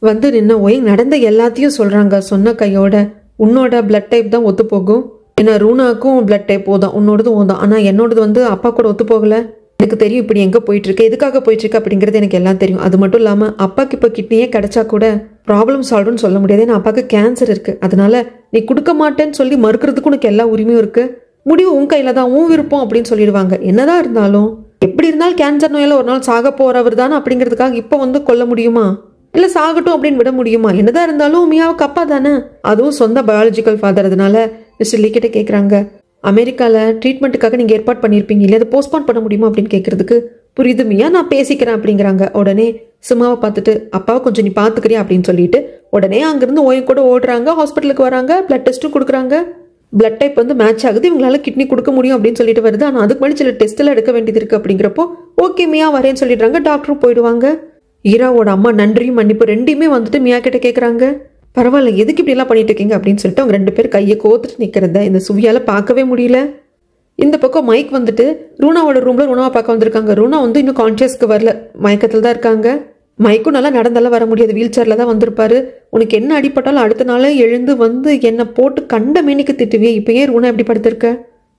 வந்து நின்ன ஓயங் நடந்த எல்லாத்தையும் சொல்றாங்க. சொன்ன கையோட உன்னோட பிளட் டைப் தான் ஒத்து போகும். ஏன்னா ரூனாக்கும் பிளட் டைப் போதும், உன்னோடது ஓதான். ஆனா என்னோடது வந்து அப்பா கூட ஒத்து போகல. எனக்கு தெரியும் இப்படி எங்க போயிட்டு இருக்கு, எதுக்காக போயிட்டு இருக்கு அப்படிங்கிறது எனக்கு எல்லாம் தெரியும். அது மட்டும் இல்லாம அப்பாக்கு இப்ப கிட்னியே கிடைச்சா கூட ப்ராப்ளம் சால்வ்னு சொல்ல முடியாது. ஏன்னா அப்பாக்கு கேன்சர் இருக்கு. அதனால நீ கொடுக்க மாட்டேன்னு சொல்லி மறுக்கிறதுக்கு உனக்கு எல்லா உரிமையும் இருக்கு. முடிவு உன் கையில தான், உன் விருப்பம் அப்படின்னு சொல்லிடுவாங்க. என்னதான் இருந்தாலும் எப்படி இருந்தாலும் கேன்சர் நோயால ஒரு நாள் சாக போறவர் தானே அப்படிங்கிறதுக்காக இப்ப வந்து கொல்ல முடியுமா, இல்ல சாகட்டும் அப்படின்னு விட முடியுமா? என்னதான் இருந்தாலும் மியாவுக்கு அப்பா தானே, அதுவும் சொந்த பயாலஜிக்கல் ஃபாதர். அதனால மிஸ்டர் லீ கிட்ட கேட்குறாங்க, அமெரிக்கால ட்ரீட்மெண்ட்டுக்காக நீங்க ஏற்பாடு பண்ணியிருப்பீங்க இல்லையா, அதை போஸ்ட்போன் பண்ண முடியுமா அப்படின்னு கேட்கறதுக்கு, புரியுது மியா நான் பேசிக்கிறேன் அப்படிங்கிறாங்க. உடனே சிம்மாவை பார்த்துட்டு அப்பாவை கொஞ்சம் நீ பார்த்துக்கிறியா அப்படின்னு சொல்லிட்டு உடனே அங்கிருந்து ஓயம் கூட ஓடுறாங்க. ஹாஸ்பிட்டலுக்கு வராங்க, பிளட் டெஸ்ட்டும் கொடுக்குறாங்க. பிளட் டைப் வந்து மேட்ச் ஆகுது, இவங்களால கிட்னி கொடுக்க முடியும் அப்படின்னு சொல்லிட்டு வருது. ஆனால் அதுக்கு முன்னாடி சில டெஸ்ட் எல்லாம் எடுக்க வேண்டியது இருக்கு. அப்படிங்கிறப்போ ஓகே மியா வரேன்னு சொல்லிடுறாங்க. டாக்டரும் போயிடுவாங்க. ஈராவோட அம்மா நன்றியும் மன்னிப்பு ரெண்டையுமே வந்துட்டு மியா கிட்ட கேட்குறாங்க. பரவாயில்ல எதுக்கு இப்படி எல்லாம் பண்ணிட்டு இருக்கீங்க அப்படின்னு சொல்லிட்டு அவங்க 2 பேர் கையை கோத்துட்டு நிற்கிறத இந்த சுவியால பார்க்கவே முடியல. இந்த பக்கம் மைக் வந்துட்டு ரூனாவோட ரூம்ல ரூனாவை பார்க்க வந்திருக்காங்க. ரூனா வந்து இன்னும் கான்சியஸ்க்கு வரல, மயக்கத்தில் தான் இருக்காங்க. மைக்கும் நல்லா நடந்தாலும் வர முடியாது, வீல் சேர்ல தான் வந்திருப்பாரு. உனக்கு என்ன அடிப்பட்டாலும் அடுத்த நாளே எழுந்து வந்து என்னை போட்டு கண்ட மேனிக்கு திட்டுவியே, இப்போ ஏன் ரூனா எப்படி படுத்திருக்க,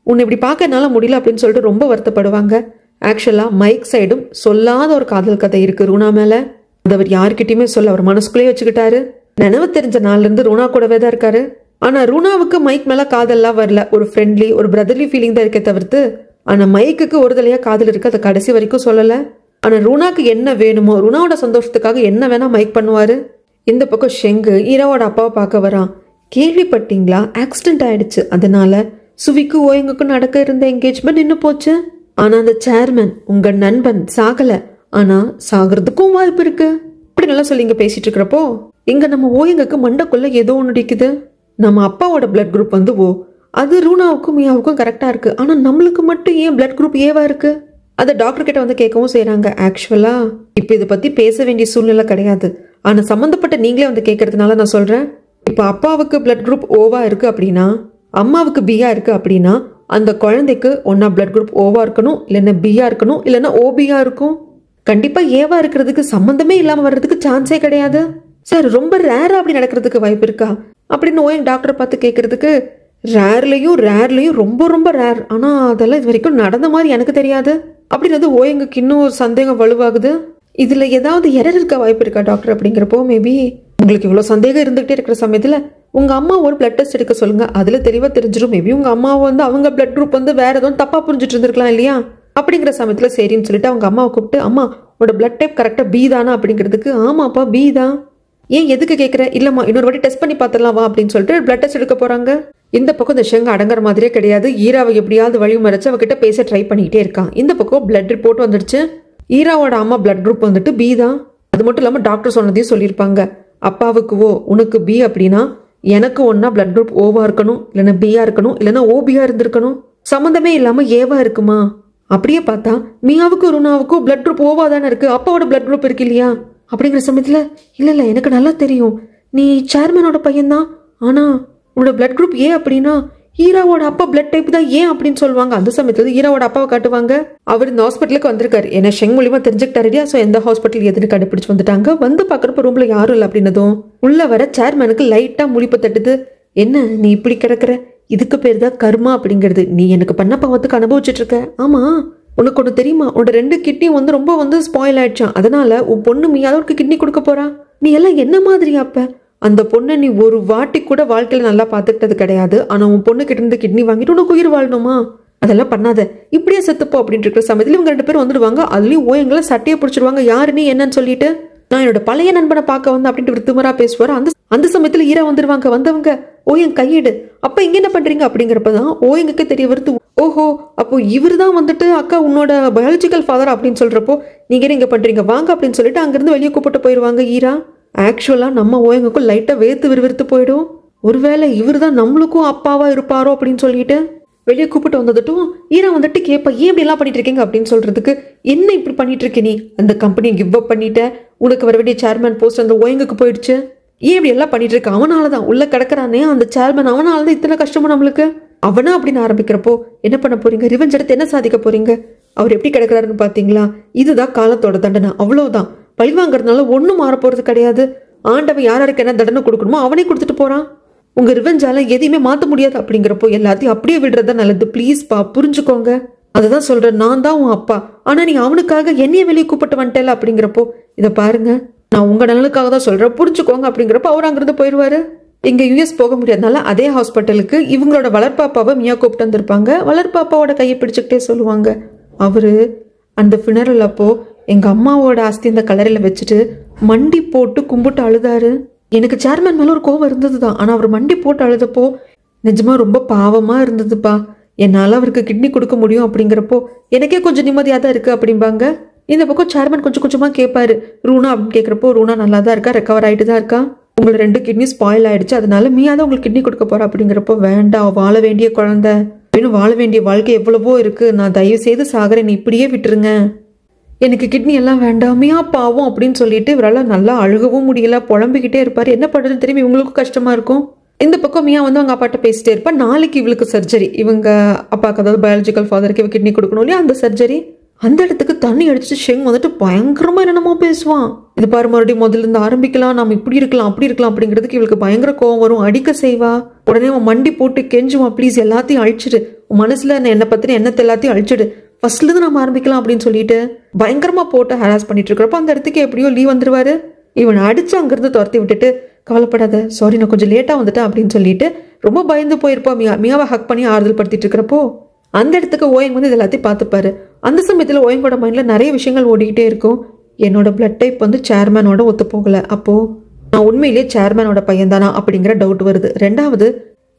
உன்னை இப்படி பார்க்க என்னால் முடியல அப்படின்னு சொல்லிட்டு ரொம்ப வருத்தப்படுவாங்க. ஆக்சுவலா மைக் சைடும் சொல்லாத ஒரு காதல் கதை இருக்கு ரூனா மேல. அது அவர் யாருக்கிட்டையுமே சொல்ல அவர் மனசுக்குள்ளேயே வச்சுக்கிட்டாரு. நினைவு தெரிஞ்ச நாள்ல இருந்து ரூனா கூடவே தான் இருக்காரு. ஆனா ரூனாவுக்கு மைக் மேல காதல்லாம் வரல, ஒரு ஃப்ரெண்ட்லி ஒரு பிரதர்லி ஃபீலிங் தான் இருக்கே தவிர்த்து. ஆனா மைக்குக்கு ஒரு தலையா காதல் இருக்கு, அதை கடைசி வரைக்கும் சொல்லல. ஆனா ரூனாக்கு என்ன வேணுமோ, ரூனாவோட சந்தோஷத்துக்காக என்ன வேணா மைக் பண்ணுவாரு. இந்த பக்கம் ஷெங்கு ஈராவோட அப்பாவை பார்க்க வரான். கேள்விப்பட்டீங்களா, ஆக்சிடென்ட் ஆயிடுச்சு, அதனால சுவிக்கு ஓயங்குக்கும் நடக்க இருந்த என்கேஜ்மெண்ட் நின்று போச்சு. ஆனா அந்த சேர்மன் உங்க நண்பன் சாகல, ஆனா சாகிறதுக்கும் வாய்ப்பு இருக்கு அப்படி நல்லா சொல்லி இங்க பேசிட்டு இருக்கிறப்போ இங்க நம்ம ஓயங்குக்கு மண்டக்குள்ள ஏதோ ஒன்று அடிக்குது. நம்ம அப்பாவோட பிளட் குரூப் வந்து ஓ, அது ரூனாவுக்கும் மியாவுக்கும் கரெக்டா இருக்கு. ஆனா நம்மளுக்கு மட்டும் ஏன் பிளட் குரூப் ஏவா இருக்கு? அதை டாக்டர் கிட்ட வந்து கேட்கவும் செய்யறாங்க. ஆக்சுவலா இப்ப இதை பத்தி பேச வேண்டிய சூழ்நிலை கிடையாது. ஆனா சம்பந்தப்பட்ட நீங்களே வந்து கேட்கறதுனால நான் சொல்றேன். இப்ப அப்பாவுக்கு பிளட் குரூப் ஓவா இருக்கு அப்படின்னா, அம்மாவுக்கு பியா இருக்கு அப்படின்னா, அந்த குழந்தைக்கு ஒன்னா பிளட் குரூப் ஓவா இருக்கணும், இல்லைன்னா பியா இருக்கணும், இல்லைன்னா ஓபியா இருக்கும். கண்டிப்பா ஏவா இருக்கிறதுக்கு சம்பந்தமே இல்லாம வர்றதுக்கு சான்ஸே கிடையாது. சார் ரொம்ப ரேரா அப்படி நடக்கிறதுக்கு வாய்ப்பு இருக்கா அப்படின்னு ஓயங் டாக்டரை பார்த்து கேட்கறதுக்கு, ரேர்லயும் ரொம்ப ரொம்ப ரேர், ஆனா அதெல்லாம் இது வரைக்கும் நடந்த மாதிரி எனக்கு தெரியாது அப்படின்றது ஓயங்குக்கு இன்னும் ஒரு சந்தேகம் வலுவாகுது. இதுல ஏதாவது எரர் இருக்க வாய்ப்பு இருக்கா டாக்டர் அப்படிங்கிறப்போ, மேபி உங்களுக்கு இவ்வளவு சந்தேகம் இருந்துகிட்டே இருக்கிற சமயத்துல உங்க அம்மா ஒரு பிளட் டெஸ்ட் எடுக்க சொல்லுங்க, அதுல தெளிவா தெரிஞ்சிடும். மேபி உங்க அம்மாவை வந்து அவங்க பிளட் குரூப் வந்து வேற எதுவும் தப்பா புரிஞ்சுட்டு இருந்திருக்கலாம் இல்லையா. அப்படிங்கிற சமயத்துல சரின்னு சொல்லிட்டு அவங்க அம்மாவை கூப்பிட்டு, அம்மா உன்னோட பிளட் டைப் கரெக்டா பி தானா அப்படிங்கிறதுக்கு, ஆமாப்பா பி தான். ஏன் எதுக்கு கேட்குற, இல்லம்மா இன்னொரு வாட்டி டெஸ்ட் பண்ணி பார்த்துடலாம் வா அப்படின்னு சொல்லிட்டு பிளட் டெஸ்ட் எடுக்க போறாங்க. இந்த பக்கம் இந்த ஷெங்க அடங்குற மாதிரியே கிடையாது. ஈராவை எப்படியாவது வழி மறைச்சு அவகிட்ட பேச ட்ரை பண்ணிக்கிட்டே இருக்கான். இந்த பக்கம் பிளட் ரிப்போர்ட் வந்துடுச்சு. ஈராவோட அம்மா பிளட் குரூப் வந்துட்டு பி தான். அது மட்டும் இல்லாம டாக்டர் சொன்னதையும் சொல்லியிருப்பாங்க. அப்பாவுக்கு ஓ உனக்கு பி அப்படின்னா எனக்கு ஒன்னா பிளட் குரூப் ஓவா இருக்கணும், இல்லைன்னா பியா இருக்கணும், இல்லைன்னா ஓபியா இருந்திருக்கணும். சம்மந்தமே இல்லாம ஏவா இருக்குமா? அப்படியே பார்த்தா மியாவுக்கும் ரூனாவுக்கும் பிளட் குரூப் ஓவா தானே இருக்கு, அப்பாவோட பிளட் குரூப் இருக்கு இல்லையா. அப்படிங்கிற சமயத்துல இல்ல எனக்கு நல்லா தெரியும் நீ சேர்மனோட பையன்தான், ஆனா உன்னோட பிளட் குரூப் ஏ அப்படின்னா ஈராவோட அப்பா பிளட் டைப் தான் ஏன் அப்படின்னு சொல்லுவாங்க. அந்த சமயத்துல ஈராவோட அப்பாவை காட்டுவாங்க. அவர் இந்த ஹாஸ்பிட்டலுக்கு வந்திருக்காரு, ஏன்னா ஷெங் மூலியமா தெரிஞ்சுக்கிட்டாருடியா. ஸோ எந்த ஹாஸ்பிட்டல் எதுன்னு கண்டுபிடிச்சு வந்துட்டாங்க. வந்து பாக்குறப்ப ரூம்ல யாரும் இல்லை அப்படின்னதும் உள்ள வர சேர்மனுக்கு லைட்டா முழிப்பு தட்டுது. என்ன நீ இப்படி கிடக்குற, இதுக்கு பேர் தான் கர்மா அப்படிங்கிறது. நீ எனக்கு பண்ண பாவத்துக்கு அனுபவிச்சுட்டு இருக்க. ஆமா உனக்கு ஒன்று தெரியுமா, உன்னோட 2 கிட்னியும் வந்து ரொம்ப வந்து ஸ்பாயில் ஆயிடுச்சான். அதனால உன் பொண்ணு மியாவுக்கு கிட்னி கொடுக்க போறா. நீ எல்லாம் என்ன மாதிரி அப்ப அந்த பொண்ணை நீ ஒரு வாட்டி கூட வாழ்க்கையில நல்லா பார்த்துக்கிட்டது கிடையாது. ஆனா உன் பொண்ணு கிட்ட இருந்து கிட்னி வாங்கிட்டு உனக்கு உயிர் வாழணுமா, அதெல்லாம் பண்ணாத, இப்படியே செத்துப்போ அப்படின்ட்டு இருக்கிற சமயத்துல இவங்க 2 பேரும் வந்துடுவாங்க. அதுலயும் ஓயங்களை சட்டையை பிடிச்சிருவாங்க. யாரு நீ என்னன்னு சொல்லிட்டு, நான் என்னோட பழைய நண்பனை பார்க்க வந்து அப்படின்ட்டு திமிரா பேசுவாரு. அந்த சமயத்துல ஈரா வந்துருவாங்க. வந்தவங்க ஓயங் கையெடு, அப்ப இங்க என்ன பண்றீங்க அப்படிங்கிறப்பதான் ஓயங்குக்கு தெரிய வருது. ஓஹோ அப்போ இவர் தான் வந்துட்டு அக்கா உன்னோட பயாலஜிக்கல் ஃபாதர் அப்படின்னு சொல்றப்போ நீங்க இங்க பண்றீங்க வாங்க அப்படின்னு சொல்லிட்டு அங்கிருந்து வெளியே கூப்பிட்டு போயிடுவாங்க ஈரா. ஆக்சுவலா நம்ம ஓயங்குக்கும் லைட்டா வேர்த்து விறுவிறுத்து போயிடும். ஒருவேளை இவர் தான் நம்மளுக்கும் அப்பாவா இருப்பாரோ அப்படின்னு சொல்லிட்டு வெளியே கூப்பிட்டு வந்ததுட்டும் ஈரா வந்துட்டு கேட்பா, ஏன் இப்படி எல்லாம் பண்ணிட்டு இருக்கீங்க அப்படின்னு சொல்றதுக்கு, என்ன இப்படி பண்ணிட்டு இருக்க நீ, அந்த கம்பெனியை கிவ் அப் பண்ணிட்ட, உனக்கு வர வேண்டிய சேர்மேன் போஸ்ட் அந்த ஓயங்குக்கு போயிடுச்சு, ஏன் இப்படி எல்லாம் பண்ணிட்டு இருக்க, அவனாலதான் உள்ள கிடக்குறானே அந்த சேர்மேன், அவனாலதான் இத்தனை கஷ்டமும் நம்மளுக்கு, அவனா அப்படின்னு ஆரம்பிக்கிறப்போ என்ன பண்ண போறீங்க, ரிவெஞ்ச் எடுத்து என்ன சாதிக்க போறீங்க, அவர் எப்படி கிடக்குறாருன்னு பாத்தீங்களா, இதுதான் காலத்தோட தண்டனை, அவ்வளவுதான், பழி வாங்குறதுனால ஒன்றும் மாற போறது கிடையாது, ஆண்டவன் யாருக்கு என்ன தண்டனை கொடுக்கணுமோ அவனே கொடுத்துட்டு போறான். உங்க ரிவெஞ்சால எதையுமே மாற்ற முடியாது அப்படிங்கிறப்போ எல்லாத்தையும் அப்படியே விடுறதா நல்லது. ப்ளீஸ்ப்பா புரிஞ்சுக்கோங்க. அதுதான் சொல்றேன், நான் தான் உன் அப்பா, ஆனா நீ அவனுக்காக என்னைய வெளியே கூப்பிட்டு வந்துட்டேல அப்படிங்கிறப்போ இதை பாருங்க, நான் உங்க நலனுக்காக தான் சொல்றேன், புரிஞ்சுக்கோங்க அப்படிங்கிறப்ப அவர் அங்கிருந்து போயிடுவாரு. இங்க யூஎஸ் போக முடியாதனால அதே ஹாஸ்பிட்டலுக்கு இவங்களோட வளர்ப்பாப்பாவை மியா கூப்பிட்டு வந்திருப்பாங்க. வளர்ப்பாப்பாவோட கையை பிடிச்சுக்கிட்டே சொல்லுவாங்க, அவரு அந்த ஃபினரல் அப்போ எங்க அம்மாவோட ஆஸ்தி இந்த கலரில் வச்சுட்டு மண்டி போட்டு கும்பிட்டு அழுதாரு. எனக்கு சேர்மேன் மேல ஒரு கோவம் இருந்தது தான், ஆனா அவர் மண்டி போட்டு அழுதப்போ நிஜமா ரொம்ப பாவமா இருந்ததுப்பா. என்னால அவருக்கு கிட்னி கொடுக்க முடியும் அப்படிங்கிறப்போ எனக்கே கொஞ்சம் நிம்மதியாக தான் இருக்கு அப்படிம்பாங்க. இந்த பக்கம் சேர்மன் கொஞ்சம் கொஞ்சமா கேட்பாரு, ரூனா அப்படின்னு கேட்குறப்போ ரூனா நல்லா தான் இருக்கா, ரெக்கவர் ஆகிட்டு தான் இருக்கா, உங்களுக்கு 2 கிட்னி ஸ்பாயில் ஆயிடுச்சு, அதனால மீயா தான் உங்களுக்கு கிட்னி கொடுக்க போறா அப்படிங்கிறப்போ வேண்டாம், வாழ வேண்டிய குழந்தை இன்னும் வாழ வேண்டிய வாழ்க்கை எவ்வளவோ இருக்கு, நான் தயவு செய்து சாகரேன், இப்படியே விட்டுருங்க, எனக்கு கிட்னி எல்லாம் வேண்டாமையா பாவம் அப்படின்னு சொல்லிட்டு இவரால் நல்லா அழுகவும் முடியல, புலம்பிக்கிட்டே இருப்பாரு. என்ன பண்றதுன்னு தெரியும், இவங்களுக்கும் கஷ்டமா இருக்கும். இந்த பக்கம் மியா வந்து அவங்க அப்பாட்ட பேசிட்டே இருப்பா. நாளைக்கு இவளுக்கு சர்ஜரி, இவங்க அப்பாவுக்கு அதாவது பயாலஜிக்கல் ஃபாதருக்கு இவ கிட்னி கொடுக்கணும் இல்லையா, அந்த சர்ஜரி. அந்த இடத்துக்கு தண்ணி அடிச்சுட்டு ஷெங் வந்துட்டு பயங்கரமா என்னமோ பேசுவான். இது பாரு, மறுபடியும் முதல்ல இருந்து ஆரம்பிக்கலாம், நம்ம இப்படி இருக்கலாம் அப்படி இருக்கலாம் அப்படிங்கிறதுக்கு இவளுக்கு பயங்கர கோவம் வரும், அடிக்க செய்வா. உடனே அவன் மண்டி போட்டு கெஞ்சுவான், ப்ளீஸ் எல்லாத்தையும் அழிச்சிடு, உன் மனசுல என்னை பத்தின எண்ணத்தை எல்லாத்தையும் அழிச்சிடு, ஃபர்ஸ்ட்ல இருந்து நம்ம ஆரம்பிக்கலாம் அப்படின்னு சொல்லிட்டு பயங்கரமா போட்டு ஹராஸ் பண்ணிட்டு இருக்கிறப்ப அந்த இடத்துக்கு எப்படியோ லீவ் வந்துருவாரு. இவனை அடிச்சு அங்கிருந்து துரத்தி விட்டுட்டு, கவலைப்படாத, சாரி நான் கொஞ்சம் லேட்டா வந்துட்டேன் அப்படின்னு சொல்லிட்டு ரொம்ப பயந்து போயிருப்பா. மியாவை ஹக் பண்ணி ஆறுதல் படுத்திட்டு இருக்கிறப்போ அந்த இடத்துக்கு ஓயங் வந்து இது எல்லாத்தையும் பார்த்துப்பாரு. அந்த சமயத்தில் ஓயங்கோட மைண்ட்ல நிறைய விஷயங்கள் ஓடிக்கிட்டே இருக்கும். என்னோட பிளட் டைப் வந்து சேர்மேனோட ஒத்து போகல, அப்போ நான் உண்மையிலேயே சேர்மேனோட பையன் தானா அப்படிங்கிற டவுட் வருது. ரெண்டாவது,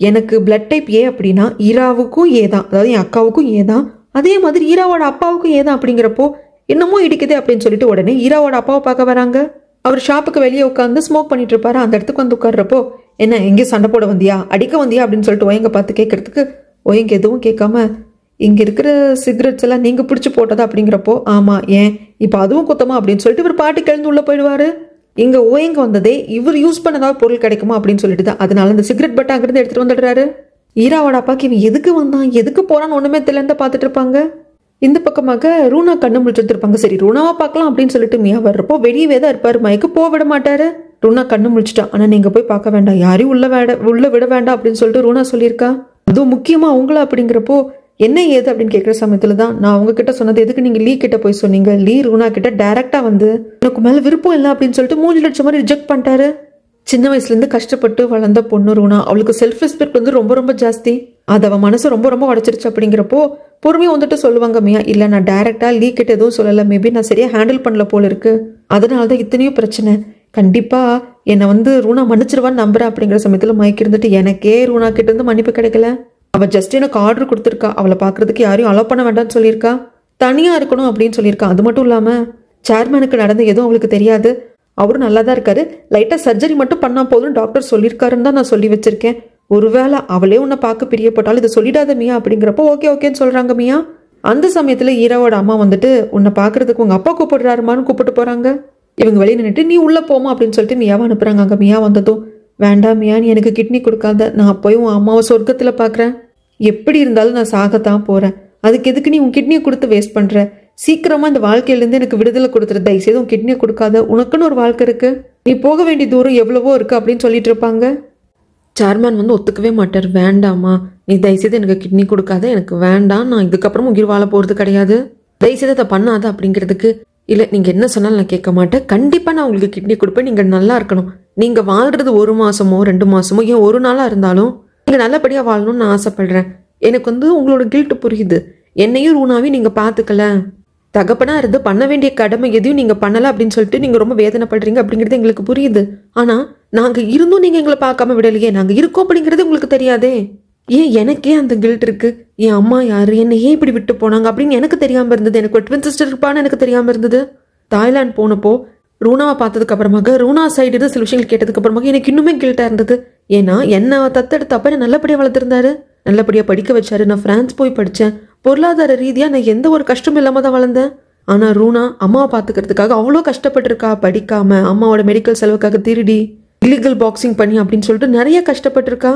எனக்கு பிளட் டைப் ஏ அப்படின்னா ஈராவுக்கும் ஏ தான், அதாவது என் அக்காவுக்கும் ஏ தான், அதே மாதிரி ஈராவோட அப்பாவுக்கும் ஏ தான் அப்படிங்கிறப்போ என்னமோ இடிக்குது அப்படின்னு சொல்லிட்டு உடனே ஈராவோட அப்பாவை பார்க்க வராங்க. அவர் ஷாப்புக்கு வெளியே உட்காந்து ஸ்மோக் பண்ணிட்டு இருப்பாரு. அந்த இடத்துக்கு வந்து உட்கார்றப்போ என்ன எங்கேயும் சண்டை போட வந்தியா, அடிக்க வந்தியா அப்படின்னு சொல்லிட்டு ஒயங்க பார்த்து கேட்கறதுக்கு ஒயங்க எதுவும் கேட்காம, இங்க இருக்கிற சிகரெட்ஸ் எல்லாம் நீங்க பிடிச்சி போட்டதா அப்படிங்கிறப்போ ஆமா, ஏன் இப்போ அதுவும் குத்தமா அப்படின்னு சொல்லிட்டு இவர் பாட்டு கிளந்து உள்ள போயிடுவாரு. இங்க ஓயங்க வந்ததே இவர் யூஸ் பண்ணதாவது பொருள் கிடைக்குமா அப்படின்னு சொல்லிட்டு தான், அதனால இந்த சிகரெட் பட்டை அங்கிருந்து எடுத்துட்டு வந்துடுறாரு. ஈராவோட அப்பாக்கு இவன் எதுக்கு வந்தான் எதுக்கு போறான்னு ஒண்ணுமே தெரியல பார்த்துட்டு இருப்பாங்க. இந்த பக்கமாக ரூனா கண்ணு முழிச்சுட்டு இருப்பாங்க. சரி ரூனாவா பார்க்கலாம் அப்படின்னு சொல்லிட்டு மியா வர்றப்போ வெளியவே தான் இருப்பாரு, மைக்கு போக விட மாட்டாரு. ரூனா கண்ணு முழிச்சிட்டா, ஆனா நீங்க போய் பார்க்க வேண்டாம், யாரையும் உள்ள விட வேண்டாம் அப்படின்னு சொல்லிட்டு ரூனா சொல்லியிருக்கா. அதுவும் முக்கியமா அவங்கள அப்படிங்கிறப்போ என்ன ஏது அப்படின்னு கேட்குற சமயத்துல தான் நான் உங்ககிட்ட சொன்னது, எதுக்கு நீங்க லீ கிட்ட போய் சொன்னீங்க, லீ ரூனா கிட்ட டைரக்டா வந்து எனக்கு மேல விருப்பம் இல்லை அப்படின்னு சொல்லிட்டு 3 லட்சம் மாதிரி ரிஜெக்ட் பண்ணிட்டாரு. சின்ன வயசுல இருந்து கஷ்டப்பட்டு வளர்ந்த பொண்ணு ரூனா, அவளுக்கு செல்ஃப் ரெஸ்பெக்ட் வந்து ரொம்ப ரொம்ப ஜாஸ்தி, அது அவன் மனசு ரொம்ப ரொம்ப உடச்சிருச்சு. அப்படிங்கிறப்போ பொறுமையா வந்துட்டு சொல்லுவாங்க மியா, இல்ல நான் டைரக்டா லீ கிட்ட எதுவும் சொல்லல, மேபி நான் சரியா ஹேண்டில் பண்ணல போல இருக்கு, அதனாலதான் இத்தனையும் பிரச்சனை, கண்டிப்பா என்னை வந்து ரூனா மன்னிச்சிருவான்னு நம்புறேன் அப்படிங்கிற சமயத்துல மைக்கு இருந்துட்டு, எனக்கே ரூனா கிட்ட இருந்து மன்னிப்பு கிடைக்கல, அவ ஜஸ்ட் எனக்கு ஆர்டர் கொடுத்துருக்கா, அவளை பாக்குறதுக்கு யாரையும் அலோவ் பண்ண வேண்டாம்னு சொல்லியிருக்கா, தனியா இருக்கணும் அப்படின்னு சொல்லியிருக்கா. அது மட்டும் இல்லாம சேர்மேனுக்கு நடந்த எதுவும் அவளுக்கு தெரியாது, அவரும் நல்லா தான் இருக்காரு, லைட்டா சர்ஜரி மட்டும் பண்ணா போதும் டாக்டர் சொல்லியிருக்காருன்னு தான் நான் சொல்லி வச்சிருக்கேன், ஒருவேளை அவளே உன்னை பார்க்க பிரியப்பட்டாலும் இதை சொல்லிடாத மியா அப்படிங்கிறப்போ ஓகே ஓகேன்னு சொல்றாங்க மியா. அந்த சமயத்துல ஈராவோட அம்மா வந்துட்டு உன்னை பாக்குறதுக்கு உங்க அப்பா கூப்பிடுறாருமான்னு கூப்பிட்டு போறாங்க. இவங்க வெளியே நின்றுட்டு நீ உள்ள போமா அப்படின்னு சொல்லிட்டு மியாவை அனுப்புறாங்க. அங்க மியா வந்ததும், வேண்டாம் மியா நீ எனக்கு கிட்னி கொடுக்காத, நான் போய் உன் அம்மாவை சொர்க்கத்துல பாக்குறேன், எப்படி இருந்தாலும் நான் சாகத்தான் போறேன், அதுக்கு எதுக்கு நீ உன் கிட்னியை கொடுத்து வேஸ்ட் பண்ற, சீக்கிரமா இந்த வாழ்க்கையிலேருந்து எனக்கு விடுதலை கொடுத்துரு, தயவுசெய்து உன் கிட்னியை கொடுக்காத, உனக்குன்னு ஒரு வாழ்க்கை இருக்கு, நீ போக வேண்டிய தூரம் எவ்வளவோ இருக்கு அப்படின்னு சொல்லிட்டு இருப்பாங்க. சேர்மேன் வந்து ஒத்துக்கவே மாட்டார், வேண்டாமா நீ தயவுசெய்து எனக்கு கிட்னி கொடுக்காத, எனக்கு வேண்டாம், நான் இதுக்கப்புறம் உயிர் வாழ போறது கிடையாது, தயவுசெய்து அதை பண்ணாத அப்படிங்கிறதுக்கு, இல்லை நீங்க என்ன சொன்னாலும் நான் கேட்க மாட்டேன், கண்டிப்பா நான் உங்களுக்கு கிட்னி கொடுப்பேன், நீங்க நல்லா இருக்கணும், நீங்க வாழ்றது 1 மாசமோ 2 மாசமோ ஏன் 1 நாளா இருந்தாலும் நீங்க நல்லபடியா வாழணும்னு நான் ஆசைப்படுறேன், எனக்கு வந்து உங்களோட கில்ட் புரியுது, என்னையும் ரூனாவையும் நீங்க பாத்துக்கல, தகப்பனா இருந்து பண்ண வேண்டிய கடமை எதையும் நீங்க பண்ணல அப்படின்னு சொல்லிட்டு நீங்க ரொம்ப வேதனைப்படுறீங்க அப்படிங்கிறது எங்களுக்கு புரியுது, ஆனா நாங்க இருந்தும் நீங்க எங்களை பார்க்காம விடலையே, நாங்க இருக்கோம் அப்படிங்கிறது உங்களுக்கு தெரியாதே, ஏன் எனக்கே அந்த கில்ட் இருக்கு, என் அம்மா யாரு, என்னை ஏன் இப்படி விட்டு போனாங்க அப்படின்னு எனக்கு தெரியாம இருந்தது, எனக்கு ஒரு ட்வின் சிஸ்டர் இருப்பான்னு எனக்கு தெரியாம இருந்தது. தாய்லாந்து போனப்போ ரூனாவை பார்த்ததுக்கு அப்புறமாக ரூனா சைடு சில விஷயங்கள் கேட்டதுக்கு அப்புறமாக எனக்கு இன்னுமே கில்ட்டா இருந்தது, ஏன்னா என்ன தத்தெடுத்த அப்ப நல்லபடியா வளர்த்திருந்தாரு, நல்லபடியா படிக்க வச்சாரு, நான் பிரான்ஸ் போய் படிச்சேன், பொருளாதார ரீதியா நான் எந்த ஒரு கஷ்டமும் இல்லாம தான் வளர்ந்தேன், ஆனா ரூனா அம்மாவை பாத்துக்கிறதுக்காக அவ்வளோ கஷ்டப்பட்டிருக்கா, படிக்காம அம்மாவோட மெடிக்கல் செலவுக்காக திருடி இல்லீகல் பாக்ஸிங் பண்ணி அப்படின்னு சொல்லிட்டு நிறைய கஷ்டப்பட்டிருக்கா,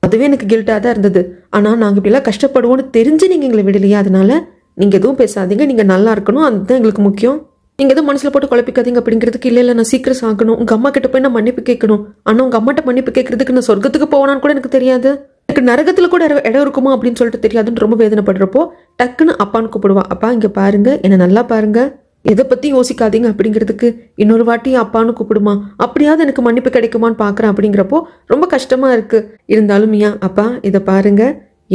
அதுவே எனக்கு கில்ட்டா தான் இருந்தது, ஆனா நாங்க இப்படி எல்லாம் கஷ்டப்படுவோம்னு தெரிஞ்சு நீங்க எங்களை விடலையா, அதனால நீங்க எதுவும் பேசாதீங்க, நீங்க நல்லா இருக்கணும், அதுதான் எங்களுக்கு முக்கியம், நீங்க எதுவும் மனசுல போட்டு குழப்பிக்காதீங்க அப்படிங்கிறதுக்கு இல்ல நான் சீக்கிரம் சாகணும், உங்க அம்மா கிட்ட போய் நான் மன்னிப்பு கேட்கணும். ஆனா உங்க அம்மாட்ட மன்னிப்பு கேட்கறதுக்கு நான் சொர்க்கத்துக்கு போவானான்னு கூட எனக்கு தெரியாது, எனக்கு நரகத்துல கூட இடம் இருக்குமா அப்படின்னு சொல்லிட்டு தெரியாதுன்னு ரொம்ப வேதனைப்படுறப்போ டக்குன்னு அப்பான்னு கூப்பிடுவா. அப்பா இங்க பாருங்க, என்ன நல்லா பாருங்க, எதை பத்தி யோசிக்காதீங்க அப்படிங்கிறதுக்கு இன்னொரு வாட்டி அப்பான்னு கூப்பிடுமா, அப்படியாவது எனக்கு மன்னிப்பு கிடைக்குமான்னு பாக்குறேன் அப்படிங்கிறப்போ ரொம்ப கஷ்டமா இருக்கு. இருந்தாலும் மியா அப்பா இதை பாருங்க,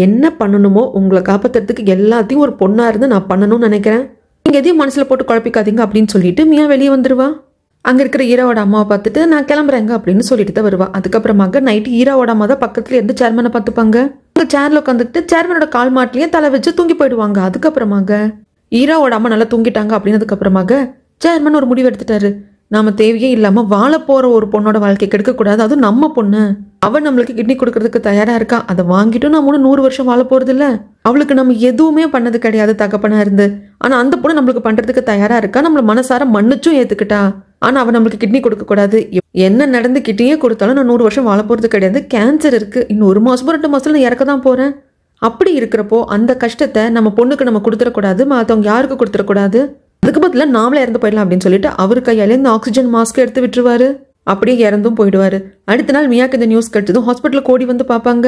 என்ன பண்ணணுமோ உங்களை காப்பாத்துறதுக்கு எல்லாத்தையும் ஒரு பொண்ணா இருந்து நான் பண்ணணும்னு நினைக்கிறேன், நீங்க எதையும் மனசுல போட்டு குழப்பிக்காதீங்க அப்படின்னு சொல்லிட்டு மியா வெளியே வந்துருவா. அங்க இருக்கிற ஈராவோட அம்மாவை பார்த்துட்டு நான் கிளம்புறேங்க அப்படின்னு சொல்லிட்டு தான் வருவா. அதுக்கப்புறமாக நைட்டு ஈராவோட அம்மா தான் பக்கத்துல இருந்து சேர்மனை பார்த்துப்பாங்க. சேர்ல உட்காந்துட்டு சேர்மனோட கால் மாட்டிலேயே தலை வச்சு தூங்கி போயிடுவாங்க. அதுக்கப்புறமாக ஈராவோட அம்மா நல்லா தூங்கிட்டாங்க அப்படின்னதுக்கு அப்புறமாக சேர்மன் ஒரு முடிவு எடுத்துட்டாரு. நாம தேவையே இல்லாம வாழ போற ஒரு பொண்ணோட வாழ்க்கை கெடுக்க கூடாது, அதுவும் நம்ம பொண்ணு, அவன் நம்மளுக்கு கிட்னி கொடுக்கறதுக்கு தயாரா இருக்கா, அதை வாங்கிட்டும் நம்ம 100 வருஷம் வாழ போறது இல்ல, அவளுக்கு நம்ம எதுவுமே பண்ணது கிடையாது தகப்பனா இருந்து, ஆனா அந்த பொண்ணு நம்மளுக்கு பண்றதுக்கு தயாரா இருக்கா, நம்மள மனசார மன்னிச்சும் ஏத்துக்கிட்டா, ஆனா அவன் நம்மளுக்கு கிட்னி கொடுக்க கூடாது, என்ன நடந்து கிட்னியே கொடுத்தாலும் நான் 100 வருஷம் வாழ போறது கிடையாது, கேன்சர் இருக்கு, இன்னும் 1 மாசமோ 2 மாசத்துல நான் இறக்க தான் போறேன். அப்படி இருக்கிறப்போ அந்த கஷ்டத்தை நம்ம பொண்ணுக்கு நம்ம கொடுத்துடக்கூடாது, மற்றவங்க யாருக்கு கொடுத்துடக்கூடாது, அதுக்கு பதிலா நாமளே இறந்து போயிடலாம் அப்படின்னு சொல்லிட்டு அவர் கையாலே இந்த ஆக்சிஜன் மாஸ்க் எடுத்து விட்டுருவாரு. அப்படியே இறந்தும் போயிடுவாரு. அடுத்த நாள் மியாக்கு இந்த நியூஸ் கிடைச்சதும் ஹாஸ்பிட்டலுக்கு ஓடி வந்து பார்ப்பாங்க.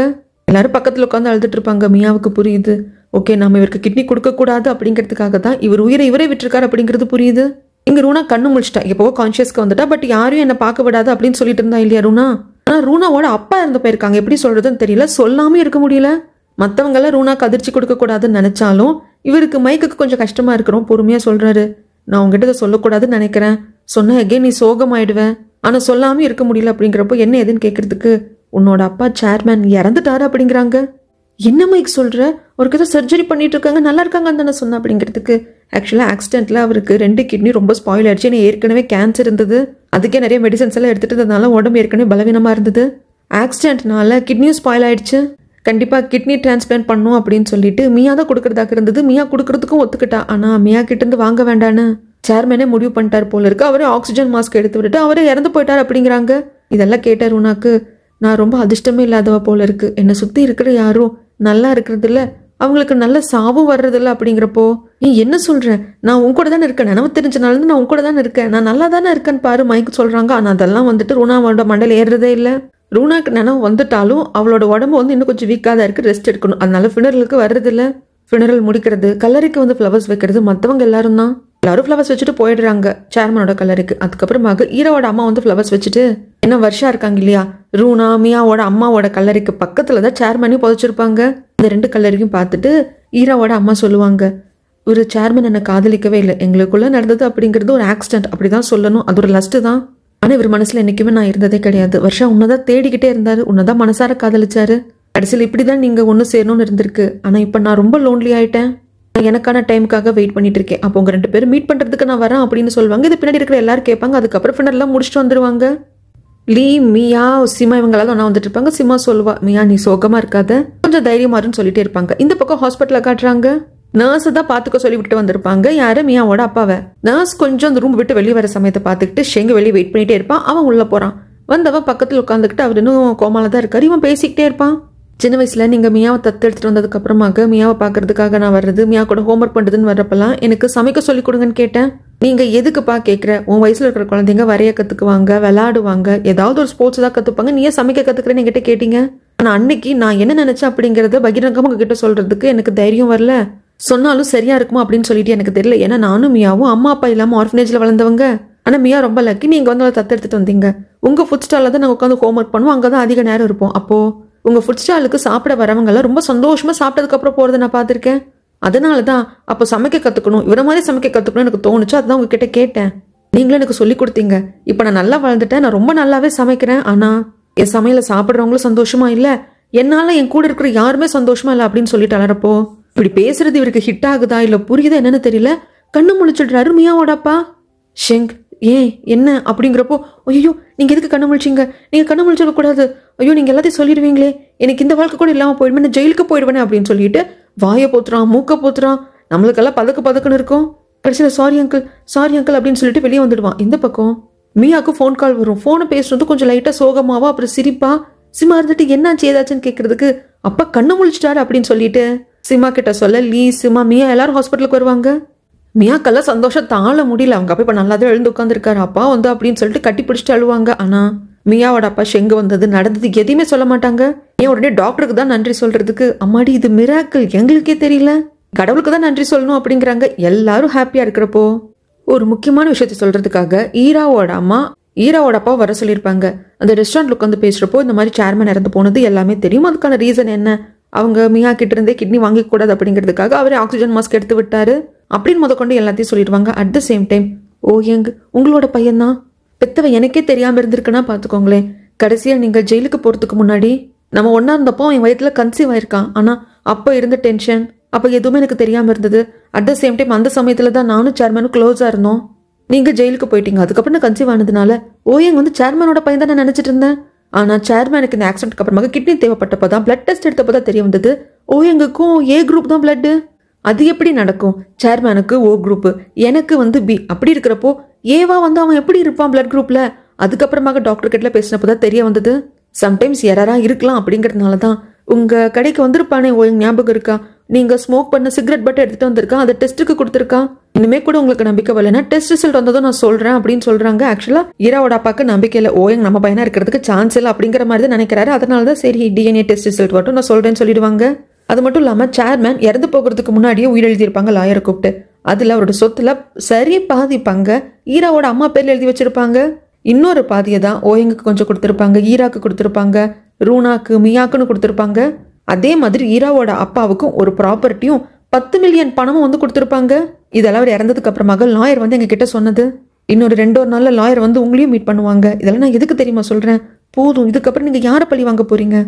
எல்லாரும் பக்கத்துல உட்காந்து அழுதுட்டு இருப்பாங்க. மியாவுக்கு புரியுது, ஓகே நம்ம இவருக்கு கிட்னி கொடுக்க கூடாது அப்படிங்கிறதுக்காக தான் இவர் உயிரை இவரே விட்டுருக்காரு அப்படிங்கிறது புரியுது. இங்க ரூனா கண்ணு முழிச்சிட்டா, எப்போ கான்சியஸ்க்கு வந்துட்டா, பட் யாரையும் என்ன பார்க்க விடாது அப்படின்னு சொல்லிட்டு இருந்தா இல்லையா ரூனா. ஆனா ரூனாவோட அப்பா இறந்து போயிருக்காங்க, எப்படி சொல்றதுன்னு தெரியல, சொல்லாமே இருக்க முடியல. மற்றவங்க எல்லாம் ரூனாக்கு அதிர்ச்சி கொடுக்க கூடாதுன்னு நினைச்சாலும் இவருக்கு மைக்குக்கு கொஞ்சம் கஷ்டமா இருக்கிறோம். பொறுமையா சொல்றாரு, நான் உங்ககிட்ட இதை சொல்லக்கூடாதுன்னு நினைக்கிறேன், சொன்ன எகே நீ சோகமாயிடுவேன், ஆனா சொல்லாம இருக்க முடியல அப்படிங்கிறப்போ என்ன எதுன்னு கேட்கறதுக்கு உன்னோட அப்பா சேர்மேன் இறந்துட்டாரு அப்படிங்கிறாங்க. என்ன மைக் சொல்ற, அவருக்கு ஏதோ சர்ஜரி பண்ணிட்டு இருக்காங்க, நல்லா இருக்காங்கன்னு தானே சொன்ன அப்படிங்கிறதுக்கு ஆக்சுவலா ஆக்சிடென்ட்ல அவருக்கு 2 கிட்னி ரொம்ப ஸ்பாயில் ஆயிடுச்சு, ஏன்னா ஏற்கனவே கேன்சர் இருந்தது, அதுக்கே நிறைய மெடிசன்ஸ் எல்லாம் எடுத்துட்டு இருந்ததுனால உடம்பு ஏற்கனவே பலவீனமா இருந்தது, ஆக்சிடென்ட்னால கிட்னியும் ஸ்பாயில் ஆயிடுச்சு, கண்டிப்பா கிட்னி டிரான்ஸ்பிளான்ட் பண்ணும் அப்படின்னு சொல்லிட்டு மியா தான் கொடுக்கறதாக இருந்தது. மியா கொடுக்கறதுக்கும் ஒத்துக்கிட்டா, ஆனா மியா கிட்ட இருந்து வாங்க வேண்டான்னு சேர்மேனே முடிவு பண்ணிட்டார் போல இருக்கு. அவரே ஆக்சிஜன் மாஸ்க் எடுத்து விட்டுட்டு அவரே இறந்து போயிட்டார் அப்படிங்கிறாங்க. இதெல்லாம் கேட்டார் உனக்கு, நான் ரொம்ப அதிர்ஷ்டமே இல்லாதவ போல இருக்கு, என்னை சுத்தி இருக்கிற யாரும் நல்லா இருக்கிறது இல்ல, அவங்களுக்கு நல்ல சாவும் வர்றது இல்லை அப்படிங்கிறப்போ நீ என்ன சொல்ற, நான் உன் கூட தானே இருக்கேன், நினைவு தெரிஞ்சனால இருந்து நான் உன் கூட தானே இருக்கேன், நான் நல்லா தானே இருக்கேன்னு பாரு மைக்கு சொல்றாங்க. ஆனா அதெல்லாம் வந்துட்டு ரூனாவோட மண்டல ஏறுறதே இல்லை. ரூனாக்கு நினைவு வந்துட்டாலும் அவளோட உடம்பு வந்து இன்னும் கொஞ்சம் வீக்காக தான் இருக்கு, ரெஸ்ட் எடுக்கணும், அதனால ஃபினரலுக்கு வர்றது இல்லை. ஃபினரல் முடிக்கிறது, கல்லறைக்கு வந்து ஃப்ளவர்ஸ் வைக்கிறது மற்றவங்க எல்லாரும் தான், எல்லாரும் ஃப்ளவர்ஸ் வச்சுட்டு போயிடுறாங்க சேர்மனோட கல்லறைக்கு. அதுக்கப்புறமாக ஈரோட அம்மா வந்து ஃப்ளவர்ஸ் வச்சுட்டு, என்ன வருஷா இருக்காங்க இல்லையா, ரூனா மியாவோட அம்மாவோட கல்லறைக்கு பக்கத்துல தான் சேர்மனையும் புதைச்சிருப்பாங்க. இந்த 2 கல்லறையும் பார்த்துட்டு ஈராவோட அம்மா சொல்லுவாங்க, ஒரு சேர்மன் என்னை காதலிக்கவே இல்லை, எங்களுக்குள்ள நடந்தது அப்படிங்கிறது ஒரு ஆக்சிடென்ட் அப்படிதான் சொல்லணும், அது ஒரு லஸ்ட் தான், ஆனா இவர் மனசுல என்னைக்குமே நான் இருந்ததே கிடையாது, வருஷா உன்னதான் தேடிக்கிட்டே இருந்தாரு, உன்னதான் மனசார காதலிச்சாரு, கடைசியில் இப்படிதான் நீங்க ஒன்று சேரணும்னு இருந்திருக்கு, ஆனா இப்ப நான் ரொம்ப லோன்லி ஆயிட்டேன், நான் எனக்கான டைமுக்காக வெயிட் பண்ணிட்டு இருக்கேன், அப்போ உங்க 2 பேரும் மீட் பண்றதுக்கு நான் வரேன் அப்படின்னு சொல்லுவாங்க. இது பின்னாடி இருக்கிற எல்லாரும் கேட்பாங்க. அதுக்கப்புறம் ஃபினர்லாம் முடிச்சுட்டு வந்துருவாங்க. லீ மியா சிமா இவங்களால ஒன்னா வந்துட்டு இருப்பாங்க. சிமா சொல்லுவா, மியா நீ சோகமா இருக்காத, கொஞ்சம் தைரியமாருன்னு சொல்லிட்டே இருப்பாங்க. இந்த பக்கம் ஹாஸ்பிட்டல காட்டுறாங்க. நர்ஸ் தான் பாத்துக்க சொல்லி விட்டு வந்திருப்பாங்க. யாரு, மியாவோட அப்பாவை. நர்ஸ் கொஞ்சம் அந்த ரூம் விட்டு வெளியே வர சமயத்தை பார்த்துக்கிட்டு ஷெங்க வெளியே வெயிட் பண்ணிட்டே இருப்பான். அவன் உள்ள போறான். வந்தவன் பக்கத்துல உட்காந்துக்கிட்டு அவர் இன்னும் கோமால தான் இருக்காரு. இவன் பேசிக்கிட்டே இருப்பான். சின்ன வயசுல நீங்க மியாவை தத்து எடுத்துட்டு வந்ததுக்கு அப்புறமாக மியாவை பாக்குறதுக்காக நான் வர்றது, மியா கூட ஹோம்ஒர்க் பண்றதுன்னு வர்றப்பெல்லாம் எனக்கு சமைக்க சொல்லி கொடுங்கன்னு கேட்டேன். நீங்க எதுக்குப்பா கேட்குற, உன் வயசுல இருக்கிற குழந்தைங்க வரைய கத்துக்குவாங்க, விளையாடுவாங்க, ஏதாவது ஒரு ஸ்போர்ட்ஸ் தான் கத்துப்பாங்க, நீ ஏன் சமைக்க கத்துக்கிறேன்னு என்கிட்ட கேட்டீங்க. ஆனா அன்னைக்கு நான் என்ன நினைச்சேன் அப்படிங்கறத பகிரங்கமா உங்ககிட்ட சொல்றதுக்கு எனக்கு தைரியம் வரல. சொன்னாலும் சரியா இருக்குமா அப்படின்னு சொல்லிட்டு எனக்கு தெரியல. ஏன்னா நானும் மியாவும் அம்மா அப்பா இல்லாம ஆர்ஃபனேஜ்ல வளர்ந்தவங்க. ஆனா மியா ரொம்ப லக்கி, நீங்க வந்து தத்து எடுத்துட்டு வந்தீங்க. உங்க ஃபுட் ஸ்டால்ல தான் நாங்க உட்காந்து ஹோம்ஒர்க் பண்ணுவோம், அங்கதான் அதிக நேரம் இருப்போம். அப்போ உங்க ஃபுட் ஸ்டாலுக்கு சாப்பிட வரவங்க எல்லாம் ரொம்ப சந்தோஷமா சாப்பிட்டதுக்கு அப்புறம் போறதை நான் பார்த்திருக்கேன். அதனாலதான் அப்போ சமைக்க கத்துக்கணும், இவர மாதிரி சமைக்க கத்துக்கணும் எனக்கு தோணுச்சு. அதுதான் உங்ககிட்ட கேட்டேன். நீங்களும் எனக்கு சொல்லி கொடுத்தீங்க. இப்ப நான் நல்லா வளர்ந்துட்டேன், நான் ரொம்ப நல்லாவே சமைக்கிறேன். ஆனா என் சமையல சாப்பிடுறவங்களும் சந்தோஷமா இல்ல, என்னால என் கூட இருக்கிற யாருமே சந்தோஷமா இல்ல அப்படின்னு சொல்லிட்டு அலறப்போ இப்படி பேசுறது இவருக்கு ஹிட் ஆகுதா இல்ல புரியுதா என்னன்னு தெரியல. கண்ணு முழிச்சிடுறாரு மியாவோட அப்பா. ஷெங் ஏன் என்ன அப்படிங்கிறப்போ, ஐயோ நீங்க எதுக்கு கண்ணு முழிச்சிங்க, நீங்க கண்ணு முழிச்சிருக்க கூடாது, ஐயோ நீங்க எல்லாத்தையும் சொல்லிடுவீங்களே, எனக்கு இந்த வாழ்க்கை கூட இல்லாம போயிடுவேன், நான் ஜெயிலுக்கு போயிடுவேனே அப்படின்னு சொல்லிட்டு வாயை போத்துறான், மூக்க போத்துறான். நம்மளுக்கெல்லாம் பதக்குன்னு இருக்கும். கடைசியில் சாரி அங்கிள் அப்படின்னு சொல்லிட்டு வெளியே வந்துடுவான். இந்த பக்கம் மியாவுக்கு ஃபோன் கால் வரும். ஃபோனை பேசுறது கொஞ்சம் லைட்டா சோகமாவா, அப்புறம் சிரிப்பா. சிமா இருந்துட்டு என்னாச்சு ஏதாச்சுன்னு கேட்கறதுக்கு அப்பா கண்ணு முழிச்சிட்டாரு அப்படின்னு சொல்லிட்டு சிமா கிட்ட சொல்ல லீ சிமா மியா எல்லாரும் ஹாஸ்பிட்டலுக்கு வருவாங்க. மியாக்கெல்லாம் சந்தோஷம் தாழ முடியல. அவங்க அப்பா இப்ப நல்லாதான் எழுந்து உட்காந்துருக்காரு. அப்பா வந்து அப்படின்னு சொல்லிட்டு கட்டி பிடிச்சிட்டு அழுவாங்க. ஆனா மியாவோட அப்பா ஷெங்கு வந்தது நடந்தது எதையுமே சொல்ல மாட்டாங்க. ஏன் உடனே டாக்டருக்கு தான் நன்றி சொல்றதுக்கு, அம்மாடி இது மிராக்கிள், எங்களுக்கே தெரியல, கடவுளுக்கு தான் நன்றி சொல்லணும் அப்படிங்கிறாங்க. எல்லாரும் ஹாப்பியா இருக்கிறப்போ ஒரு முக்கியமான விஷயத்த சொல்றதுக்காக ஈராவோட அப்பா வர சொல்லியிருப்பாங்க. அந்த ரெஸ்டாரண்ட்ல உட்காந்து பேசுறப்போ இந்த மாதிரி சேர்மன் இறந்து போனது எல்லாமே தெரியும். அதுக்கான ரீசன் என்ன, அவங்க மியா கிட்ட இருந்தே கிட்னி வாங்கிக்க கூடாது அப்படிங்கிறதுக்காக அவரே ஆக்சிஜன் மாஸ்க் எடுத்து விட்டாரு அப்படின்னு முதற்கொண்டு எல்லாத்தையும் சொல்லிடுவாங்க. அட் த சேம் டைம் ஓயங் உங்களோட பையன்தான், பெத்தவ எனக்கே தெரியாம இருந்திருக்குன்னா பாத்துக்கோங்களேன். கடைசியா நீங்க ஜெயிலுக்கு போறதுக்கு முன்னாடி நம்ம ஒன்னா இருந்தப்போ என் வயிற்றுல கன்சீவ் ஆயிருக்கான். ஆனா அப்ப இருந்த டென்ஷன் அப்ப எதுவுமே எனக்கு தெரியாம இருந்தது. அட் த சேம் டைம் அந்த சமயத்துல தான் நானும் சேர்மனும் க்ளோஸா இருந்தோம். நீங்க ஜெயிலுக்கு போயிட்டீங்க, அதுக்கப்புறம் நான் கன்சீவ் ஆனதுனால ஓயங் வந்து சேர்மனோட பையன் தான் நான் நினைச்சிட்டு இருந்தேன். ஆனா சேர்மனுக்கு இந்த ஆக்சிடென்ட்க்கு அப்புறமாக கிட்னி தேவைப்பட்டப்பதான் பிளட் டெஸ்ட் எடுத்தப்பதான் தெரிய வந்தது ஓயங்குக்கும் ஏ குரூப் தான் பிளட். அது எப்படி நடக்கும், சேர்மனுக்கு ஓ குரூப், எனக்கு வந்து பி, அப்படி இருக்கிறப்போ ஏவா வந்து அவன் எப்படி இருப்பான் பிளட் குரூப்ல? அதுக்கப்புறமாக டாக்டர் கிட்ட பேசினப்பதான் தெரிய வந்தது. சம்டைம்ஸ் எரரா இருக்கலாம் அப்படிங்கறதுனால தான் உங்க கடைக்கு வந்திருப்பானே ஓயங், ஞாபகம் இருக்கா? நீங்க ஸ்மோக் பண்ண சிகரெட் பட்டை எடுத்துட்டு வந்திருக்கான், அதை டெஸ்ட்டுக்கு கொடுத்துருக்கான். இனிமே கூட உங்களுக்கு நம்பிக்கை வரலன்னா டெஸ்ட் ரிசல்ட் வந்ததும் நான் சொல்றேன் அப்படின்னு சொல்றாங்க. ஆக்சுவலா ஈராவோட அப்பாக்கு நம்பிக்கை இல்லை, ஓயங் நம்ம பையனா இருக்கிறதுக்கு சான்ஸ் இல்லை அப்படிங்கிற மாதிரி தான் நினைக்கிறாரு. அதனாலதான் சரி டிஎன்ஏ டெஸ்ட் ரிசல்ட் மட்டும் நான் சொல்றேன்னு சொல்லிடுவாங்க. அது மட்டும் இல்லாம சேர்மேன் இறந்து போகிறதுக்கு முன்னாடியே உயிர் எழுதியிருப்பாங்க லாயரை கூப்பிட்டு. அதுல அவரோட சொத்துல சரி பாதி பங்க ஈராவோட அம்மா பேர்ல எழுதி வச்சிருப்பாங்க. இன்னொரு பாதியை தான் ஓயங்குக்கு கொஞ்சம் கொடுத்துருப்பாங்க, ஈராக்கு கொடுத்துருப்பாங்க, ரூனாக்கு மியாக்குன்னு கொடுத்துருப்பாங்க. அதே மாதிரி ஈராவோட அப்பாவுக்கும் ஒரு ப்ராப்பர்ட்டியும் 10 மில்லியன் பணமும் வந்து கொடுத்துருப்பாங்க. இதெல்லாம் அவர் இறந்ததுக்கு அப்புறமாக லாயர் வந்து எங்க கிட்ட சொன்னது. இன்னொரு 2 நாள்ல லாயர் வந்து உங்களையும் மீட் பண்ணுவாங்க. இதெல்லாம் நான் எதுக்கு தெரியுமா சொல்றேன், போதும் இதுக்கப்புறம் நீங்க யாரை பழி வாங்க போறீங்க?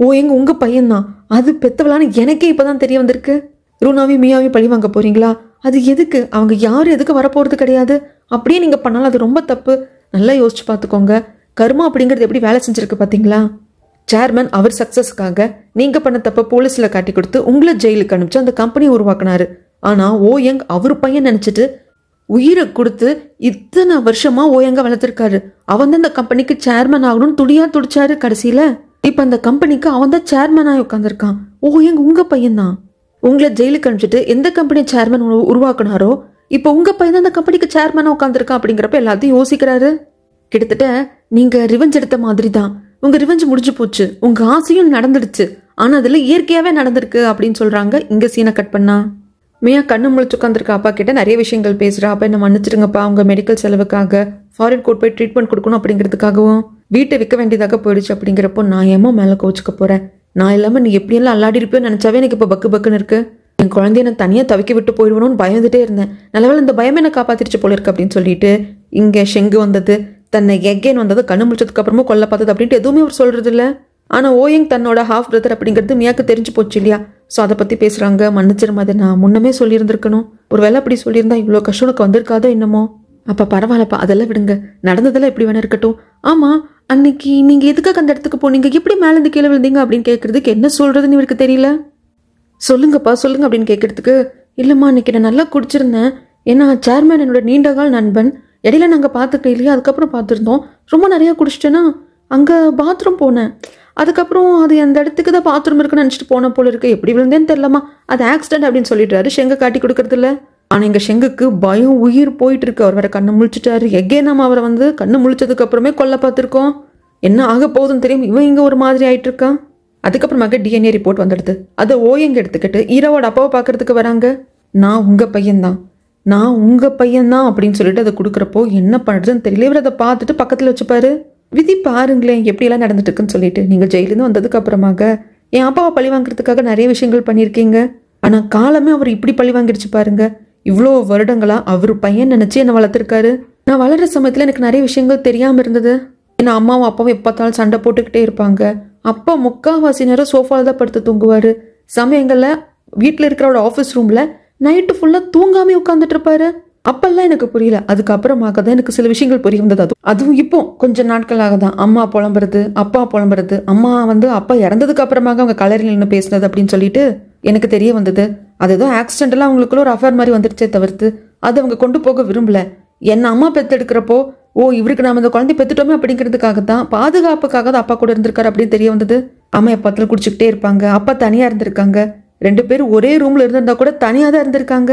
ஓயங்க உங்க பையன்தான், அது பெத்தவளான்னு எனக்கே இப்பதான் தெரிய வந்திருக்கு. ரூனாவையும் மியாவையும் பழி வாங்க போறீங்களா? அது எதுக்கு? அவங்க யாரும் எதுக்கு வரப்போறது கிடையாது. அப்படியே நீங்க பண்ணாலும் அது ரொம்ப தப்பு. நல்லா யோசிச்சு பார்த்துக்கோங்க. கர்மா அப்படிங்கிறது எப்படி வேலை செஞ்சிருக்கு பாத்தீங்களா? சேர்மன் அவர் சக்சஸ்க்காக நீங்க பண்ண தப்ப போலீஸ்ல காட்டி கொடுத்து உங்களை ஜெயிலுக்கு அனுப்பிச்சு அந்த கம்பெனியை உருவாக்குனாரு. ஆனா ஓயங் அவர் பையன் நினைச்சிட்டு உயிரை கொடுத்து இத்தனை வருஷமா ஓயங்க வளர்த்திருக்காரு. அவன் தான் இந்த கம்பெனிக்கு சேர்மன் ஆகணும்னு துடியா துடிச்சாரு. கடைசியில இப்ப அந்த கம்பெனிக்கு அவன் தான் சேர்மன் ஆகி உட்காந்துருக்கான். ஓயங் உங்க பையன் தான். உங்களை ஜெயிலுக்கு அனுப்பிச்சிட்டு எந்த கம்பெனி சேர்மன் உருவாக்குனாரோ இப்ப உங்க பையன் தான் அந்த கம்பெனிக்கு சேர்மனா உட்காந்துருக்கான். அப்படிங்கிறப்ப எல்லாத்தையும் யோசிக்கிறாரு. கிட்டத்தட்ட நீங்க ரிவெஞ்ச் எடுத்த மாதிரி தான். உங்க ரிவெஞ்ச் முடிஞ்சு போச்சு, உங்க ஆசையும் நடந்துடுச்சு. ஆனா அதுல இயற்கையாவே நடந்திருக்கு அப்படின்னு சொல்றாங்க. இங்க சீனை கட் பண்ணா மியா கண்ணு முழிச்சு உட்காந்துருக்க அப்பா கிட்ட நிறைய விஷயங்கள் பேசுறா. அப்ப என்ன மன்னிச்சிருங்கப்பா, அவங்க மெடிக்கல் செலவுக்காக ஃபாரின் கோர்ட் போய் ட்ரீட்மெண்ட் கொடுக்கணும் அப்படிங்கிறதுக்காகவும் வீட்டை விற்க வேண்டியதாக போயிடுச்சு. அப்படிங்கிறப்போ நான் ஏமோ மேல கோச்சுக்க போறேன். நான் இல்லாம நீ எப்படியெல்லாம் அல்லாடி இருப்பியோன்னு நினைச்சாவே எனக்கு இப்ப பக்கு பக்குன்னு இருக்கு. என் குழந்தைய நான் தனியா தவிக்க விட்டு போயிடுவணும்னு பயந்துட்டே இருந்தேன். நல்லவேளை இந்த பயமே என்ன காப்பாத்திருச்சு போல இருக்கு அப்படின்னு சொல்லிட்டு இங்க ஷெங்கு வந்தது, தன்னை எகேன் வந்தது, கண்ணு முடிச்சதுக்கு அப்புறமும் கொல்ல பார்த்தது அப்படின்ட்டு எதுவுமே அவர் சொல்றது இல்லை. ஆனா ஓயங் தன்னோட ஹாஃப் பிரதர் அப்படிங்கிறது மியாக்கு தெரிஞ்சு போச்சு இல்லையா? ஸோ அதை பத்தி பேசுறாங்க. மன்னிச்சிரும், அதை நான் முன்னமே சொல்லியிருந்திருக்கணும். ஒரு வேலை அப்படி சொல்லியிருந்தா இவ்வளோ கஷ்டம் உனக்கு வந்திருக்காதோ என்னமோ. அப்ப பரவாயில்லப்பா, அதெல்லாம் விடுங்க, நடந்ததெல்லாம் எப்படி வேணா இருக்கட்டும். ஆமா அன்னைக்கு நீங்க எதுக்காக அந்த இடத்துக்கு போனீங்க, எப்படி மேல இருந்து கீழே விழுந்தீங்க அப்படின்னு கேட்கறதுக்கு என்ன சொல்றதுன்னு இவருக்கு தெரியல. சொல்லுங்கப்பா சொல்லுங்க அப்படின்னு கேட்கறதுக்கு, இல்லம்மா அன்னைக்கு நான் நல்லா குடிச்சிருந்தேன். ஏன்னா சேர்மேன் என்னோட நீண்டகால் நண்பன், இடையில நாங்கள் பார்த்துக்க இல்லையா, அதுக்கப்புறம் பார்த்துருந்தோம். ரொம்ப நிறையா குடிச்சிட்டேன்னா அங்கே பாத்ரூம் போனேன். அதுக்கப்புறம் அது அந்த இடத்துக்கு தான் பாத்ரூம் இருக்குன்னு நினச்சிட்டு போன போல இருக்கு. எப்படி விழுந்தேன்னு தெரியலமா, அது ஆக்சிடென்ட் அப்படின்னு சொல்லிடுறாரு. ஷெங்கை காட்டி கொடுக்கறது இல்லை. ஆனால் எங்கள் ஷெங்குக்கு பயம் உயிர் போயிட்டு இருக்கு. அவர் வேற கண்ணு முழிச்சிட்டாரு. எங்கே நம்ம அவரை வந்து கண்ணு முழிச்சதுக்கு அப்புறமே கொல்ல பார்த்துருக்கோம். என்ன ஆக போகுதுன்னு தெரியும். இவன் இங்கே ஒரு மாதிரி ஆயிட்டு இருக்கான். அதுக்கப்புறமாக டிஎன்ஏ ரிப்போர்ட் வந்துடுது. அதை ஓயங்க எடுத்துக்கிட்டு ஈரோட அப்பாவை பார்க்கறதுக்கு வராங்க. நான் உங்கள் பையன்தான், நான் உங்கள் பையன்தான் அப்படின்னு சொல்லிட்டு அதை கொடுக்குறப்போ என்ன பண்ணுறதுன்னு தெரியல. இவர் அதை பார்த்துட்டு பக்கத்தில் வச்சுப்பாரு. விதி பாருங்களேன் எப்படியெல்லாம் நடந்துட்டு இருக்குன்னு சொல்லிட்டு. நீங்கள் ஜெயிலேருந்து வந்ததுக்கு அப்புறமாக என் அப்பாவை பழி வாங்குறதுக்காக நிறைய விஷயங்கள் பண்ணியிருக்கீங்க. ஆனால் காலமே அவர் இப்படி பழி வாங்கிடுச்சு பாருங்க. இவ்வளோ வருடங்களா அவர் பையன் நினச்சி என்னை வளர்த்துருக்காரு. நான் வளர்கிற சமயத்தில் எனக்கு நிறைய விஷயங்கள் தெரியாமல் இருந்தது. ஏன்னா அம்மாவும் அப்பாவும் எப்போத்தாலும் சண்டை போட்டுக்கிட்டே இருப்பாங்க. அப்பா முக்கால்வாசி நேரம் சோஃபாவில் தான் படுத்து தூங்குவார். சமயங்களில் வீட்டில் இருக்கிறவரோட ஆஃபீஸ் ரூமில் நைட்டு ஃபுல்லாக தூங்காமே உட்காந்துட்டு இருப்பாரு. அப்பெல்லாம் எனக்கு புரியல. அதுக்கப்புறமாக தான் எனக்கு சில விஷயங்கள் புரிய வந்தது. அதுவும் இப்போ கொஞ்ச நாட்களாக தான் அம்மா புலம்புறது, அப்பா புலம்புறது, அம்மா வந்து அப்பா இறந்ததுக்கு அப்புறமாக அவங்க கலரில் நின்று பேசினது அப்படின்னு சொல்லிட்டு எனக்கு தெரிய வந்தது. அதுதான் ஆக்சிடென்டெல்லாம் அவங்களுக்குள்ள ஒரு அஃபேர் மாதிரி வந்துடுச்சே தவிர்த்து அது அவங்க கொண்டு போக விரும்பல. என்ன அம்மா பெத்தெடுக்கிறப்போ இவருக்கு நாம இந்த குழந்தை பெத்துட்டோமே அப்படிங்கிறதுக்காக தான், பாதுகாப்புக்காக தான் அப்பா கூட இருந்திருக்காரு அப்படின்னு தெரிய வந்தது. அம்மா எப்பத்துல குடிச்சுக்கிட்டே இருப்பாங்க, அப்பா தனியா இருந்திருக்காங்க. 2 பேரும் ஒரே ரூம்ல இருந்திருந்தா கூட தனியா தான் இருந்திருக்காங்க.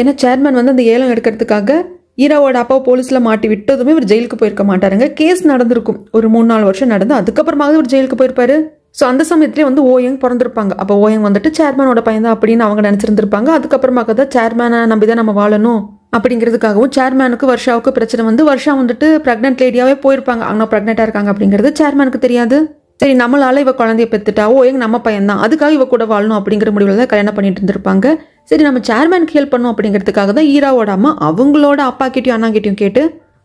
ஏன்னா சேர்மேன் வந்து அந்த ஏலம் எடுக்கிறதுக்காக ஈராவோட அப்பாவை போலீஸில் மாட்டி விட்டதுமே இவர் ஜெயிலுக்கு போயிருக்க மாட்டாருங்க. கேஸ் நடந்திருக்கும், ஒரு 3-4 வருஷம் நடந்து அதுக்கப்புறமாக இவர் ஜெயிலுக்கு போயிருப்பாரு. ஸோ அந்த சமயத்திலே வந்து ஓயங் பிறந்திருப்பாங்க. அப்போ ஓயங் வந்துட்டு சேர்மேனோட பையன் தான் அப்படின்னு அவங்க நினச்சிருந்துருப்பாங்க. அதுக்கப்புறமாக தான் சேர்மேனை நம்பி தான் நம்ம வாழணும் அப்படிங்கிறதுக்காகவும் சேர்மேனுக்கு வர்ஷாவுக்கு பிரச்சனை வந்து வர்ஷா வந்துட்டு ப்ரெக்னென்ட் லேடியாவே போயிருப்பாங்க. அவங்க ப்ரெக்னெண்ட்டாக இருக்காங்க அப்படிங்கிறது சேர்மேனுக்கு தெரியாது. சரி, நம்மளால இவ குழந்தைய பெற்றுட்டா, ஓயங் நம்ம பையன் தான், அதுக்காக இவ கூட வாழணும் அப்படிங்கிற முடிவில் தான் கல்யாணம் பண்ணிட்டு இருந்திருப்பாங்க. சரி, நம்ம சேர்மேனுக்கு ஹெல்ப் பண்ணோம் அப்படிங்கிறதுக்காக தான் ஈராவோட அம்மா அவங்களோட அப்பா கிட்டையும் அண்ணா கிட்டையும் கேட்டு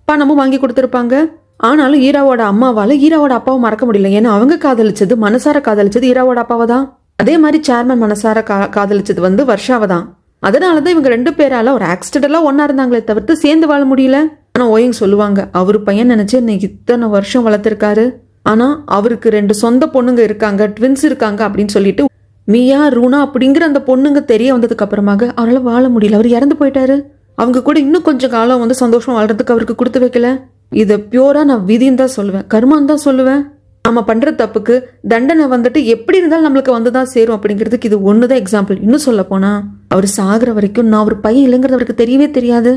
பணமும் வாங்கி கொடுத்துருப்பாங்க. ஆனாலும் ஈராவோட அம்மாவால் ஈராவோட அப்பாவை மறக்க முடியல. ஏன்னா அவங்க காதலிச்சது, மனசார காதலிச்சது ஈராவோட அப்பாவை தான். அதே மாதிரி சேர்மேன் மனசார காதலிச்சது வந்து வர்ஷாவை தான். அதனாலதான் இவங்க 2 பேரால ஒரு ஆக்சிடென்டெல்லாம் ஒன்னா இருந்தாங்களே தவிர்த்து சேர்ந்து வாழ முடியல. ஆனா ஓயங் சொல்லுவாங்க, அவரு பையன் நினைச்சு இன்னைக்கு இத்தனை வருஷம் வளர்த்திருக்காரு. ஆனா அவருக்கு 2 சொந்த பொண்ணுங்க இருக்காங்க, ட்வின்ஸ் இருக்காங்க அப்படின்னு சொல்லிட்டு மியா ரூனா அப்படிங்கிற அந்த பொண்ணுங்க தெரிய வந்ததுக்கு அப்புறமாக அவரால் வாழ முடியல. அவர் இறந்து போயிட்டாரு. அவங்க கூட இன்னும் கொஞ்சம் காலம் வந்து சந்தோஷம் வாழ்றதுக்கு அவருக்கு கொடுத்து வைக்கல. இதை பியூரா நான் விதின்னு தான் சொல்லுவேன், கர்மான்னு தான் சொல்லுவேன். நம்ம பண்ற தப்புக்கு தண்டனை வந்துட்டு எப்படி இருந்தாலும் நம்மளுக்கு வந்துதான் சேரும் அப்படிங்கிறதுக்கு இது ஒண்ணுதான் எக்ஸாம்பிள். இன்னும் சொல்ல போனா அவர் சாகுற வரைக்கும் நான் அவர் பையன் இல்லைங்கிறது அவருக்கு தெரியவே தெரியாது.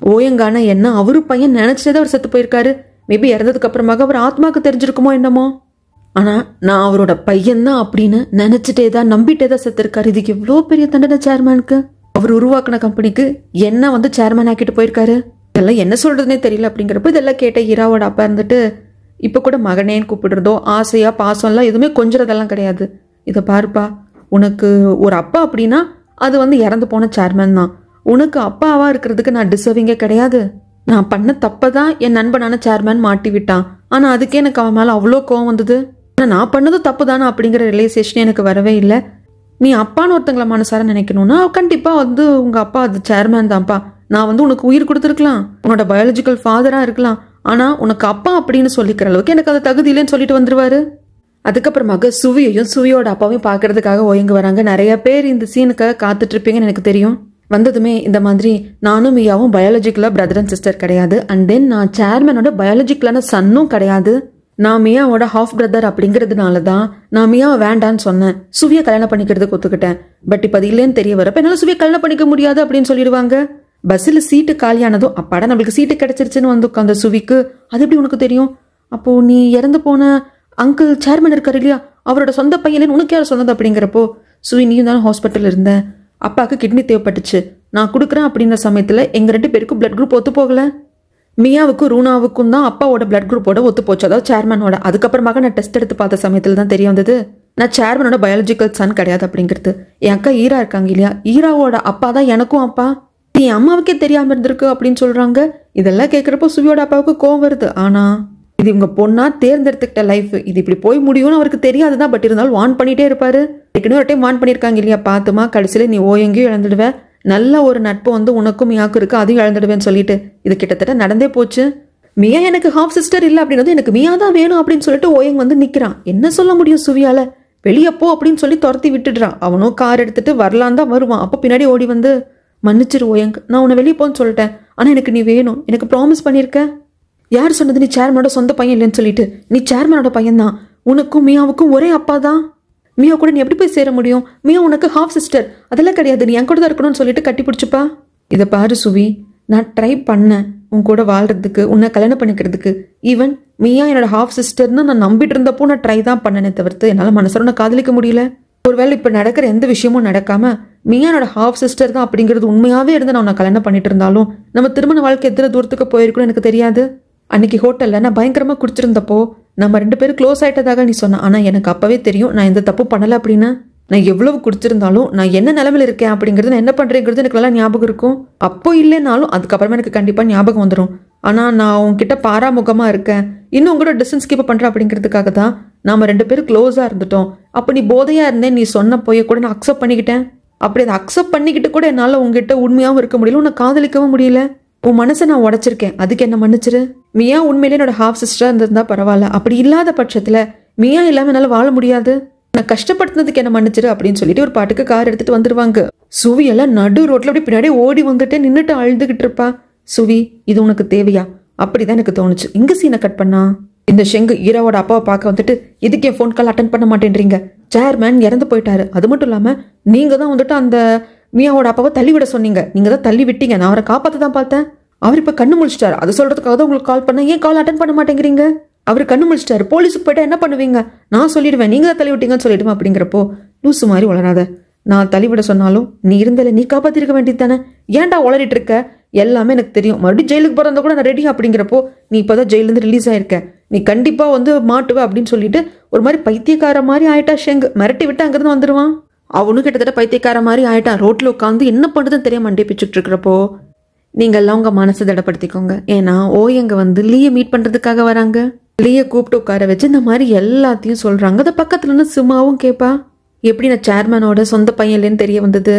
ஓயங்கான என்ன அவரு பையன் நினைச்சதே அவர் செத்து போயிருக்காரு. மேபி இறந்ததுக்கு அப்புறமாக அவர் ஆத்மாக்கு தெரிஞ்சிருக்குமோ என்னமோ. ஆனா நான் அவரோட பையன் தான் அப்படின்னு நினைச்சிட்டே தான் நம்பிட்டே தான் செத்து இருக்காரு. இதுக்கு எவ்வளோ பெரிய தண்டனை சேர்மேனுக்கு. அவர் உருவாக்குன கம்பெனிக்கு என்ன வந்து சேர்மேன் ஆக்கிட்டு போயிருக்காரு. இதெல்லாம் என்ன சொல்றதுனே தெரியல. அப்படிங்கிறப்ப இதெல்லாம் கேட்ட ஈராவோட அப்பா இருந்துட்டு இப்போ கூட மகனேன்னு கூப்பிடுறதோ ஆசையா பாசம்லாம் எதுவுமே கொஞ்சறதெல்லாம் கிடையாது. இதை பாருப்பா, உனக்கு ஒரு அப்பா அப்படின்னா அது வந்து இறந்து போன சேர்மேன் தான். உனக்கு அப்பாவா இருக்கிறதுக்கு நான் டிசர்விங்கே கிடையாது. நான் பண்ண தப்பதான் என் நண்பனான சேர்மேன் மாட்டி விட்டான். ஆனா அதுக்கே எனக்கு அவன் மேல அவ்வளோ கோவம் வந்தது. ஆனா நான் பண்ணது தப்பு தானே அப்படிங்கிற ரியலைசேஷன் எனக்கு வரவே இல்லை. நீ அப்பான்னு ஒருத்தங்களை மனசார நினைக்கணும்னா கண்டிப்பா வந்து உங்க அப்பா அது சேர்மேன் தான்ப்பா. நான் வந்து உனக்கு உயிர் கொடுத்துருக்கலாம், உன்னோட பயாலஜிக்கல் ஃபாதரா இருக்கலாம். ஆனா உனக்கு அப்பா அப்படின்னு சொல்லிக்கிற அளவுக்கு எனக்கு அது தகுதி இல்லைன்னு சொல்லிட்டு வந்துருவாரு. அதுக்கப்புறமாக சுவியையும் சுவியோட அப்பாவையும் பாக்குறதுக்காக ஓயங்க வராங்க. நிறைய பேர் இந்த சீனுக்காக காத்துட்டு இருப்பீங்கன்னு எனக்கு தெரியும். வந்ததுமே இந்த மாதிரி நானும் மியாவும் பயாலஜிக்கலா பிரதர் அண்ட் சிஸ்டர் கிடையாது. அண்ட் தென் நான் சேர்மேனோட பயாலஜிக்கலான சன்னும் கிடையாது. நான் மியாவோட ஹாஃப் பிரதர் அப்படிங்கிறதுனால தான் நான் மியாவை வேண்டான்னு சொன்னேன். சுவியை கல்யாணம் பண்ணிக்கிறதுக்கு ஒத்துக்கிட்டேன். பட் இப்போ அது இல்லைன்னு தெரிய வரப்ப என்னால சுவியை கல்யாணம் பண்ணிக்க முடியாது அப்படின்னு சொல்லிடுவாங்க. பஸ்ஸில் சீட்டு காலியானதும் அப்பாடா நம்மளுக்கு சீட்டு கிடைச்சிருச்சுன்னு வந்து உட்காந்த சுவிக்கு அது எப்படி உனக்கு தெரியும்? அப்போ நீ இறந்து போன அங்கிள் சேர்மேன் இருக்காரு இல்லையா, அவரோட சொந்த பையன் உனக்கு யாரும் சொன்னது அப்படிங்கிறப்போ சுவி நீயும் தானே ஹாஸ்பிட்டல் இருந்தேன், அப்பாவுக்கு கிட்னி தேவைப்பட்டுச்சு, நான் கொடுக்குறேன் அப்படின்ற சமயத்தில் எங்கள் 2 பேருக்கும் பிளட் குரூப் ஒத்து போகல. மியாவுக்கும் ரூனாவுக்கும் தான் அப்பாவோட பிளட் குரூப்போட ஒத்து போச்சு, அதாவது சேர்மேனோட. அதுக்கப்புறமாக நான் டெஸ்ட் எடுத்து பார்த்த சமயத்தில் தான் தெரிய வந்தது நான் சேர்மேனோட பயாலஜிக்கல் சன் கிடையாது அப்படிங்கிறது. என் அக்கா ஈரா இருக்காங்க இல்லையா, ஈராவோட அப்பா தான் எனக்கும் அப்பா. என் அம்மாவுக்கே தெரியாம இருந்திருக்கு அப்படின்னு சொல்றாங்க. இதெல்லாம் கேட்குறப்போ சுவியோட அப்பாவுக்கு கோவம் வருது. ஆனா இது இவங்க பொண்ணா தேர்ந்தெடுத்துக்கிட்ட லைஃப், இது இப்படி போய் முடியும்னு அவருக்கு தெரியாதுதான். பட் இருந்தாலும் வான் பண்ணிட்டே இருப்பாரு. ஏற்கனவே ஒரு டைம் வான் பண்ணியிருக்காங்க இல்லையா, பார்த்துமா கடைசியில் நீ ஓயங்கையும் இழந்துடுவேன், நல்ல ஒரு நட்பு வந்து உனக்கும் மியாவுக்கு இருக்கு, அதையும் இழந்துடுவேன்னு சொல்லிட்டு இது கிட்டத்தட்ட நடந்தே போச்சு. மியா எனக்கு ஹாஃப் சிஸ்டர் இல்லை அப்படின்னது எனக்கு மியா தான் வேணும் அப்படின்னு சொல்லிட்டு ஓயங் வந்து நிற்கிறான். என்ன சொல்ல முடியும் சுவியால, வெளியே போ அப்படின்னு சொல்லி துரத்தி விட்டுடுறான். அவனும் கார் எடுத்துட்டு வரலான் தான் வருவான். அப்போ பின்னாடி ஓடி வந்து மன்னிச்சிரு ஓயங், நான் உன்னை வெளியே போன்னு சொல்லிட்டேன், ஆனால் எனக்கு நீ வேணும், எனக்கு ப்ராமிஸ் பண்ணியிருக்க. யார் சொன்னது நீ சேர்மனோட சொந்த பையன் இல்லைன்னு சொல்லிட்டு? நீ சேர்மனோட பையன் தான், உனக்கும் மியாவுக்கும் ஒரே அப்பா தான். மியா கூட நீ எப்படி போய் சேர முடியும்? மியா உனக்கு ஹாஃப் சிஸ்டர், அதெல்லாம் கிடையாது, நீ என் கூட தான் இருக்கணும்னு சொல்லிட்டு கட்டி பிடிச்சிப்பா. இதை பாரு சுவி, நான் ட்ரை பண்ணேன் உன் கூட வாழ்றதுக்கு, உன்னை கல்யாணம் பண்ணிக்கிறதுக்கு. ஈவன் மியா என்னோட ஹாஃப் சிஸ்டர்னு நான் நம்பிட்டு இருந்தப்போ நான் ட்ரை தான் பண்ணனே தவிர்த்து என்னால் மனசோட காதலிக்க முடியல. ஒருவேளை இப்போ நடக்கிற எந்த விஷயமும் நடக்காம மியானோட ஹாஃப் சிஸ்டர் தான் அப்படிங்கிறது உண்மையாவே இருந்து நான் உன்னை கல்யாணம் பண்ணிட்டு இருந்தாலும் நம்ம திருமண வாழ்க்கை எத்தனை தூரத்துக்கு போயிருக்கணும்னு எனக்கு தெரியாது. அன்னைக்கு ஹோட்டலில் நான் பயங்கரமா குடிச்சிருந்தப்போ நம்ம 2 பேரும் க்ளோஸ் ஆயிட்டதாக நீ சொன்ன. ஆனா எனக்கு அப்பவே தெரியும் நான் எந்த தப்பு பண்ணலை அப்படின்னு. நான் எவ்வளவு குடிச்சிருந்தாலும் நான் என்ன நிலைமையில இருக்கேன் அப்படிங்கிறது, நான் என்ன பண்றேங்கிறது எனக்கு நல்லா ஞாபகம் இருக்கும். அப்போ இல்லைனாலும் அதுக்கப்புறமா எனக்கு கண்டிப்பா ஞாபகம் வந்துடும். ஆனா நான் உன்கிட்ட பாராமுகமா இருக்கேன், இன்னும் உங்களோட டிஸ்டன்ஸ் கீப் பண்றேன் அப்படிங்கிறதுக்காக தான் நாம 2 பேரும் க்ளோஸா இருந்துட்டோம். அப்போ நீ போதையா இருந்தேன், நீ சொன்ன போய கூட நான் அக்செப்ட் பண்ணிக்கிட்டேன். அப்படி அதை அக்செப்ட் பண்ணிக்கிட்டு கூட என்னால் உங்ககிட்ட உண்மையாகவும் இருக்க முடியல, உன்னை காதலிக்கவும் முடியல. உன் மனசை நான் உடைச்சிருக்கேன், அதுக்கு என்ன மன்னிச்சிரு. மியா உண்மையிலே என்னோட ஹாஃப் சிஸ்டரா இருந்திருந்தா பரவாயில்ல, அப்படி இல்லாத பட்சத்துல மியா இல்லாம என்னால வாழ முடியாது, நான் கஷ்டப்படுத்தினதுக்கு என்ன மன்னிச்சிரு அப்படின்னு சொல்லிட்டு ஒரு பாட்டுக்கு கார் எடுத்துட்டு வந்துருவாங்க. சுவி எல்லாம் நடு ரோட்ல அப்படி பின்னாடி ஓடி வந்துட்டு நின்றுட்டு அழுதுகிட்டு இருப்பா. சுவி, இது உனக்கு தேவையா? அப்படிதான் எனக்கு தோணுச்சு. இங்க சீனை கட் பண்ணா இந்த ஷெங்கு ஈராவோட அப்பாவை பார்க்க வந்துட்டு இதுக்கு என் ஃபோன் கால் அட்டன் பண்ண மாட்டேன்றீங்க, சேர்மேன் இறந்து போயிட்டாரு, அது மட்டும் இல்லாம நீங்க தான் வந்துட்டு அந்த மியாவோட அப்பாவை தள்ளி விட சொன்னீங்க, நீங்க தான் தள்ளி விட்டீங்க, நான் அவரை காப்பாற்ற தான் பார்த்தேன். அவர் இப்ப கண்ணு முழிச்சிட்டாரு, அது சொல்றதுக்காக தான் உங்களுக்கு கால் பண்ண. ஏன் கால் அட்டன் பண்ண மாட்டேங்கிறீங்க? அவர் கண்ணு முழிச்சிட்டாரு, போலீஸுக்கு போயிட்டா என்ன பண்ணுவீங்க? நான் சொல்லிடுவேன், நீங்க தான் தள்ளி விட்டீங்கன்னு சொல்லிடுவேன். அப்படிங்கிறப்போ லூசு மாதிரி வளராத, நான் தள்ளிவிட சொன்னாலும் நீ இருந்தல நீ காப்பாத்திருக்க வேண்டியது தானே, ஏன்டா உளறிட்டு இருக்க? எல்லாமே எனக்கு தெரியும், மறுபடியும் ஜெயிலுக்கு போறதா கூட நான் ரெடி. அப்படிங்கிறப்போ நீ இப்பதான் ஜெயிலிருந்து ரிலீஸ் ஆயிருக்க, நீ கண்டிப்பா வந்து மாட்டுவ அப்படின்னு சொல்லிட்டு ஒரு மாதிரி பைத்தியக்கார மாதிரி ஆயிட்டா ஷெங்கு. மிரட்டி விட்டு அங்கிருந்து வந்துடுவான். அவனும் கிட்டத்தட்ட பைத்தியக்கார மாதிரி ஆயிட்டான். ரோட்ல உட்காந்து என்ன பண்றதுன்னு தெரியாம மண்டே பிச்சுட்டு இருக்கிறப்போ நீங்க எல்லாம் உங்க மனசை திடப்படுத்திக்கோங்க. ஏன்னா ஓயங்க வந்து லீயை மீட் பண்றதுக்காக வராங்க. லீயை கூப்பிட்டு உட்கார வச்சு இந்த மாதிரி எல்லாத்தையும் சொல்றாங்க. அதை பக்கத்துல இருந்து சும்மாவும் கேட்பா, எப்படி நான் சேர்மனோட சொந்த பையன்லேன்னு தெரிய வந்தது,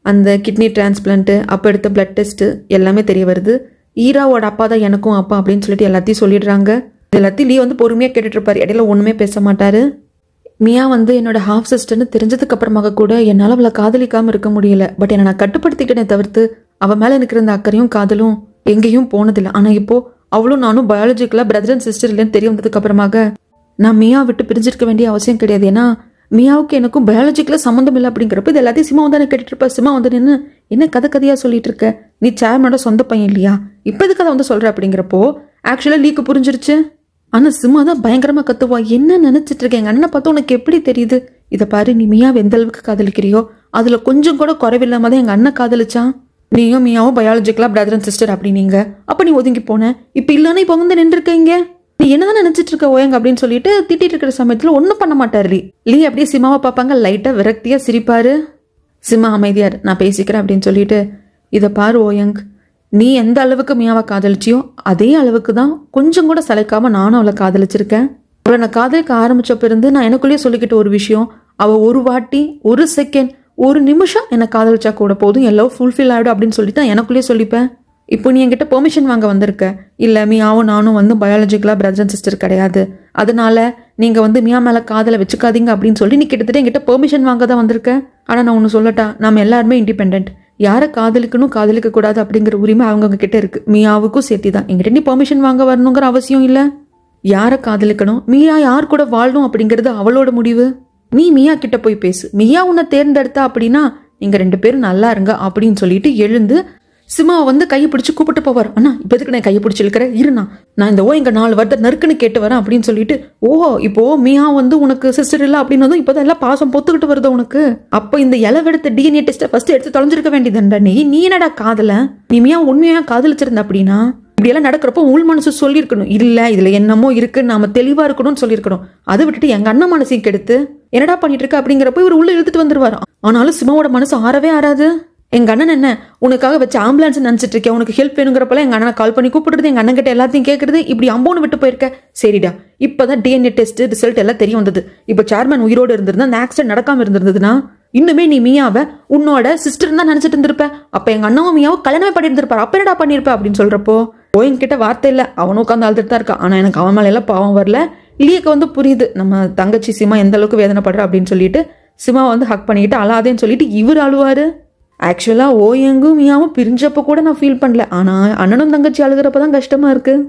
அந்த கிட்னி டிரான்ஸ்பிளான்ட் அப்போ எடுத்த பிளட் டெஸ்ட் எல்லாமே தெரிய வருது, ஈராவோட அப்பா தான் எனக்கும் அப்பா அப்படின்னு சொல்லிட்டு எல்லாத்தையும் சொல்லிடுறாங்க. எல்லாத்தையும் லீ வந்து பொறுமையாக கேட்டுட்டு இருப்பாரு, இடையில ஒன்றுமே பேச மாட்டாரு. மியா வந்து என்னோட ஹாஃப் சிஸ்டர்னு தெரிஞ்சதுக்கு அப்புறமாக கூட என்னால் அவளை காதலிக்காமல் இருக்க முடியல. பட் என்னை நான் கட்டுப்படுத்திக்கிட்டே தவிர்த்து அவள் மேலே இருக்கிற அந்த அக்கறையும் காதலும் எங்கேயும் போனதில்லை. ஆனால் இப்போ அவளும் நானும் பயாலஜிக்கலாக பிரதர் அண்ட் சிஸ்டர் இல்லைன்னு தெரிய வந்ததுக்கு அப்புறமாக நான் மியா விட்டு பிரிஞ்சிருக்க வேண்டிய அவசியம் கிடையாது. ஏன்னா மியாவுக்கு எனக்கும் பயாலஜிக்கலாக சம்மந்தம் இல்லை. அப்படிங்கிறப்ப இது எல்லாத்தையும் சிமா வந்து கேட்டுட்டு இருப்பா. சிமா வந்து நின்று என்ன கதையாக சொல்லிட்டு இருக்க, நீ சேர்மனோட சொந்த பையன் இல்லையா, இப்போ எதுக்கு அதை வந்து சொல்ற? அப்படிங்கிறப்போ ஆக்சுவலாக லீக்கு புரிஞ்சிருச்சு. ஆனால் சிமா தான் பயங்கரமாக கத்துவா, என்ன நினைச்சிட்டு இருக்கேன், எங்கள் அண்ணனை பார்த்தா உனக்கு எப்படி தெரியுது, இதை பாரு, நீ மியாவை எந்த அளவுக்கு காதலிக்கிறியோ அதில் கொஞ்சம் கூட குறைவில்லாம தான் எங்கள் அண்ணன் காதலிச்சான். நீயும் மியாவும் பயாலஜிக்கலாக பிரதர் அண்ட் சிஸ்டர் அப்படின்னீங்க, அப்போ நீ ஒதுங்கி போன, இப்போ இல்லைன்னா இப்போ வந்து நின்றுருக்கீங்க, நீ என்னதான் நினைச்சிட்டு இருக்க ஓயங்க அப்படின்னு சொல்லிட்டு திட்டிட்டு இருக்கிற சமயத்தில் ஒன்றும் பண்ண மாட்டார் லீ. லீ அப்படியே சிமாவை பார்ப்பாங்க, லைட்டாக விரக்தியாக சிரிப்பாரு. சிமா அமைதியார், நான் பேசிக்கிறேன் அப்படின்னு சொல்லிட்டு, இதை பாரு ஓயங், நீ எந்த அளவுக்கு மியாவை காதலிச்சியோ அதே அளவுக்கு தான் கொஞ்சம் கூட சளைக்காம நானும் அவளை காதலிச்சிருக்கேன். அவளை நான் காதலிக்க ஆரம்பிச்சப்ப இருந்து நான் எனக்குள்ளேயே சொல்லிக்கிட்ட ஒரு விஷயம், அவள் ஒரு வாட்டி ஒரு செகண்ட் ஒரு நிமிஷம் என்னை காதலிச்சா கூட போதும், எல்லாம் ஃபுல்ஃபில் ஆகிடும் அப்படின்னு சொல்லிட்டு நான் எனக்குள்ளேயே சொல்லிப்பேன். இப்போ நீ என்கிட்ட பெர்மிஷன் வாங்க வந்திருக்க, இல்லை மியாவும் நானும் வந்து பயாலஜிக்கலாக பிரதர் அண்ட் சிஸ்டர் கிடையாது, அதனால நீங்கள் வந்து மியா மேலே காதலை வச்சுக்காதீங்க அப்படின்னு சொல்லி நீ கிட்டத்தட்ட என்கிட்ட பெர்மிஷன் வாங்க தான் வந்திருக்க. ஆனால் நான் ஒன்று சொல்லட்டா, நம்ம எல்லாருமே இண்டிபெண்ட், யாரை காதலிக்கணும் காதலிக்க கூடாது அப்படிங்கிற உரிமை அவங்கவுங்க கிட்ட இருக்கு. மியாவுக்கும் சேர்த்தி தான், என்கிட்ட நீ பெர்மிஷன் வாங்க வரணுங்கிற அவசியம் இல்லை. யாரை காதலிக்கணும், மியா யார் கூட வாழணும் அப்படிங்கிறது அவளோட முடிவு. நீ மியா கிட்ட போய் பேசு, மியா உன்னை தேர்ந்தெடுத்தா அப்படின்னா நீங்க 2 பேரும் நல்லா இருங்க அப்படின்னு சொல்லிட்டு எழுந்து சிமாவை வந்து கையை பிடிச்சி கூப்பிட்டு போவார். அண்ணா இப்போ எதுக்கு நான் கையை பிடிச்சி இருக்கிறேன், இருண்ணா நான் இந்த இங்க 4 வருடம் நறுக்குன்னு கேட்டு வரேன் அப்படின்னு சொல்லிட்டு, ஓஹோ இப்போ மியா வந்து உனக்கு சிஸ்டர் இல்லை அப்படின்னு இப்போதான் எல்லாம் பாசம் பொத்துக்கிட்டு வருது உனக்கு. அப்போ இந்த இளவெடுத்த டிஎன்ஏ டெஸ்ட்டை ஃபர்ஸ்ட் எடுத்து தொலைஞ்சிருக்க வேண்டியதுண்டா. நீ என்னடா காதல, நீ மியா உண்மையா காதலிச்சிருந்த அப்படின்னா இப்படி எல்லாம் நடக்கிறப்போ உள் மனசு சொல்லியிருக்கணும், இல்லை இதுல என்னமோ இருக்கு, நாம தெளிவா இருக்கணும்னு சொல்லியிருக்கணும். அதை விட்டுட்டு எங்க அண்ணன் மனசையும் கெடுத்து என்னடா பண்ணிட்டு இருக்க அப்படிங்கிறப்ப இவர் உள்ள இழுத்துட்டு வந்துருவாரு. ஆனாலும் சிமாவோட மனசு ஆறவே ஆறாது. எங்க அண்ணன் என்ன உனக்காக வச்சு ஆம்புலன்ஸ் நினைச்சிட்டு இருக்கேன், உனக்கு ஹெல்ப் வேணுங்கிறப்பல எங்க அண்ணனை கால் பண்ணி கூப்பிடுறது, எங்க அண்ணன் கிட்ட எல்லாத்தையும் கேட்கறது, இப்படி அம்போன்னு விட்டு போயிருக்க. சரிடா, இப்பதான் டிஎன்ஏ டெஸ்ட் ரிசல்ட் எல்லாம் தெரிய வந்தது. இப்போ சேர்மன் உயிரோடு இருந்திருந்தா அந்த ஆக்சிடென்ட் நடக்காம இருந்திருந்ததுன்னா இன்னுமே நீ மியாவை உன்னோட சிஸ்டர் தான் நினைச்சிட்டு இருந்திருப்ப. அப்ப எங்க அண்ணாவும் மியாவும் கல்யாணமே பண்ணி இருந்திருப்பாரு, அப்ப என்னடா பண்ணிருப்ப அப்படின்னு சொல்றப்போ ஓயங்கிட்ட வார்த்தை இல்லை, அவனும் உட்காந்து அழுதுட்டு தான் இருக்கான். ஆனா எனக்கு அவன் மேல எல்லாம் பாவம் வரல. லீக்கு வந்து புரியுது நம்ம தங்கச்சி சிமா எந்த அளவுக்கு வேதனைப்படுற அப்படின்னு சொல்லிட்டு சிமா வந்து ஹக் பண்ணிக்கிட்டு அழாதேன்னு சொல்லிட்டு இவர் அழுவாரு. ஆக்சுவலாக ஓயங்கும் மியாவும் பிரிஞ்சப்போ கூட நான் ஃபீல் பண்ணல, ஆனால் அண்ணனும் தங்கச்சி அழுகிறப்ப தான் கஷ்டமாக இருக்குது.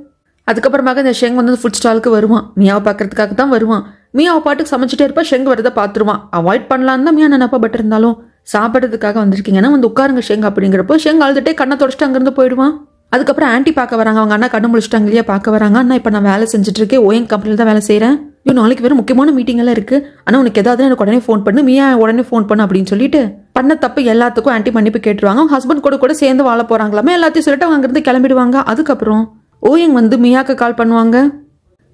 அதுக்கப்புறமாக இந்த ஷெங் வந்து ஃபுட் ஸ்டாலுக்கு வருவான், மியாவை பார்க்கறதுக்காக தான் வருவான். மியாவை பாட்டுக்கு சமைச்சிட்டே இருப்பா, ஷெங் வரதை பார்த்துருவான். அவாய்ட் பண்ணலான்னு தான் மியா நினைப்பா, பட் இருந்தாலும் சாப்பிட்றதுக்காக வந்திருக்கீங்கன்னா வந்து உட்காருங்க ஷெங் அப்படிங்கிறப்போ ஷெங் அழுதுட்டே கண்ணை தொடச்சிட்டு அங்கேருந்து போயிடுவான். அதுக்கப்புறம் ஆன்ட்டி பார்க்க வராங்க, அவங்க அண்ணா கண்ணு முடிச்சிட்டாங்க இல்லையா, பார்க்க வராங்க. அண்ணா இப்போ நான் வேலை செஞ்சுட்டு இருக்கேன், ஓயங் கம்பெனியில் தான் வேலை செய்கிறேன், நாளைக்கு வேறு முக்கியமான மீட்டிங் எல்லாம் இருக்கு, ஆனால் உனக்கு ஏதாவது எனக்கு உடனே ஃபோன் பண்ணு, மியா உடனே ஃபோன் பண்ணு அப்படின்னு சொல்லிட்டு பண்ண தப்பு எல்லாத்துக்கும் ஆன்ட்டி மன்னிப்பு கேட்டுருவாங்க. ஹஸ்பண்ட் கூட சேர்ந்து வாழ போறாங்களாமே எல்லாத்தையும் சொல்லிட்டு அவங்க அங்கிருந்து கிளம்பிடுவாங்க. அதுக்கப்புறம் ஓயங் வந்து மியாவுக்கு கால் பண்ணுவாங்க,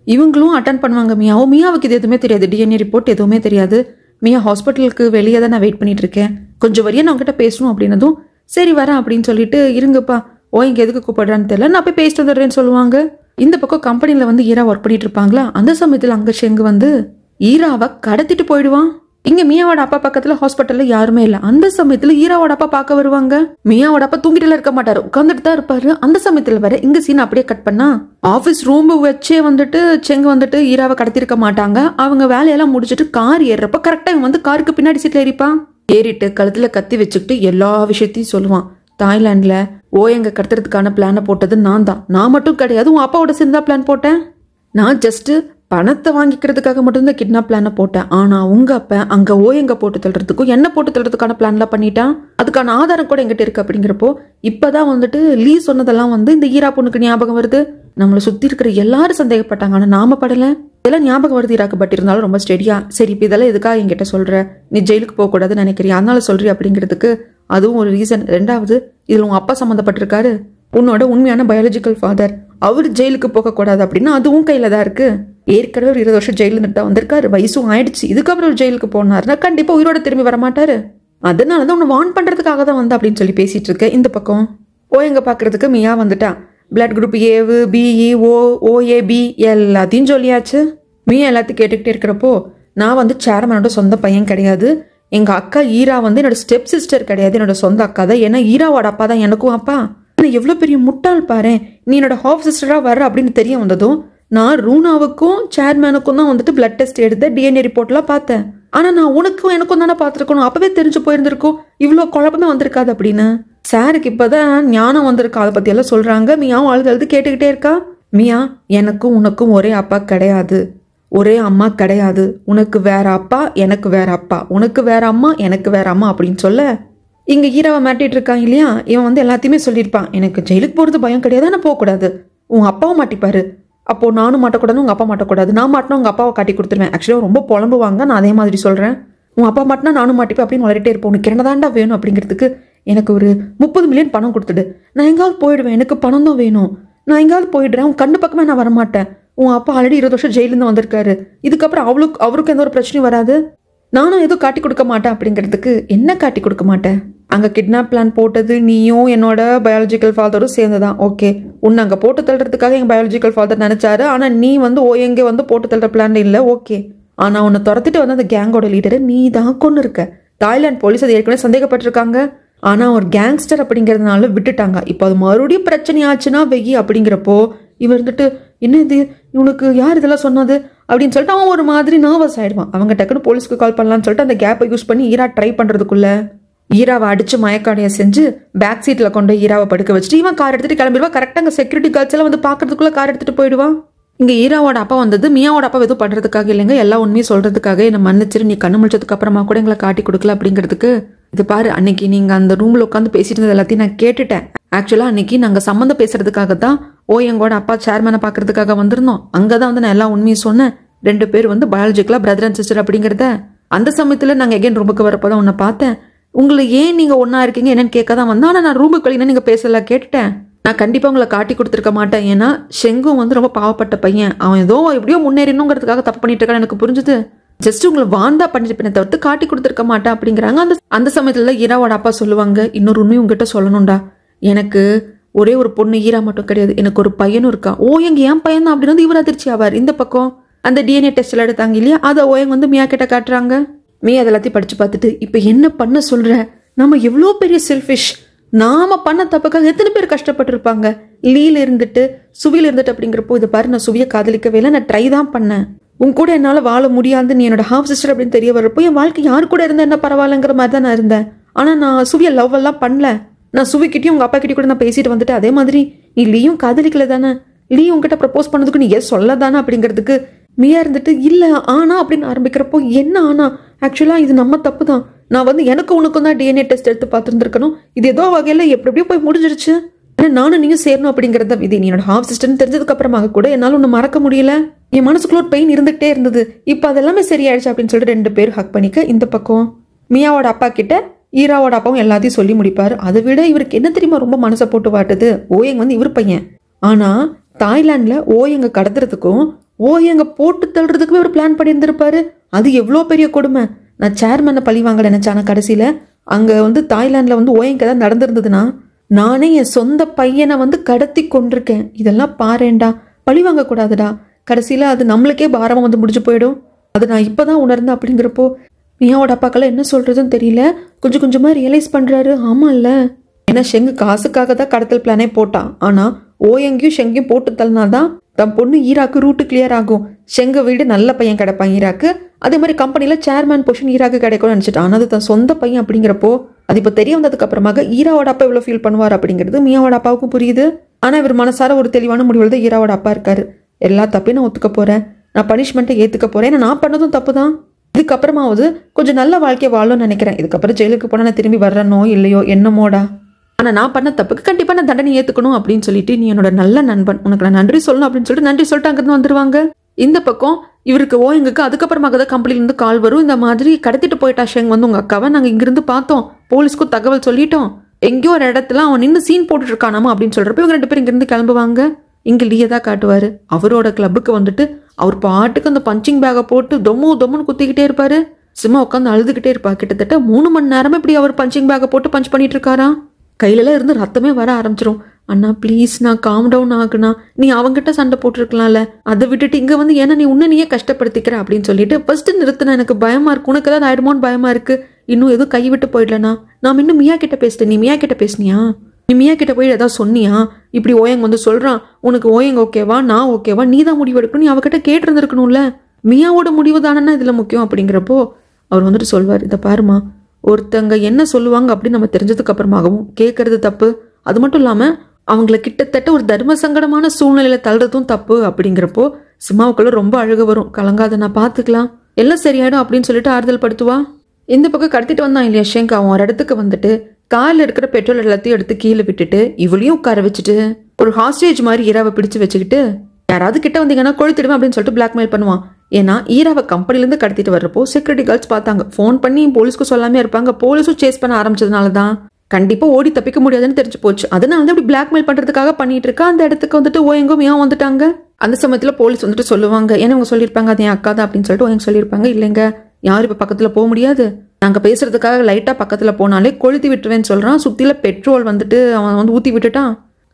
இவங்களும் அட்டன் பண்ணுவாங்க. மியாவுக்கு இது எதுவுமே தெரியாது, டிஎன்ஏ ரிப்போர்ட் எதுவுமே தெரியாது. மியா ஹாஸ்பிட்டலுக்கு வெளியே தான் நான் வெயிட் பண்ணிட்டு இருக்கேன், கொஞ்சம் வரையா நான் உங்ககிட்ட பேசணும் அப்படின்னதும் சரி வரேன் அப்படின்னு சொல்லிட்டு, இருங்கப்பா ஓயங்க எதுக்கு கூப்பிடுறான்னு தெரியல, நான் போய் பேசிட்டு வந்துடுறேன்னு சொல்லுவாங்க. இந்த பக்கம் கம்பெனியில் வந்து ஈரா ஒர்க் பண்ணிட்டு இருப்பாங்களா, அந்த சமயத்தில் அங்கே ஷெங்கு வந்து ஈராவை கடத்திட்டு போயிடுவான். இங்க மியாவோட அப்பா பக்கத்துல ஹாஸ்பிட்டல்ல யாருமே இல்ல. அந்த சமயத்துல ஈராவோட அப்பா பார்க்க வருவாங்க. மியாவோட அப்பா தூங்கிட்டுல இருக்க மாட்டாரு, உட்கார்ந்துட்டு தான் இருப்பாரு. அந்த சமயத்துல வர இங்க சீன் அப்படியே கட் பண்ணா ஆபீஸ் ரூம் வச்சே வந்துட்டு செங்கு வந்துட்டு ஈராவை கடத்திருக்க மாட்டாங்க. அவங்க வேலையெல்லாம் முடிச்சுட்டு கார் ஏறப்ப கரெக்டா இவன் வந்து காருக்கு பின்னாடி சீட்ல ஏறிப்பான். ஏறிட்டு கழுத்துல கத்தி வச்சுக்கிட்டு எல்லா விஷயத்தையும் சொல்லுவான். தாய்லாந்துல ஓயங்க கடத்துறதுக்கான பிளான போட்டது நான் தான், நான் மட்டும் கிடையாது, உன் அப்பாவோட சேர்ந்தா பிளான் போட்டேன், நான் ஜஸ்ட் பணத்தை வாங்கிக்கிறதுக்காக மட்டும்தான் கிட்னாப் பிளான போட்டேன். ஆனா உங்க அப்ப அங்க ஓயங்க போட்டு தள்ளுறதுக்கும் என்ன போட்டு தள்ளுறதுக்கான பிளான்லாம் பண்ணிட்டான். அதுக்கான ஆதாரம் கூட எங்கிட்ட இருக்கு. அப்படிங்கிறப்போ இப்பதான் வந்துட்டு லீ சொன்னதெல்லாம் வந்து இந்த ஈரா பொண்ணுக்கு ஞாபகம் வருது. நம்மளை சுத்தி இருக்கிற எல்லாரும் சந்தேகப்பட்டாங்க, ஆனா நாம படல. இதெல்லாம் ஞாபகம் வருது ஈராக்கு. பட் இருந்தாலும் ரொம்ப ஸ்டெடியா, சரி இப்போ இதெல்லாம் எதுக்காக என்கிட்ட சொல்ற, நீ ஜெயிலுக்கு போக கூடாதுன்னு நினைக்கிறியா, அதனால சொல்றீ அப்படிங்கிறதுக்கு அதுவும் ஒரு ரீசன். ரெண்டாவது, இதுல உங்க அப்பா சம்மந்தப்பட்டிருக்காரு, உன்னோட உண்மையான பயாலஜிக்கல் ஃபாதர், அவர் ஜெயிலுக்கு போகக்கூடாது அப்படின்னா அதுவும் கையில தான் இருக்கு. ஏற்கனவே ஒரு 20 வருஷம் ஜெயில இருந்துட்டு வந்திருக்காரு, வயசும் ஆயிடுச்சு. இதுக்கப்புறம் ஒரு ஜெயிலுக்கு போனாருன்னா கண்டிப்பா உயிரோட திரும்பி வரமாட்டாரு. அதனாலதான் உன்னை வார்ன் பண்றதுக்காக தான் வந்து அப்படின்னு சொல்லி பேசிட்டு இருக்க. இந்த பக்கம் ஓயங்க பாக்குறதுக்கு மியா வந்துட்டா. பிளட் குரூப் ஏவு, பிஇ, ஓஏபி எல்லாத்தையும் சொல்லியாச்சு. மியா எல்லாத்தையும் கேட்டுக்கிட்டே இருக்கிறப்போ, நான் வந்து சேர்மனோட சொந்த பையன் கிடையாது, எங்க அக்கா ஈரா வந்து என்னோட ஸ்டெப் சிஸ்டர் கிடையாது, என்னோட சொந்த அக்கா தான். ஏன்னா ஈராவோட அப்பா தான் எனக்கும் அப்பா. எவ்வளவு பெரிய முட்டாள் பாரு, நீ என்னோட ஹாஃப் சிஸ்டரா வர்ற அப்படின்னு தெரிய வந்ததும் நான் ரூனாவுக்கும் சேர்மேனுக்கும் தான் வந்துட்டு பிளட் டெஸ்ட் எடுத்த டிஎன்ஏ ரிப்போர்ட்லாம் பார்த்தேன். ஆனா நான் உனக்கும் எனக்கும் தானே பார்த்துருக்கணும், அப்பவே தெரிஞ்சு போயிருந்திருக்கும், இவ்வளோ குழப்பமே வந்திருக்காது அப்படின்னு. சாருக்கு இப்பதான் ஞானம் வந்திருக்கா, அதை பத்தி எல்லாம் சொல்றாங்க. மியாவும் அழுது கேட்டுக்கிட்டே இருக்கா. மியா, எனக்கும் உனக்கும் ஒரே அப்பா கிடையாது, ஒரே அம்மா கிடையாது. உனக்கு வேற அப்பா, எனக்கு வேற அப்பா, உனக்கு வேற அம்மா, எனக்கு வேற அம்மா அப்படின்னு சொல்ல இங்க ஈராவை மாட்டிட்டு இருக்காங்க இல்லையா, இவன் வந்து எல்லாத்தையுமே சொல்லியிருப்பான். எனக்கு ஜெயிலுக்கு போறது பயம் கிடையாது, நான் போகக்கூடாது. உன் அப்பாவும் மாட்டிப்பாரு, அப்போ நானும் மாட்டக்கூடாது, உங்க அப்பா மாட்டக்கூடாது. நான் மாட்டினா உங்க அப்பாவை காட்டி கொடுத்துருவேன். ஆக்சுவலாக ரொம்ப புலம்புவாங்க, நான் அதே மாதிரி சொல்றேன். உன் அப்பா மாட்டினா நானும் மாட்டிப்பேன் அப்படின்னு வளரிட்டே இருப்போம். உனக்கு என்னதாண்டா வேணும் அப்படிங்கிறதுக்கு எனக்கு ஒரு 30 மில்லியன் பணம் கொடுத்துடு, நான் எங்காவது போயிடுவேன், எனக்கு பணம் தான் வேணும், நான் எங்காவது போயிடுறேன், உன் கண்ணு பக்கமே நான் வரமாட்டேன். உன் அப்பா ஆல்ரெடி 20 வருஷம் ஜெயிலிருந்து வந்திருக்காரு, இதுக்கப்புறம் அவருக்கு எந்த ஒரு பிரச்சனையும் வராது, நானும் எதுவும் காட்டி கொடுக்க மாட்டேன். அப்படிங்கிறதுக்கு என்ன காட்டி கொடுக்க மாட்டேன், அங்கே கிட்னாப் பிளான் போட்டது நீயும் என்னோட பயாலஜிக்கல் ஃபாதரும் சேர்ந்துதான். ஓகே, உன்னை அங்கே போட்டு தள்ளுறதுக்காக எங்கள் பயாலஜிக்கல் ஃபாதர் நினைச்சாரு, ஆனால் நீ வந்து ஓஎங்கே வந்து போட்டு தள்ளுற பிளான் இல்லை. ஓகே, ஆனால் உன்னை துரத்திட்டு வந்து அந்த கேங்கோட லீடரை நீ தான் கொண்டு இருக்க. தாய்லாந்து போலீஸ் அது ஏற்கனவே சந்தேகப்பட்டிருக்காங்க, ஆனால் ஒரு கேங்ஸ்டர் அப்படிங்கிறதுனால விட்டுட்டாங்க. இப்போ அது மறுபடியும் பிரச்சனை ஆச்சுன்னா வெயி. அப்படிங்கிறப்போ இவர் இருந்துட்டு என்ன இது, இவனுக்கு யார் இதெல்லாம் சொன்னது அப்படின்னு சொல்லிட்டு அவன் ஒரு மாதிரி நர்வஸ் ஆயிடுவான். அவங்க டக்குன்னு போலீஸ்க்கு கால் பண்ணலாம்னு சொல்லிட்டு அந்த கேப்பை யூஸ் பண்ணி ஈரா ட்ரை பண்றதுக்குள்ள ஈராவை அடிச்சு மயக்காடைய செஞ்சு பேக் சீட்ல கொண்டு ஈராவை படுக்க வச்சுட்டு இவன் கார் எடுத்துட்டு கிளம்பிடுவா. கரெக்டா அங்க செக்யூரிட்டி கார்ட்ஸ் எல்லாம் வந்து பாக்குறதுக்குள்ள கார் எடுத்துட்டு போயிடுவான். இங்க ஈராவோட அப்பா வந்தது மியாவோட அப்பா எதுவும் பண்றதுக்காக இல்லைங்க, எல்லா உண்மையும் சொல்றதுக்காக. என்ன மன்னிச்சிரு, நீ கண்ணு முடிச்சதுக்கு அப்புறமா கூட எங்களை காட்டி கொடுக்கல அப்படிங்கிறதுக்கு. இது பாரு, அன்னைக்கு நீங்க அந்த ரூம்ல உட்காந்து பேசிட்டு இருந்தது எல்லாத்தையும் நான் கேட்டுட்டேன். ஆக்சுவலா அன்னைக்கு நாங்க சம்மந்தம் பேசுறதுக்காக தான் எங்கோட அப்பா சேர்மனை பாக்குறதுக்காக வந்திருந்தோம். அங்கதான் வந்து நான் எல்லா உண்மையும் சொன்னேன். 2 பேர் வந்து பயாலஜிக்கலா பிரதர் அண்ட் சிஸ்டர் அப்படிங்கிறத. அந்த சமயத்துல நாங்க எகைன் ரூமுக்கு வரப்போதான் உன்னை பார்த்தேன். உங்களை ஏன் நீங்க ஒன்னா இருக்கீங்க என்னன்னு கேட்க தான் வந்தேன். ஆனா நான் ரூமுக்கு வெளியே நீங்க பேசல கேட்டுட்டேன். நான் கண்டிப்பா உங்களை காட்டி கொடுத்துருக்க மாட்டேன். ஏன்னா ஷெங்கும் வந்து ரொம்ப பாவப்பட்ட பையன், அவன் ஏதோ எப்படியோ முன்னேறணுங்கிறதுக்காக தப்பு பண்ணிட்டு இருக்கான்னு எனக்கு புரிஞ்சுது. ஜஸ்ட் உங்களை வாந்தா பண்ணிட்டு தவிர்த்து காட்டி கொடுத்துருக்க மாட்டேன் அப்படிங்கிறாங்க. அந்த சமயத்துல ஈராவோட அப்பா சொல்லுவாங்க, இன்னொரு உண்மை உங்ககிட்ட சொல்லணும்டா, எனக்கு ஒரே ஒரு பொண்ணு ஈரா மட்டும் கிடையாது, எனக்கு ஒரு பையனும் இருக்கா. எங்க என் பையன் தான் அப்படின்னு இவர் அதிர்ச்சி ஆவார். இந்த பக்கம் அந்த டிஎன்ஏ டெஸ்ட் எல்லாம் எடுத்தாங்க இல்லையா, அதை ஓயங்க வந்து மியா கிட்ட காட்டுறாங்க. மியா அதெல்லாத்தையும் படிச்சு பார்த்துட்டு, இப்ப என்ன பண்ண சொல்ற, நம்ம எவ்வளோ பெரிய செல்ஃபிஷ், நாம பண்ண தப்புக்காக எத்தனை பேர் கஷ்டப்பட்டு இருப்பாங்க. லீல இருந்துட்டு சுவில இருந்துட்டு அப்படிங்கிறப்போ, இதை பாரு, நான் சுவியை காதலிக்கவே இல்லை, நான் ட்ரை தான் பண்ணேன். உன் கூட என்னால வாழ முடியாது, நீ என்னோட ஹாஃப் சிஸ்டர் அப்படின்னு தெரிய வரப்போ என் வாழ்க்கை யாரு கூட இருந்தா என்ன பரவாயில்லங்கிற மாதிரி தான் நான் இருந்தேன். ஆனா நான் சுவிய லவ் எல்லாம் பண்ணல. நான் சுவிக்கிட்டையும் உங்க அப்பா கிட்டயும் கூட நான் பேசிட்டு வந்துட்டு, அதே மாதிரி நீ லீயும் காதலிக்கல தானே, லீ உங்ககிட்ட ப்ரப்போஸ் பண்ணதுக்கு நீ ஏன் சொல்ல தானே அப்படிங்கிறதுக்கு மியா இருந்துட்டு இல்ல ஆனா அப்படின்னு ஆரம்பிக்கிறப்போ, என்ன ஆனா, ஆக்சுவலா இது நம்ம தப்பு தான், நான் வந்து எனக்கு உனக்கும் தான் டிஎன்ஏ டெஸ்ட் எடுத்து பார்த்துருந்துருக்கணும், இது ஏதோ வகையில எப்படியோ போய் முடிஞ்சிருச்சு, ஆனா நானும் நீயும் சேரணும் அப்படிங்கறத விதி. நீ என்னோட ஹாஃப் சிஸ்டர்னு தெரிஞ்சதுக்கு அப்புறமாக கூட என்னால ஒண்ணு மறக்க முடியல, என் மனசுக்குள்ள ஒரு பெயின் இருந்துகிட்டே இருந்தது, இப்ப அதெல்லாமே சரியாயிடுச்சு அப்படின்னு சொல்லிட்டு 2 பேரும் ஹக் பண்ணிக்க. இந்த பக்கம் மியாவோட அப்பா கிட்ட ஈராவோட அப்பாவும் எல்லாத்தையும் சொல்லி முடிப்பாரு. அதை விட இவருக்கு என்ன தெரியுமா ரொம்ப மனசை போட்டு வாட்டுது, ஓயங்க வந்து இவர் பையன், ஆனா தாய்லாந்துல ஓயங்க கடத்துறதுக்கும் ஓயங்க போட்டு தள்ளுறதுக்குமே ஒரு பிளான் பண்ணியிருந்திருப்பாரு. அது எவ்வளோ பெரிய கொடுமை. நான் சேர்மனை பழி வாங்க நினைச்சான, கடைசியில அங்க வந்து தாய்லாந்துல வந்து ஓயங்க தான் நடந்திருந்ததுன்னா நானே என் சொந்த பையனை வந்து கடத்தி கொண்டிருக்கேன். இதெல்லாம் பாருண்டா, பழி வாங்க கூடாதுடா, கடைசியில அது நம்மளுக்கே பாரமா வந்து முடிஞ்சு போயிடும். அது நான் இப்பதான் உணர்ந்தேன் அப்படிங்கிறப்போ மியாவோட அப்பாக்கெல்லாம் என்ன சொல்றதுன்னு தெரியல. கொஞ்சம் கொஞ்சமா ரியலைஸ் பண்றாரு, ஆமா இல்ல, ஏன்னா ஷெங்கு காசுக்காக தான் கடத்தல் பிளானே போட்டான். ஆனா ஓயங்கையும் ஷெங்கையும் போட்டு தள்ளினாதான் தன் பொண்ணு ஈராக்கு ரூட்டு கிளியர் ஆகும், ஷெங்க வீடு நல்ல பையன் கிடைப்பான் ஈராக்கு, அதே மாதிரி கம்பெனில சேர்மேன் பொசிஷன் ஈராக்கு கிடைக்கும்னு நினைச்சிட்டான். ஆனா அது தன் சொந்த பையன் அப்படிங்கிறப்போ அது இப்ப தெரிய வந்ததுக்கு அப்புறமாக ஈராவோட அப்பா எவ்வளவு ஃபீல் பண்ணுவார் அப்படிங்கிறது மியாவோட அப்பாவுக்கும் புரியுது. ஆனா இவர் மனசார ஒரு தெளிவான முடிவில் தான் ஈராவோட அப்பா இருக்காரு. எல்லா தப்பையும் நான் ஒத்துக்க போறேன், நான் பனிஷ்மெண்ட்டை ஏத்துக்க போறேன். ஏன்னா நான் பண்ணதும் தப்பு தான். இதுக்கப்புறமாவது கொஞ்சம் நல்ல வாழ்க்கையை வாழணும்னு நினைக்கிறேன். இதுக்கப்புறம் ஜெயிலுக்கு போனா நான் திரும்பி வர்றனோ இல்லையோ என்னமோடா, ஆனா நான் பண்ண தப்புக்கு கண்டிப்பா நான் தண்டனை ஏத்துக்கணும் அப்படின்னு சொல்லிட்டு, நீ என்னோட நல்ல நண்பன், உனக்கு நான் நன்றி சொல்லணும் அப்படின்னு சொல்லிட்டு நன்றி சொல்லிட்டு அங்கிருந்து வந்துருவாங்க. இந்த பக்கம் இவருக்கு ஓயங்குக்கு அதுக்கப்புறமாக தான் கம்பெனில இருந்து கால் வரும். இந்த மாதிரி கடத்திட்டு போயிட்டா ஷெங் வந்து உங்க அக்காவை, நாங்க இங்கிருந்து பார்த்தோம், போலீஸ்க்கும் தகவல் சொல்லிட்டோம், எங்கேயோ ஒரு இடத்துல அவன் நின்று சீன் போட்டுட்டு இருக்கானாமா அப்படின்னு சொல்றப்ப இவங்க 2 பேரும் இங்கிருந்து கிளம்புவாங்க. இங்க லீயை தான் காட்டுவாரு. அவரோட கிளப்புக்கு வந்துட்டு அவர் பாட்டுக்கு அந்த பஞ்சிங் பேக்கை போட்டு தொம்முன்னு குத்திக்கிட்டே இருப்பாரு. சும்மா உட்காந்து அழுதுகிட்டே இருப்பா. கிட்டத்தட்ட 3 மணி நேரமா இப்படி அவர் பஞ்சிங் பேக்கை போட்டு பஞ்ச் பண்ணிட்டு இருக்காரா. கையிலலாம் இருந்து ரத்தமே வர ஆரம்பிச்சிரும். அண்ணா ப்ளீஸ் நான் காம் டவுன் ஆகுனா, நீ அவங்ககிட்ட சண்டை போட்டிருக்கலாம்ல, அதை விட்டுட்டு இங்க வந்து ஏன்னா நீ உன்னை நீயே கஷ்டப்படுத்திக்கிற அப்படின்னு சொல்லிட்டு ஃபர்ஸ்ட் நிறுத்தினா. எனக்கு பயமா இருக்கு, உனக்கு ஏதாவது ஆயிடுமோன்னு பயமா இருக்கு, இன்னும் எதுவும் கை விட்டு போயிடலனா. நான் இன்னும் மியா கிட்ட பேசிட்டேன், நீ மியா கிட்ட பேசினியா, நீ மியா கிட்ட போய் ஏதாவது சொன்னியா, இப்படி ஓயங் வந்து சொல்றான், உனக்கு ஓயங் ஓகேவா நான் ஓகேவா, நீ தான் முடிவு எடுக்கணும், நீ அவகிட்ட கேட்டு இருந்திருக்கணும்ல, மியாவோட முடிவு தானே இதுல முக்கியம் அப்படிங்கிறப்போ அவர் வந்துட்டு சொல்வார், இதை பாருமா, ஒருத்தங்க என்ன சொல்லுவாங்க அப்படின்னு நம்ம தெரிஞ்சதுக்கு அப்புறமாகவும் கேட்கறது தப்பு, அது மட்டும் இல்லாம அவங்கள கிட்டத்தட்ட ஒரு தர்ம சங்கடமான சூழ்நிலையில தள்ளுறதும் தப்பு அப்படிங்கிறப்போ சிம்மாவுக்குள்ள ரொம்ப அழுக வரும். கலங்காத, நான் பாத்துக்கலாம், எல்லாம் சரியாயிடும் அப்படின்னு சொல்லிட்டு ஆறுதல் படுத்துவா. இந்த பக்கம் கடத்திட்டு வந்தான் இல்லையா ஷெங், அவன் ஒரு இடத்துக்கு வந்துட்டு காலில் இருக்கிற பெட்ரோல் எல்லாத்தையும் எடுத்து கீழே விட்டுட்டு இவளையும் உட்கார வச்சுட்டு ஒரு ஹாஸ்டேஜ் மாதிரி ஈராவை பிடிச்சு வச்சுக்கிட்டு யாராவது கிட்ட வந்தீங்கன்னா கொளுத்திடுவேன் அப்படின்னு சொல்லிட்டு பிளாக்மெயில் பண்ணுவான். ஏன்னா ஈராவை கம்பெனிலேருந்து கடத்திட்டு வர்றப்போ செக்யூரிட்டி கார்ட்ஸ் பார்த்தாங்க, ஃபோன் பண்ணி போலீஸ்க்கு சொல்லாமே இருப்பாங்க, போலீஸும் சேஸ் பண்ண ஆரம்பிச்சதுனால தான் கண்டிப்பா ஓடி தப்பிக்க முடியாதுன்னு தெரிஞ்சு போச்சு. அதனால தான் இப்படி பிளாக்மெயில் பண்றதுக்காக பண்ணிட்டு இருக்கா. அந்த இடத்துக்கு வந்துட்டு ஓயங்கும் ஏன் வந்துட்டாங்க. அந்த சமயத்துல போலீஸ் வந்துட்டு சொல்லுவாங்க, ஏன்னா அவங்க சொல்லியிருப்பாங்க அது என் அக்கா தான் அப்படின்னு சொல்லிட்டு ஓயங்க சொல்லியிருப்பாங்க, இல்லைங்க யாரும் இப்ப பக்கத்துல போக முடியாது, நாங்க பேசுறதுக்காக லைட்டா பக்கத்துல போனாலே கொளுத்தி விட்டுருவேன்னு சொல்றான். சுத்தில பெட்ரோல் வந்துட்டு அவன் வந்து ஊத்தி விட்டுட்டான்,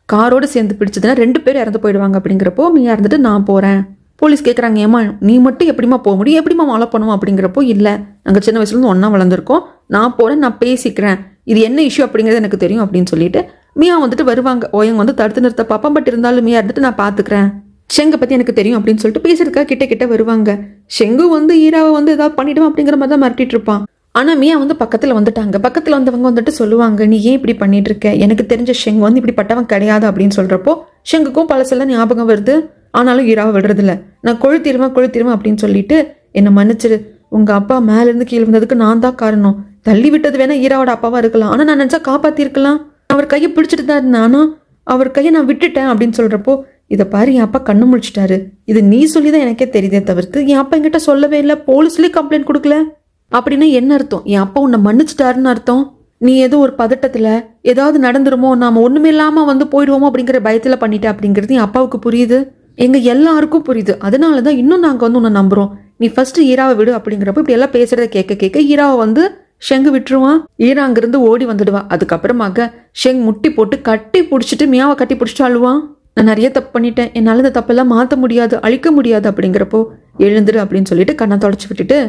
காரோட சேர்ந்து பிடிச்சதுன்னா 2 பேர் இறந்து போயிடுவாங்க அப்படிங்கிறப்போ மீயா இருந்துட்டு நான் போறேன். போலீஸ் கேட்குறாங்க, ஏமா நீ மட்டும் எப்படிமா போக முடியும், எப்படிமா ஃபாலோ பண்ணுவோம் அப்படிங்கிறப்போ இல்லை நாங்கள் சின்ன வயசுலேருந்து ஒன்றா வளர்ந்துருக்கோம், நான் போகிறேன், நான் பேசிக்கிறேன், இது என்ன இஷ்யூ அப்படிங்கிறது எனக்கு தெரியும் அப்படின்னு சொல்லிட்டு மியா வந்துட்டு வருவாங்க. ஓயங்க வந்து தடுத்து நிறுத்த பார்ப்பான், பட் இருந்தாலும் மியா இருந்துட்டு நான் பார்த்துக்கிறேன், ஷெங்கை பற்றி எனக்கு தெரியும் அப்படின்னு சொல்லிட்டு பேசுறதுக்காக கிட்ட வருவாங்க. ஷெங்கு வந்து ஈராவை வந்து ஏதாவது பண்ணிடுவான் அப்படிங்கிற மாதிரி தான் மிரட்டிட்டு இருப்பான். ஆனால் மியா வந்து பக்கத்தில் வந்துட்டாங்க. பக்கத்தில் வந்தவங்க வந்துட்டு சொல்லுவாங்க, நீ ஏன் இப்படி பண்ணிட்டு இருக்க, எனக்கு தெரிஞ்ச ஷெங் வந்து இப்படி பட்டவன் கிடையாது அப்படின்னு சொல்கிறப்போ ஷெங்குக்கும் பழசெல்லாம் ஞாபகம் வருது. ஆனாலும் ஈராவை விடுறதில்ல, நான் கொளுத்திடுவேன் அப்படின்னு சொல்லிட்டு என்னை மன்னிச்சிரு, உங்க அப்பா மேலேருந்து கீழே வந்ததுக்கு நான் தான் காரணம், தள்ளி விட்டது வேணா ஈராவோட அப்பாவா இருக்கலாம், ஆனால் நான் நினச்சா காப்பாற்றிருக்கலாம், அவர் கையை பிடிச்சிட்டு தான் இருந்தேன், ஆனால் அவர் கையை நான் விட்டுட்டேன் அப்படின்னு சொல்கிறப்போ இதை பாரு என் அப்பா கண்ணு முழிச்சிட்டாரு, இது நீ சொல்லி தான் எனக்கே தெரியுதே தவிர்த்து என் அப்பா என்கிட்ட சொல்லவே இல்லை, போலீஸ்லேயே கம்ப்ளைண்ட் கொடுக்கல அப்படின்னா என்ன அர்த்தம், என் அப்பா உன்னை மன்னிச்சிட்டாருன்னு அர்த்தம், நீ ஏதோ ஒரு பதட்டத்தில் ஏதாவது நடந்துருமோ, நாம ஒன்றுமே இல்லாமல் வந்து போயிடுவோமோ அப்படிங்கிற பயத்தில் பண்ணிட்டேன் அப்படிங்கிறது என் அப்பாவுக்கு புரியுது, எங்க எல்லாருக்கும் புரியுது, அதனாலதான் இன்னும் நாங்க வந்து உன்னை நம்புறோம், நீ ஃபர்ஸ்ட் ஈராவை விடு அப்படிங்கிறப்ப இப்படி எல்லாம் பேசுறத கேட்க ஈராவை வந்து ஷெங்கு விட்டுருவான். ஈரா அங்கிருந்து ஓடி வந்துடுவா. அதுக்கப்புறமாக ஷெங் முட்டி போட்டு கட்டி பிடிச்சிட்டு மியாவை கட்டி பிடிச்சிட்டு அழுவான், நான் நிறைய தப்பு பண்ணிட்டேன், என்னால் இந்த தப்பெல்லாம் மாற்ற முடியாது, அழிக்க முடியாது அப்படிங்கிறப்போ எழுந்துரு அப்படின்னு சொல்லிட்டு கண்ணை தொடச்சி விட்டுட்டு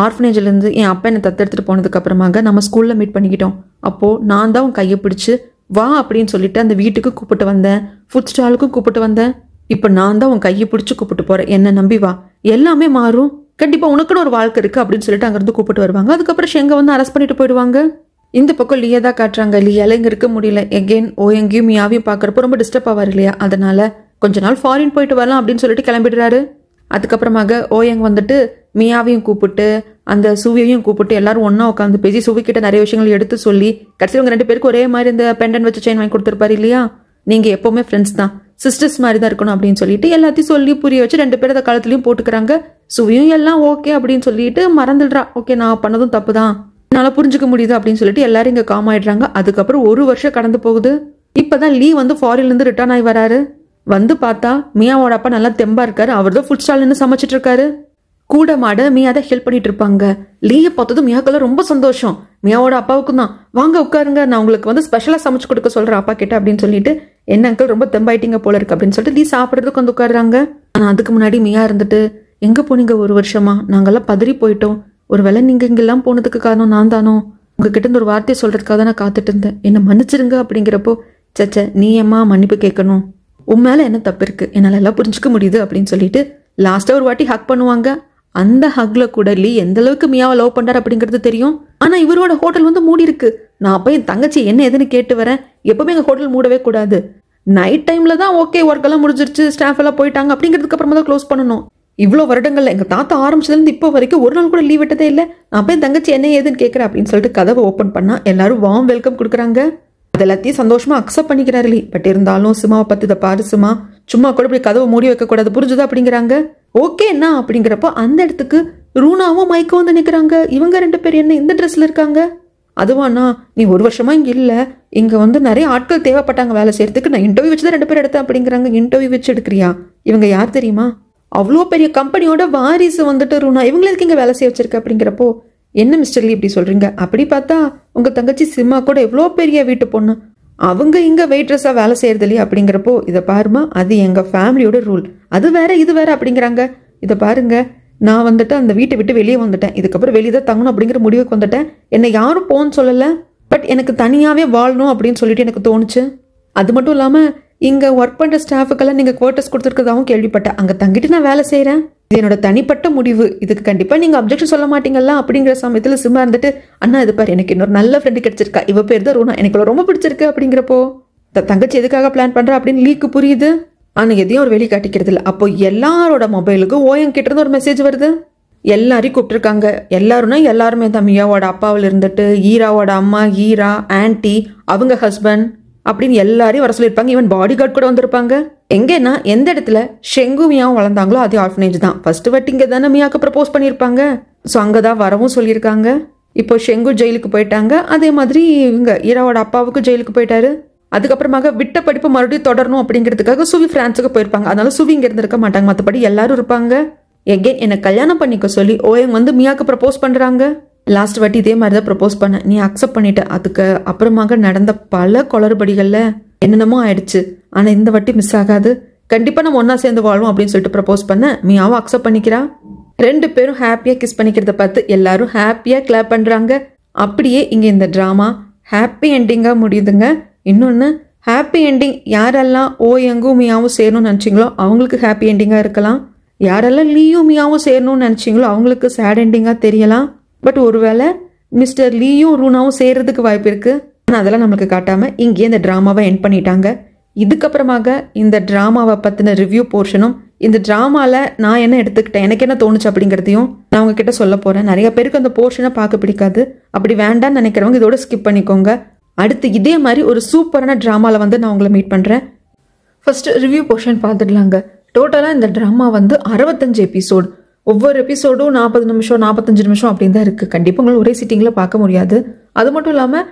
ஆர்ஃபனேஜ்ல இருந்து என் அப்பா என்னை தத்தெடுத்துட்டு போனதுக்கு அப்புறமாக நம்ம ஸ்கூல்ல மீட் பண்ணிக்கிட்டோம், அப்போ நான் தான் உன் கையை பிடிச்சு வா அப்படின்னு சொல்லிட்டு அந்த வீட்டுக்கு கூப்பிட்டு வந்தேன், ஃபுட் ஸ்டாலுக்கும் கூப்பிட்டு வந்தேன், இப்ப நான் தான் உன் கையை பிடிச்சு கூப்பிட்டு போறேன், என்ன நம்பி வா, எல்லாமே மாறும், கண்டிப்பா உனக்குன்னு ஒரு வாழ்க்கை இருக்கு அப்படின்னு சொல்லிட்டு அங்கிருந்து கூப்பிட்டு வருவாங்க. அதுக்கப்புறம் ஷெங்க வந்து அரெஸ்ட் பண்ணிட்டு போயிடுவாங்க. இந்த பக்கம் லியா தான் காட்டுறாங்க. லியால இங்க இருக்க முடியல. எகெயின் ஓயங்கையும் மியாவையும் பாக்குறப்போ ரொம்ப டிஸ்டர்ப் ஆவார் இல்லையா, அதனால கொஞ்ச நாள் ஃபாரின் போயிட்டு வரலாம் அப்படின்னு சொல்லிட்டு கிளம்பிடுறாரு. அதுக்கப்புறமாக ஓயங் வந்துட்டு மியாவையும் கூப்பிட்டு அந்த சுவியையும் கூப்பிட்டு எல்லாரும் ஒன்னா உட்காந்து பேசி சுவி கிட்ட நிறைய விஷயங்கள் எடுத்து சொல்லி கடைசியில் இவங்க 2 பேருக்கு ஒரே மாதிரி இந்த பெண்டன் வச்சு செயின் வாங்கி கொடுத்துருப்பாரு இல்லையா, நீங்க எப்பவுமே ஃப்ரெண்ட்ஸ் தான், சிஸ்டர்ஸ் மாதிரி தான் இருக்கணும் அப்படின்னு சொல்லிட்டு எல்லாத்தையும் சொல்லி புரிய வச்சு 2 பேரும் அந்த காலத்துலயும் போட்டுக்கிறாங்க. சுவியும் எல்லாம் ஓகே அப்படின்னு சொல்லிட்டு மறந்துடுறா, ஓகே நான் பண்ணதும் தப்பு தான், என்னால புரிஞ்சுக்க முடியுது அப்படின்னு சொல்லிட்டு எல்லாரும் இங்க காம் ஆயிடுறாங்க. அதுக்கப்புறம் 1 வருஷம் கடந்து போகுது. இப்பதான் லீ வந்து ஃபாரின்ல இருந்து ரிட்டர்ன் ஆகி வராரு. வந்து பார்த்தா மியாவோட அப்பா நல்லா தெம்பா இருக்காரு, அவர் தான் ஃபுட் ஸ்டால் நின்று சமைச்சிட்டு இருக்காரு. கூட மாட மியா தான் ஹெல்ப் பண்ணிட்டு இருப்பாங்க. லீயை பார்த்ததும் மியாக்கெல்லாம் ரொம்ப சந்தோஷம், மியாவோட அப்பாவுக்கும் தான், வாங்க உட்காருங்க, நான் உங்களுக்கு வந்து ஸ்பெஷலா சமைச்சு கொடுக்க சொல்றேன் அப்பா கிட்ட அப்படின்னு சொல்லிட்டு, என்ன அங்கிள் ரொம்ப தெம்பாயிட்டீங்க போல இருக்கு அப்படின்னு சொல்லிட்டு லீ சாப்பிட்றதுக்கு வந்து உட்காடுறாங்க. ஆனா அதுக்கு முன்னாடி மியா இருந்துட்டு, எங்க போனீங்க 1 வருஷமா, நாங்கெல்லாம் பதறி போயிட்டோம், ஒருவேளை நீங்க இங்கெல்லாம் போனதுக்கு காரணம் நான் தானோ, உங்ககிட்ட இருந்து ஒரு வார்த்தையை சொல்றதுக்காக தான் நான் காத்துட்டு இருந்தேன், என்ன மன்னிச்சிருங்க அப்படிங்கிறப்போ, சச்ச நீ ஏம்மா மன்னிப்பு கேட்கணும், உன் மேல என்ன தப்பு இருக்கு, என்னால எல்லாம் புரிஞ்சுக்க முடியுது அப்படின்னு சொல்லிட்டு லாஸ்டா ஒரு வாட்டி ஹக் பண்ணுவாங்க. அந்த ஹக்ல கூட லீ எந்த அளவுக்கு மியாவை லவ் பண்றாரு அப்படிங்கிறது தெரியும். ஆனா இவரோட ஹோட்டல் வந்து மூடி இருக்கு. நான் போய் என் தங்கச்சி என்ன எதுன்னு கேட்டு வரேன், எப்பவுமே எங்க ஹோட்டல் மூடவே கூடாது, நைட் டைம்ல தான் ஓகே ஒர்க் எல்லாம் முடிஞ்சிருச்சு, ஸ்டாஃப் எல்லாம் போயிட்டாங்க அப்படிங்கிறதுக்கு அப்புறமா தான் க்ளோஸ் பண்ணணும், இவ்வளோ வருடங்கள்ல எங்க தாத்தா ஆரம்பிச்சதுலேருந்து இப்போ வரைக்கும் ஒரு நாள் கூட லீவ் விட்டதே இல்லை. நான் போய் தங்கச்சி என்ன ஏதுன்னு கேட்குறேன் அப்படின்னு சொல்லிட்டு கதவை ஓப்பன் பண்ணா எல்லாரும் வார்ம் வெல்கம் கொடுக்குறாங்க. அது எல்லாத்தையும் சந்தோஷமா அக்செப்ட் பண்ணிக்கிறாரு லீ. பட் இருந்தாலும் சிமாவை பத்தி இதை பாரு சிமா, சும்மா கூட இப்படி கதவை மூடி வைக்க கூடாது புரிஞ்சுதா அப்படிங்கிறாங்க. ஓகே என்ன அப்படிங்கிறப்போ அந்த இடத்துக்கு ரூனாவும் மைக்கும் வந்து நிற்கிறாங்க. இவங்க 2 பேர் என்ன இந்த ட்ரெஸ்ல இருக்காங்க? அதுவாண்ணா நீ 1 வருஷமா இங்க இல்ல, இங்க வந்து நிறைய ஆட்கள் தேவைப்பட்டாங்க வேலை செய்யறதுக்கு, நான் இன்டர்வியூ வச்சு தான் 2 பேர் எடுத்தேன் அப்படிங்கிறாங்க. இன்டர்வியூ வச்சு எடுக்கிறியா? இவங்க யார் தெரியுமா? அவ்வளோ பெரிய கம்பெனியோட வாரிசு வந்துட்டு ரூனா, இவங்களுக்கு இங்க வேலை செய்ய வச்சிருக்க அப்படிங்கிறப்போ என்ன மிஸ்டர் லீ இப்படி சொல்றீங்க? அப்படி பார்த்தா உங்க தங்கச்சி சிம்மா கூட எவ்வளோ பெரிய வீட்டு பொண்ணு, அவங்க இங்க வெயிட்ரஸா வேலை செய்யறது இல்லையா அப்படிங்கிறப்போ இதை பாருமா, அது எங்க ஃபேமிலியோட ரூல், அது வேற இது வேற அப்படிங்கிறாங்க. இதை பாருங்க, நான் வந்துட்டு அந்த வீட்டை விட்டு வெளியே வந்துட்டேன், இதுக்கப்புறம் வெளியே தான் தங்கணும் அப்படிங்கிற முடிவுக்கு வந்துட்டேன். என்னை யாரும் போன்னு சொல்லலை, பட் எனக்கு தனியாகவே வாழணும் அப்படின்னு சொல்லிட்டு எனக்கு தோணுச்சு. அது மட்டும் இல்லாமல் இங்கே ஒர்க் பண்ணுற ஸ்டாஃபுக்கெல்லாம் நீங்கள் குவார்ட்டர்ஸ் கொடுத்துருக்கதாகவும் கேள்விப்பட்டேன். அங்கே தங்கிட்டு நான் வேலை செய்கிறேன், இது என்னோட தனிப்பட்ட முடிவு, இதுக்கு கண்டிப்பாக நீங்கள் அப்ஜெக்ஷன் சொல்ல மாட்டீங்களா அப்படிங்கிற சமயத்தில் சிம்மா இருந்துட்டு, அண்ணா இது பாரு எனக்கு இன்னொரு நல்ல ஃப்ரெண்டு கிடைச்சிருக்கா, இவ பேர் தான் ரூனா, எனக்கு ரொம்ப பிடிச்சிருக்கு அப்படிங்கிறப்போ தங்கச்சி எதுக்காக பிளான் பண்ணுறா அப்படின்னு லீக்கு புரியுது. ஆனால் எதையும் ஒரு வெளி காட்டிக்கிறது இல்லை. அப்போ எல்லாரோட மொபைலுக்கும் ஓஎம் கிட்ட இருந்து ஒரு மெசேஜ் வருது. எல்லாரையும் கூப்பிட்டுருக்காங்க. எல்லாரும்னா எல்லாருமே தான். மியாவோட அப்பாவில் இருந்துட்டு ஈராவோட அம்மா, ஈரா ஆன்டி, அவங்க ஹஸ்பண்ட் அப்படின்னு எல்லாரையும் வர சொல்லியிருப்பாங்க. ஈவன் பாடி கார்டு கூட வந்திருப்பாங்க. எங்கன்னா எந்த இடத்துல ஷெங்கு மியாவும் வளர்ந்தாங்களோ அதே ஆர்ஃபனேஜ் தான். ஃபர்ஸ்ட் வாட்டி இங்கே தானே மியாவுக்கு ப்ரப்போஸ் பண்ணியிருப்பாங்க. ஸோ அங்கே தான் வரவும் சொல்லியிருக்காங்க. இப்போ ஷெங்கு ஜெயிலுக்கு போயிட்டாங்க. அதே மாதிரி இவங்க ஈராவோட அப்பாவுக்கு ஜெயிலுக்கு போயிட்டாரு. அதுக்கப்புறமாக விட்ட படிப்பு மறுபடியும் தொடரணும் அப்படிங்கிறதுக்காக சுவி பிரான்ஸுக்கு போயிருப்பாங்க. அதனால சுவி இங்க இருந்திருக்க மாட்டாங்க, மற்றபடி எல்லாரும் இருப்பாங்க. எகெயின் என்னை கல்யாணம் பண்ணிக்க சொல்லி ஓஎம் வந்து மியாவுக்கு ப்ரப்போஸ் பண்றாங்க. லாஸ்ட் வாட்டி இதே மாதிரி தான் ப்ரப்போஸ் பண்ண, நீ அக்செப்ட் பண்ணிட்ட. அதுக்கு அப்புறமாக நடந்த பல குளறுபடிகள்ல என்னென்னமோ ஆயிடுச்சு. ஆனா இந்த வாட்டி மிஸ் ஆகாது, கண்டிப்பா நம்ம ஒன்னா சேர்ந்து வாழ்வோம் அப்படின்னு சொல்லிட்டு ப்ரப்போஸ் பண்ண மியாவும் அக்செப்ட் பண்ணிக்கிறா. 2 பேரும் ஹாப்பியா கிஸ் பண்ணிக்கிறத பார்த்து எல்லாரும் ஹாப்பியா கிளாப் பண்றாங்க. அப்படியே இங்க இந்த டிராமா ஹாப்பி என்டிங்கா முடியுதுங்க. இன்னொன்று ஹாப்பி என்டிங் யாரெல்லாம் ஓஎங்கும் மியாவும் சேரணும்னு நினச்சிங்களோ அவங்களுக்கு ஹாப்பி என்டிங்காக இருக்கலாம். யாரெல்லாம் லீயும் மியாவும் சேரணும்னு நினச்சிங்களோ அவங்களுக்கு சேட் என்டிங்காக தெரியலாம். பட் ஒருவேளை மிஸ்டர் லீயும் ரூனாவும் சேர்றதுக்கு வாய்ப்பு இருக்குது. ஆனால் அதெல்லாம் நம்மளுக்கு காட்டாமல் இங்கேயே இந்த ட்ராமாவை எண்ட் பண்ணிட்டாங்க. இதுக்கப்புறமாக இந்த ட்ராமாவை பற்றின ரிவ்யூ போர்ஷனும் இந்த ட்ராமாவில் நான் என்ன எடுத்துக்கிட்டேன், எனக்கு என்ன தோணுச்சு அப்படிங்கிறதையும் நான் உங்ககிட்ட சொல்ல போகிறேன். நிறைய பேருக்கு அந்த போர்ஷனை பார்க்க பிடிக்காது. அப்படி வேண்டான்னு நினைக்கிறவங்க இதோட ஸ்கிப் பண்ணிக்கோங்க. அடுத்து இதே மாதிரி ஒரு சூப்பரான ட்ராமாவில் வந்து நான் உங்களை மீட் பண்ணுறேன். ஃபர்ஸ்ட் ரிவ்யூ போர்ஷன் பார்த்துடலாங்க. டோட்டலாக இந்த ட்ராமா வந்து 65 எபிசோடு. ஒவ்வொரு எபிசோடும் 40 நிமிஷம் 45 நிமிஷம் அப்படின்னு தான் இருக்குது. கண்டிப்பாக உங்களை ஒரே சிட்டிங்கில் பார்க்க முடியாது. அது மட்டும் இல்லாமல்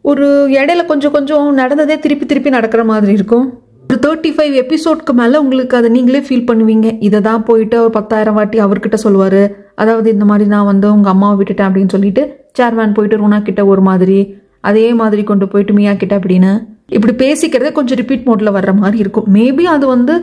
ஒரு இடையில கொஞ்சம் கொஞ்சம் நடந்ததே திருப்பி திருப்பி நடக்கிற மாதிரி இருக்கும். ஒரு 35 எபிசோட்க்கு மேலே உங்களுக்கு அதை நீங்களே ஃபீல் பண்ணுவீங்க. இதை தான் போயிட்டு ஒரு 10,000 வாட்டி அவர்கிட்ட சொல்லுவார். அதாவது இந்த மாதிரி நான் வந்து உங்கள் அம்மாவை விட்டுட்டேன் அப்படின்னு சொல்லிட்டு சேர்மேன் போயிட்டு ரூனா கிட்ட ஒரு மாதிரி, அதே மாதிரி கொண்டு போயிட்டு மியா கிட்ட அப்படின்னு இப்படி பேசிக்கிறதே கொஞ்சம் ரிப்பீட் மோட்ல வர்ற மாதிரி இருக்கும். மேபி அது வந்து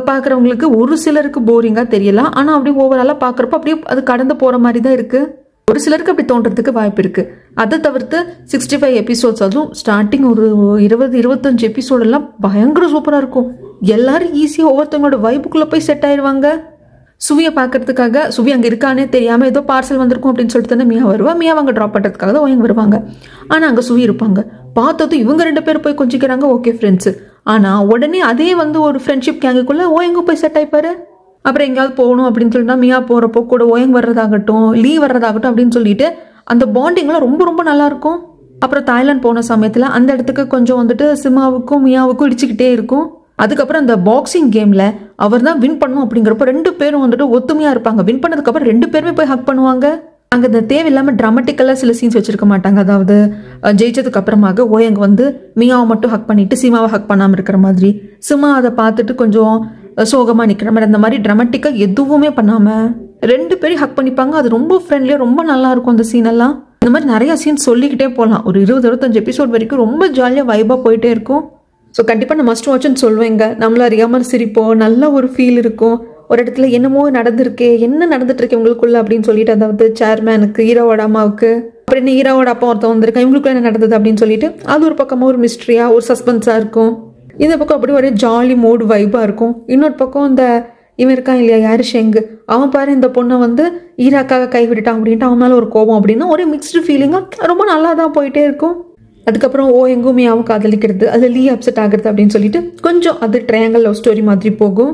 பார்க்குறவங்களுக்கு ஒரு சிலருக்கு போரிங்காக தெரியலாம். ஆனால் அப்படியே ஓவராலாக பார்க்குறப்ப அப்படியே அது கடந்து போகிற மாதிரி தான் இருக்குது. ஒரு சிலருக்கு அப்படி தோன்றதுக்கு வாய்ப்பு இருக்குது. அதை தவிர்த்து 65 எபிசோட்ஸ், அதுவும் ஸ்டார்டிங் ஒரு 20-25 எபிசோடெல்லாம் பயங்கர சூப்பராக இருக்கும். எல்லாரும் ஈஸியாக ஒவ்வொருத்தவங்களோட வைப்புக்குள்ளே போய் செட் ஆயிடுவாங்க. சுவியை பார்க்கறதுக்காக, சுவி அங்கே இருக்கானே தெரியாமல் ஏதோ பார்சல் வந்திருக்கும் அப்படின்னு சொல்லிட்டு தானே மியா வருவா. மியா அங்கே ட்ராப் பண்ணுறதுக்காக தான் ஓயங்க வருவாங்க. ஆனால் அங்கே சுவி இருப்பாங்க. பார்த்ததும் இவங்க 2 பேர் போய் கொஞ்சிக்கிறாங்க. Okay friends. ஆனால் உடனே அதே வந்து ஒரு ஃப்ரெண்ட்ஷிப் கேங்குக்குள்ளே ஓயங்க போய் செட் ஆயிப்பாரு. அப்புறம் எங்கேயாவது போகணும் அப்படின்னு சொல்லிட்டு மியா போகிறப்போ கூட ஓயங்க வர்றதாகட்டும், லீ வர்றதாகட்டும் அப்படின்னு சொல்லிட்டு அந்த பாண்டிங்லாம் ரொம்ப ரொம்ப நல்லாயிருக்கும். அப்புறம் தாய்லாந்து போன சமயத்தில் அந்த இடத்துக்கு கொஞ்சம் வந்துட்டு சிம்மாவுக்கும் மியாவுக்கும் இடிச்சுக்கிட்டே இருக்கும். அதுக்கப்புறம் அந்த பாக்ஸிங் கேமில் அவர் தான் வின் பண்ணும் அப்படிங்கிறப்ப 2 பேரும் வந்துட்டு ஒத்துமையாக இருப்பாங்க. வின் பண்ணதுக்கப்புறம் 2 பேருமே போய் ஹக் பண்ணுவாங்க. அங்கே இந்த தேவையில்லாமல் ட்ராமட்டிக்கலாக சில சீன்ஸ் வச்சுருக்க மாட்டாங்க. அதாவது ஜெயிச்சதுக்கு அப்புறமாக ஓயங்க வந்து மியாவை மட்டும் ஹக் பண்ணிட்டு சிமாவை ஹக் பண்ணாமல் இருக்கிற மாதிரி, சிமா அதை பார்த்துட்டு கொஞ்சம் சோகமாக நிற்கிற மாதிரி, அந்த மாதிரி ட்ராமட்டிக்காக எதுவுமே பண்ணாமல் 2 பேரும் ஹக் பண்ணிப்பாங்க. அது ரொம்ப ஃப்ரெண்ட்லியாக ரொம்ப நல்லா இருக்கும் அந்த சீனெல்லாம். இந்த மாதிரி நிறையா சீன்ஸ் சொல்லிக்கிட்டே போகலாம். ஒரு 20-25 எபிசோட் வரைக்கும் ரொம்ப ஜாலியாக வைபாக போயிட்டே இருக்கும். ஸோ கண்டிப்பாக நான் மஸ்ட் வாட்ச்னு சொல்லுவேங்க. நம்மள அறியாமல் சிரிப்போம், நல்ல ஒரு ஃபீல் இருக்கும். ஒரு இடத்துல என்னமோ நடந்திருக்கே, என்ன நடந்துட்டு இருக்கு இவங்களுக்குள்ள அப்படின்னு சொல்லிட்டு, அதாவது சேர்மேனுக்கு ஈராவோட அம்மாவுக்கு, அப்புறம் என்ன ஈராவோட அப்பா ஒருத்தன் வந்திருக்கேன், இவங்களுக்குள்ள என்ன நடந்தது அப்படின்னு சொல்லிட்டு அது ஒரு பக்கமாக ஒரு மிஸ்ட்ரியாக ஒரு சஸ்பென்ஸாக இருக்கும். இந்த பக்கம் அப்படி ஒரே ஜாலி மூடு வைபாக இருக்கும். இன்னொரு பக்கம் இந்த இவன் இருக்கான் இல்லையா, யாரு ஷெங்கு, அவன் பாரு இந்த பொண்ணை வந்து ஈராக்காக கைவிட்டுட்டான் அப்படின்ட்டு அவன் மேலே ஒரு கோபம் அப்படின்னா ஒரு மிக்ஸ்டு ஃபீலிங்காக ரொம்ப நல்லா தான் போயிட்டே இருக்கும். அதுக்கப்புறம் எங்கும் மியாவும் காதலிக்கிறது, அதில் லீ அப்செட் ஆகுறது அப்படின்னு சொல்லிட்டு கொஞ்சம் அது ட்ரையாங்கல் லவ் ஸ்டோரி மாதிரி போகும்.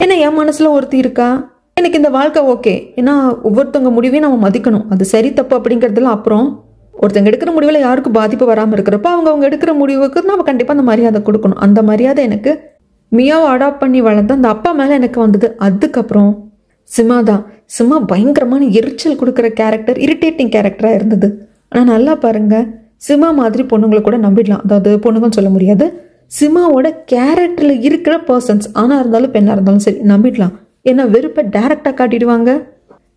ஏன்னா என் மனசுல ஒருத்தி இருக்கா, எனக்கு இந்த வாழ்க்கை ஓகே. ஏன்னா ஒவ்வொருத்தவங்க முடிவையும் நம்ம மதிக்கணும். அது சரி தப்பு அப்படிங்கிறதுல அப்புறம் ஒருத்தங்க எடுக்கிற முடிவில் யாருக்கும் பாதிப்பு வராமல் இருக்கிறப்ப அவங்க எடுக்கிற முடிவுக்கு நம்ம கண்டிப்பாக அந்த மரியாதை கொடுக்கணும். அந்த மரியாதை எனக்கு மியாவை அடாப்ட் பண்ணி வளர்ந்த அந்த அப்பா மேலே எனக்கு வந்தது. அதுக்கப்புறம் சிமா தான். சிமா பயங்கரமான எரிச்சல் கொடுக்குற கேரக்டர், இரிட்டேட்டிங் கேரக்டராக இருந்தது. ஆனால் நல்லா பாருங்க, சிமா மாதிரி பொண்ணுங்களை கூட நம்பிடலாம். அதாவது பொண்ணுங்கன்னு சொல்ல முடியாது, சிமாவோட கேரக்டரில் இருக்கிற பர்சன்ஸ் ஆணாக இருந்தாலும் பெண்ணாக இருந்தாலும் சரி நம்பிடலாம். ஏன்னா வெறுப்பை டைரக்டாக காட்டிடுவாங்க.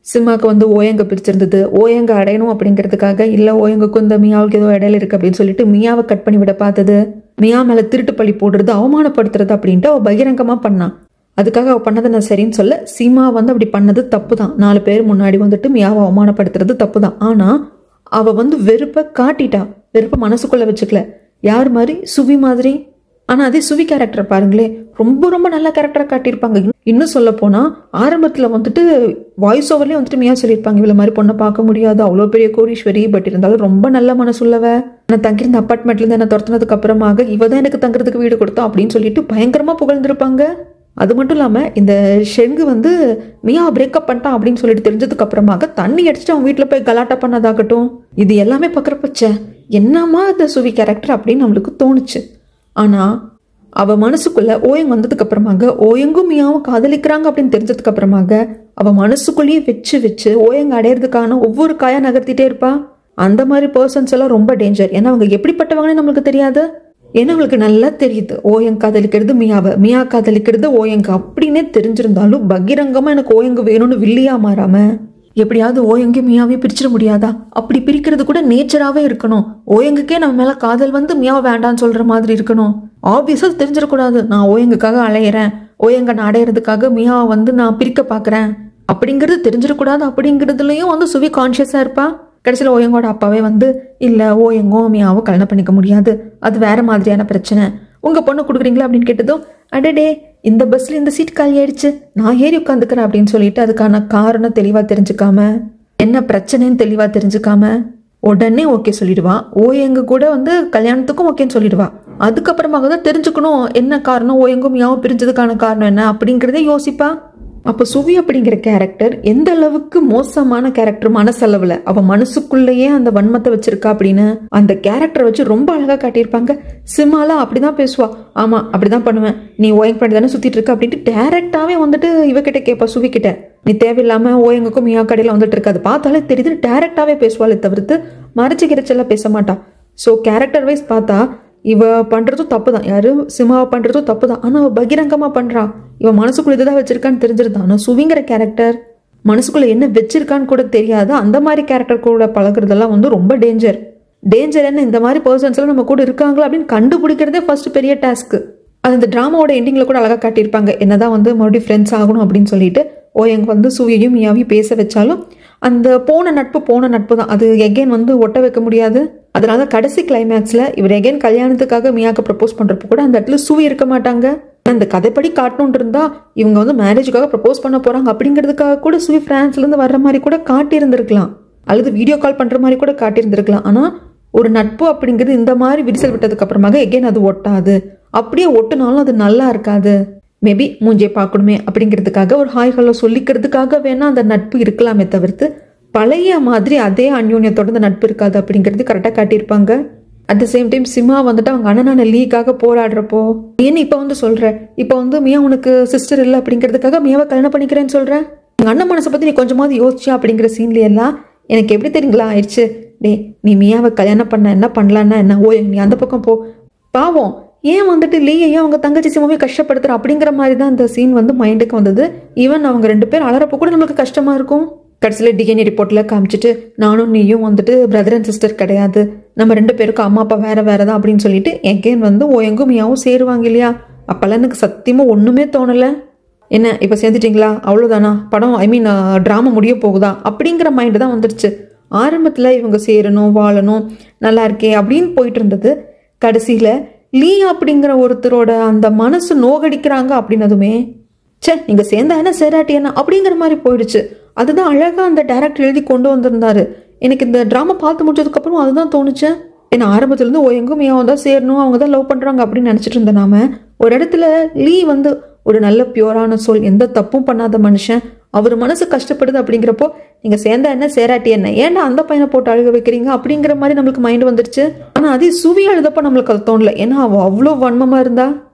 சிமாவுக்கு வந்து ஓயங்க பிடிச்சிருந்தது, ஓயங்க அடையணும் அப்படிங்கிறதுக்காக, இல்லை ஓயங்குக்கும் இந்த மியாவுக்கு ஏதோ இடையில இருக்கு அப்படின்னு சொல்லிட்டு மியாவை கட் பண்ணி விட பார்த்தது, மியா மேலே திருட்டு பழி போடுறது, அவமானப்படுத்துறது அப்படின்ட்டு அவள் பகிரங்கமாக பண்ணான். அதுக்காக அவள் பண்ணதை நான் சரின்னு சொல்ல, சீமா வந்து அப்படி பண்ணது தப்பு தான். 4 பேர் முன்னாடி வந்துட்டு மியாவை அவமானப்படுத்துறது தப்பு தான். ஆனால் அவள் வந்து வெறுப்பை காட்டிட்டா, வெறுப்பை மனசுக்குள்ளே வச்சுக்கல. யார் மாதிரி? சுவி மாதிரி. ஆனால் அதே சுவி கேரக்டர் பாருங்களே, ரொம்ப ரொம்ப நல்ல கேரக்டராக காட்டியிருப்பாங்க. இன்னும் சொல்ல போனால் ஆரம்பத்தில் வந்துட்டு வாய்ஸ் ஓவர்லேயே வந்துட்டு மியா சொல்லியிருப்பாங்க, இவ்வளோ மாதிரி பொண்ணை பார்க்க முடியாது, அவ்வளோ பெரிய கோடீஸ்வரி, பட் இருந்தாலும் ரொம்ப நல்ல மனசுள்ளவ, நான் தங்கியிருந்த அப்பார்ட்மெண்ட்லேருந்து என்ன துரத்துனதுக்கு அப்புறமாக இவ தான் எனக்கு தங்குறதுக்கு வீடு கொடுத்தோம் அப்படின்னு சொல்லிட்டு பயங்கரமாக புகழ்ந்துருப்பாங்க. அது மட்டும் இல்லாமல் இந்த ஷெங்கு வந்து மியா பிரேக்கப் பண்ணிட்டான் அப்படின்னு சொல்லிட்டு தெரிஞ்சதுக்கு அப்புறமாக தண்ணி அடிச்சுட்டு அவன் வீட்டில் போய் கலாட்டா பண்ணதாகட்டும், இது எல்லாமே பார்க்குறப்பச்ச என்னம்மா அந்த சுவி கேரக்டர் அப்படின்னு நம்மளுக்கு தோணுச்சு. ஆனால் அவ மனசுக்குள்ள ஓயங் வந்ததுக்கு அப்புறமாக, ஓயங்கும் மியாவும் காதலிக்கிறாங்க அப்படின்னு தெரிஞ்சதுக்கு அப்புறமாக அவ மனசுக்குள்ளேயே வச்சு வச்சு ஓயங்க அடையிறதுக்கான ஒவ்வொரு காயா நகர்த்திட்டே இருப்பா. அந்த மாதிரி பர்சன்ஸ் எல்லாம் ரொம்ப டேஞ்சர். ஏன்னா அவங்க எப்படிப்பட்டவங்கன்னு நம்மளுக்கு தெரியாது. ஏன்னா அவளுக்கு நல்லா தெரியுது ஓயங் காதலிக்கிறது மியாவை, மியா காதலிக்கிறது ஓயங்க அப்படின்னே தெரிஞ்சிருந்தாலும் பகிரங்கமா எனக்கு ஓயங்கு வேணும்னு வில்லியா மாறாம எப்படியாவது ஓயங்கு மியாவையும் பிரிச்சிட முடியாதா? அப்படி பிரிக்கிறது கூட நேச்சராகவே இருக்கணும். ஓயங்குக்கே நம்ம மேலே காதல் வந்து மியாவை வேண்டான்னு சொல்கிற மாதிரி இருக்கணும். ஆப்வியஸாக தெரிஞ்சிடக்கூடாது, நான் ஓயங்குக்காக அலையிறேன், ஓயங்க நான் அடையிறதுக்காக மியாவை வந்து நான் பிரிக்க பார்க்குறேன் அப்படிங்கிறது தெரிஞ்சிடக்கூடாது. அப்படிங்கிறதுலையும் வந்து சுவி கான்ஷியஸாக இருப்பா. கடைசியில் ஓயங்கோட அப்பாவே வந்து, இல்லை ஓயங்கோ மியாவும் கல்யாணம் பண்ணிக்க முடியாது, அது வேற மாதிரியான பிரச்சனை, உங்கள் பொண்ணு கொடுக்குறீங்களா அப்படின்னு கேட்டதும், அடடே இந்த பஸ்ல இந்த சீட் காலி ஆயிடுச்சு, நான் ஏறி உட்காந்துக்கிறேன் அப்படின்னு சொல்லிட்டு அதுக்கான காரணம் தெளிவா தெரிஞ்சுக்காம, என்ன பிரச்சனைன்னு தெளிவா தெரிஞ்சுக்காம உடனே ஓகே சொல்லிடுவா. ஓயங்க கூட வந்து கல்யாணத்துக்கும் ஓகேன்னு சொல்லிடுவா. அதுக்கப்புறமாக தான் தெரிஞ்சுக்கணும் என்ன காரணம், ஓயங்கும் மியாவும் பிரிஞ்சதுக்கான காரணம் என்ன அப்படிங்கிறதே யோசிப்பா. அப்போ சுவி அப்படிங்கிற கேரக்டர் எந்த அளவுக்கு மோசமான கேரக்டர் மனசளவுல, அவ மனசுக்குள்ளேயே அந்த வன்மத்தை வச்சிருக்கா அப்படின்னு அந்த கேரக்டரை வச்சு ரொம்ப அழகா காட்டியிருப்பாங்க. சிமாலா அப்படிதான் பேசுவா, ஆமா அப்படிதான் பண்ணுவேன், நீ ஓயங் பண்ணி தானே சுத்திட்டு இருக்க அப்படின்ட்டு டைரக்டாவே வந்துட்டு இவகிட்ட கேட்பா, சுவி கிட்ட. நீ தேவையில்லாம ஓயங்குக்கும் மியா கடையில வந்துட்டு இருக்க, அது பார்த்தாலே தெரியுது, டைரக்டாவே பேசுவாளே தவிர்த்து மறைச்சு கிரைச்செல்லாம் பேச மாட்டா. ஸோ கேரக்டர் வைஸ் பார்த்தா இவ பண்றதும் தப்பு தான், யாரு சிமாவை பண்றதும் தப்பு தான். ஆனா அவ பகிரங்கமா பண்றா, இவ மனசுக்குள்ள இதுதான் வச்சிருக்கான்னு தெரிஞ்சிருந்தா. ஆனா சுவிங்கிற கேரக்டர் மனசுக்குள்ள என்ன வச்சிருக்கான்னு கூட தெரியாது. அந்த மாதிரி கேரக்டர் கூட பழகுறதெல்லாம் வந்து ரொம்ப டேஞ்சர். டேஞ்சர் என்ன, இந்த மாதிரி பர்சன்ஸ் எல்லாம் நம்ம கூட இருக்காங்களா அப்படின்னு கண்டுபிடிக்கிறதே ஃபர்ஸ்ட் பெரிய டாஸ்க். அது இந்த டிராமாவோட எண்டிங்ல கூட அழகா காட்டியிருப்பாங்க. என்னதான் வந்து மறுபடியும் ஃப்ரெண்ட்ஸ் ஆகணும் அப்படின்னு சொல்லிட்டு ஓயங்க வந்து சுவியையும் மியாவையும் பேச வச்சாலும் அந்த போன நட்பு தான், அது எகைன் வந்து ஒட்ட வைக்க முடியாது. அதனால கடைசி கிளைமேக்ஸ்ல இவர் எகைன் கல்யாணத்துக்காக மியாக்கு ப்ரப்போஸ் பண்றப்ப கூட அந்த இடத்துல சுவி இருக்க மாட்டாங்க. அந்த கதைப்படி காட்டணும்னு இருந்தா இவங்க வந்து மேரேஜுக்காக ப்ரப்போஸ் பண்ண போறாங்க அப்படிங்கிறதுக்காக கூட சுவி பிரான்ஸ்ல இருந்து வர்ற மாதிரி கூட காட்டி இருந்திருக்கலாம், அல்லது வீடியோ கால் பண்ற மாதிரி கூட காட்டி இருந்திருக்கலாம். ஆனா ஒரு நட்பு அப்படிங்கிறது இந்த மாதிரி விரிசல் விட்டதுக்கு அப்புறமாக எகைன் அது ஒட்டாது. அப்படியே ஒட்டுனாலும் அது நல்லா இருக்காது. மேபி மூஞ்சே பார்க்கணுமே அப்படிங்கிறதுக்காக ஒரு ஹாய் ஹலோ சொல்லிக்கிறதுக்காக வேணா அந்த நட்பு இருக்கலாமே தவிர்த்து பழைய மாதிரி அதே அந்யோன்யத்தோட அந்த நட்பு இருக்காது அப்படிங்கிறது கரெக்டாக காட்டியிருப்பாங்க. At the same time Sima வந்துட்டு அவங்க அண்ணனான லீக்காக போராடுறப்போ, ஏன்னு இப்போ வந்து சொல்ற, இப்போ வந்து மியா உனக்கு சிஸ்டர் இல்லை அப்படிங்கிறதுக்காக மியாவை கல்யாணம் பண்ணிக்கிறேன்னு சொல்ற, எங்கள் அண்ணன் மனசை பற்றி நீ கொஞ்சமாவது யோசிச்சா அப்படிங்கிற சீன்ல எல்லாம் எனக்கு எப்படி தெரியுங்களா ஆயிடுச்சு, டே நீ மியாவை கல்யாணம் பண்ண என்ன பண்ணலான்னா என்ன, ஓ நீ அந்த பக்கம் போ, பாவம் ஏன் வந்துட்டு லீயையும் அவங்க தங்கச்சி சிமாவே கஷ்டப்படுத்துற அப்படிங்கிற மாதிரி தான் அந்த சீன் வந்து மைண்டுக்கு வந்தது. ஈவன் அவங்க 2 பேர் அலறப்போ கூட நம்மளுக்கு கஷ்டமா இருக்கும். கடைசியில் டிஎன்ஏ ரிப்போர்ட்ல காமிச்சிட்டு நானும் நீயும் வந்துட்டு பிரதர் அண்ட் சிஸ்டர் கிடையாது, நம்ம 2 பேருக்கும் அம்மா அப்பா வேற தான் அப்படின்னு சொல்லிட்டு எகேன் வந்து ஓயங்கும் மியாவும் சேருவாங்க இல்லையா. அப்பெல்லாம் எனக்கு சத்தியமா ஒண்ணுமே தோணல. என்ன இப்போ சேர்ந்துட்டீங்களா அவ்வளோதானா, படம் டிராமா முடிய போகுதா அப்படிங்கிற மைண்டு தான் வந்துடுச்சு. ஆரம்பத்தில் இவங்க சேரணும் வாழணும் நல்லா இருக்கே அப்படின்னு போயிட்டு இருந்தது. கடைசியில் லீ அப்படிங்கிற ஒருத்தரோட அந்த மனசு நோகடிக்கிறாங்க அப்படின்னதுமே சே நீங்க சேர்ந்தா என்ன சேராட்டி என்ன அப்படிங்கிற மாதிரி போயிடுச்சு. அதுதான் அழகா அந்த டைரக்டர் எழுதி கொண்டு வந்திருந்தாரு. எனக்கு இந்த டிராமா பார்த்து முடிச்சதுக்கு அப்புறம் அதுதான் தோணுச்சு. ஏன்னா ஆரம்பத்துல இருந்து ஓயங்கும் மியாவும் தான் சேரணும், அவங்க தான் லவ் பண்றாங்க அப்படின்னு நினைச்சிட்டு இருந்த நாம ஒரு இடத்துல லீ வந்து ஒரு நல்ல பியூரான சோல், எந்த தப்பும் பண்ணாத மனுஷன், அவர் மனசு கஷ்டப்படுது அப்படிங்கிறப்போ நீங்க சேர்ந்தா என்ன சேராட்டி என்ன, ஏன்டா அந்த பையனை போட்டு அழுக வைக்கிறீங்க அப்படிங்கிற மாதிரி நம்மளுக்கு மைண்ட் வந்துருச்சு. ஆனா அதே சுவி அழுதப்ப நம்மளுக்கு அது தோணல, ஏன்னா அவ அவ்வளோ வன்மமா இருந்தா.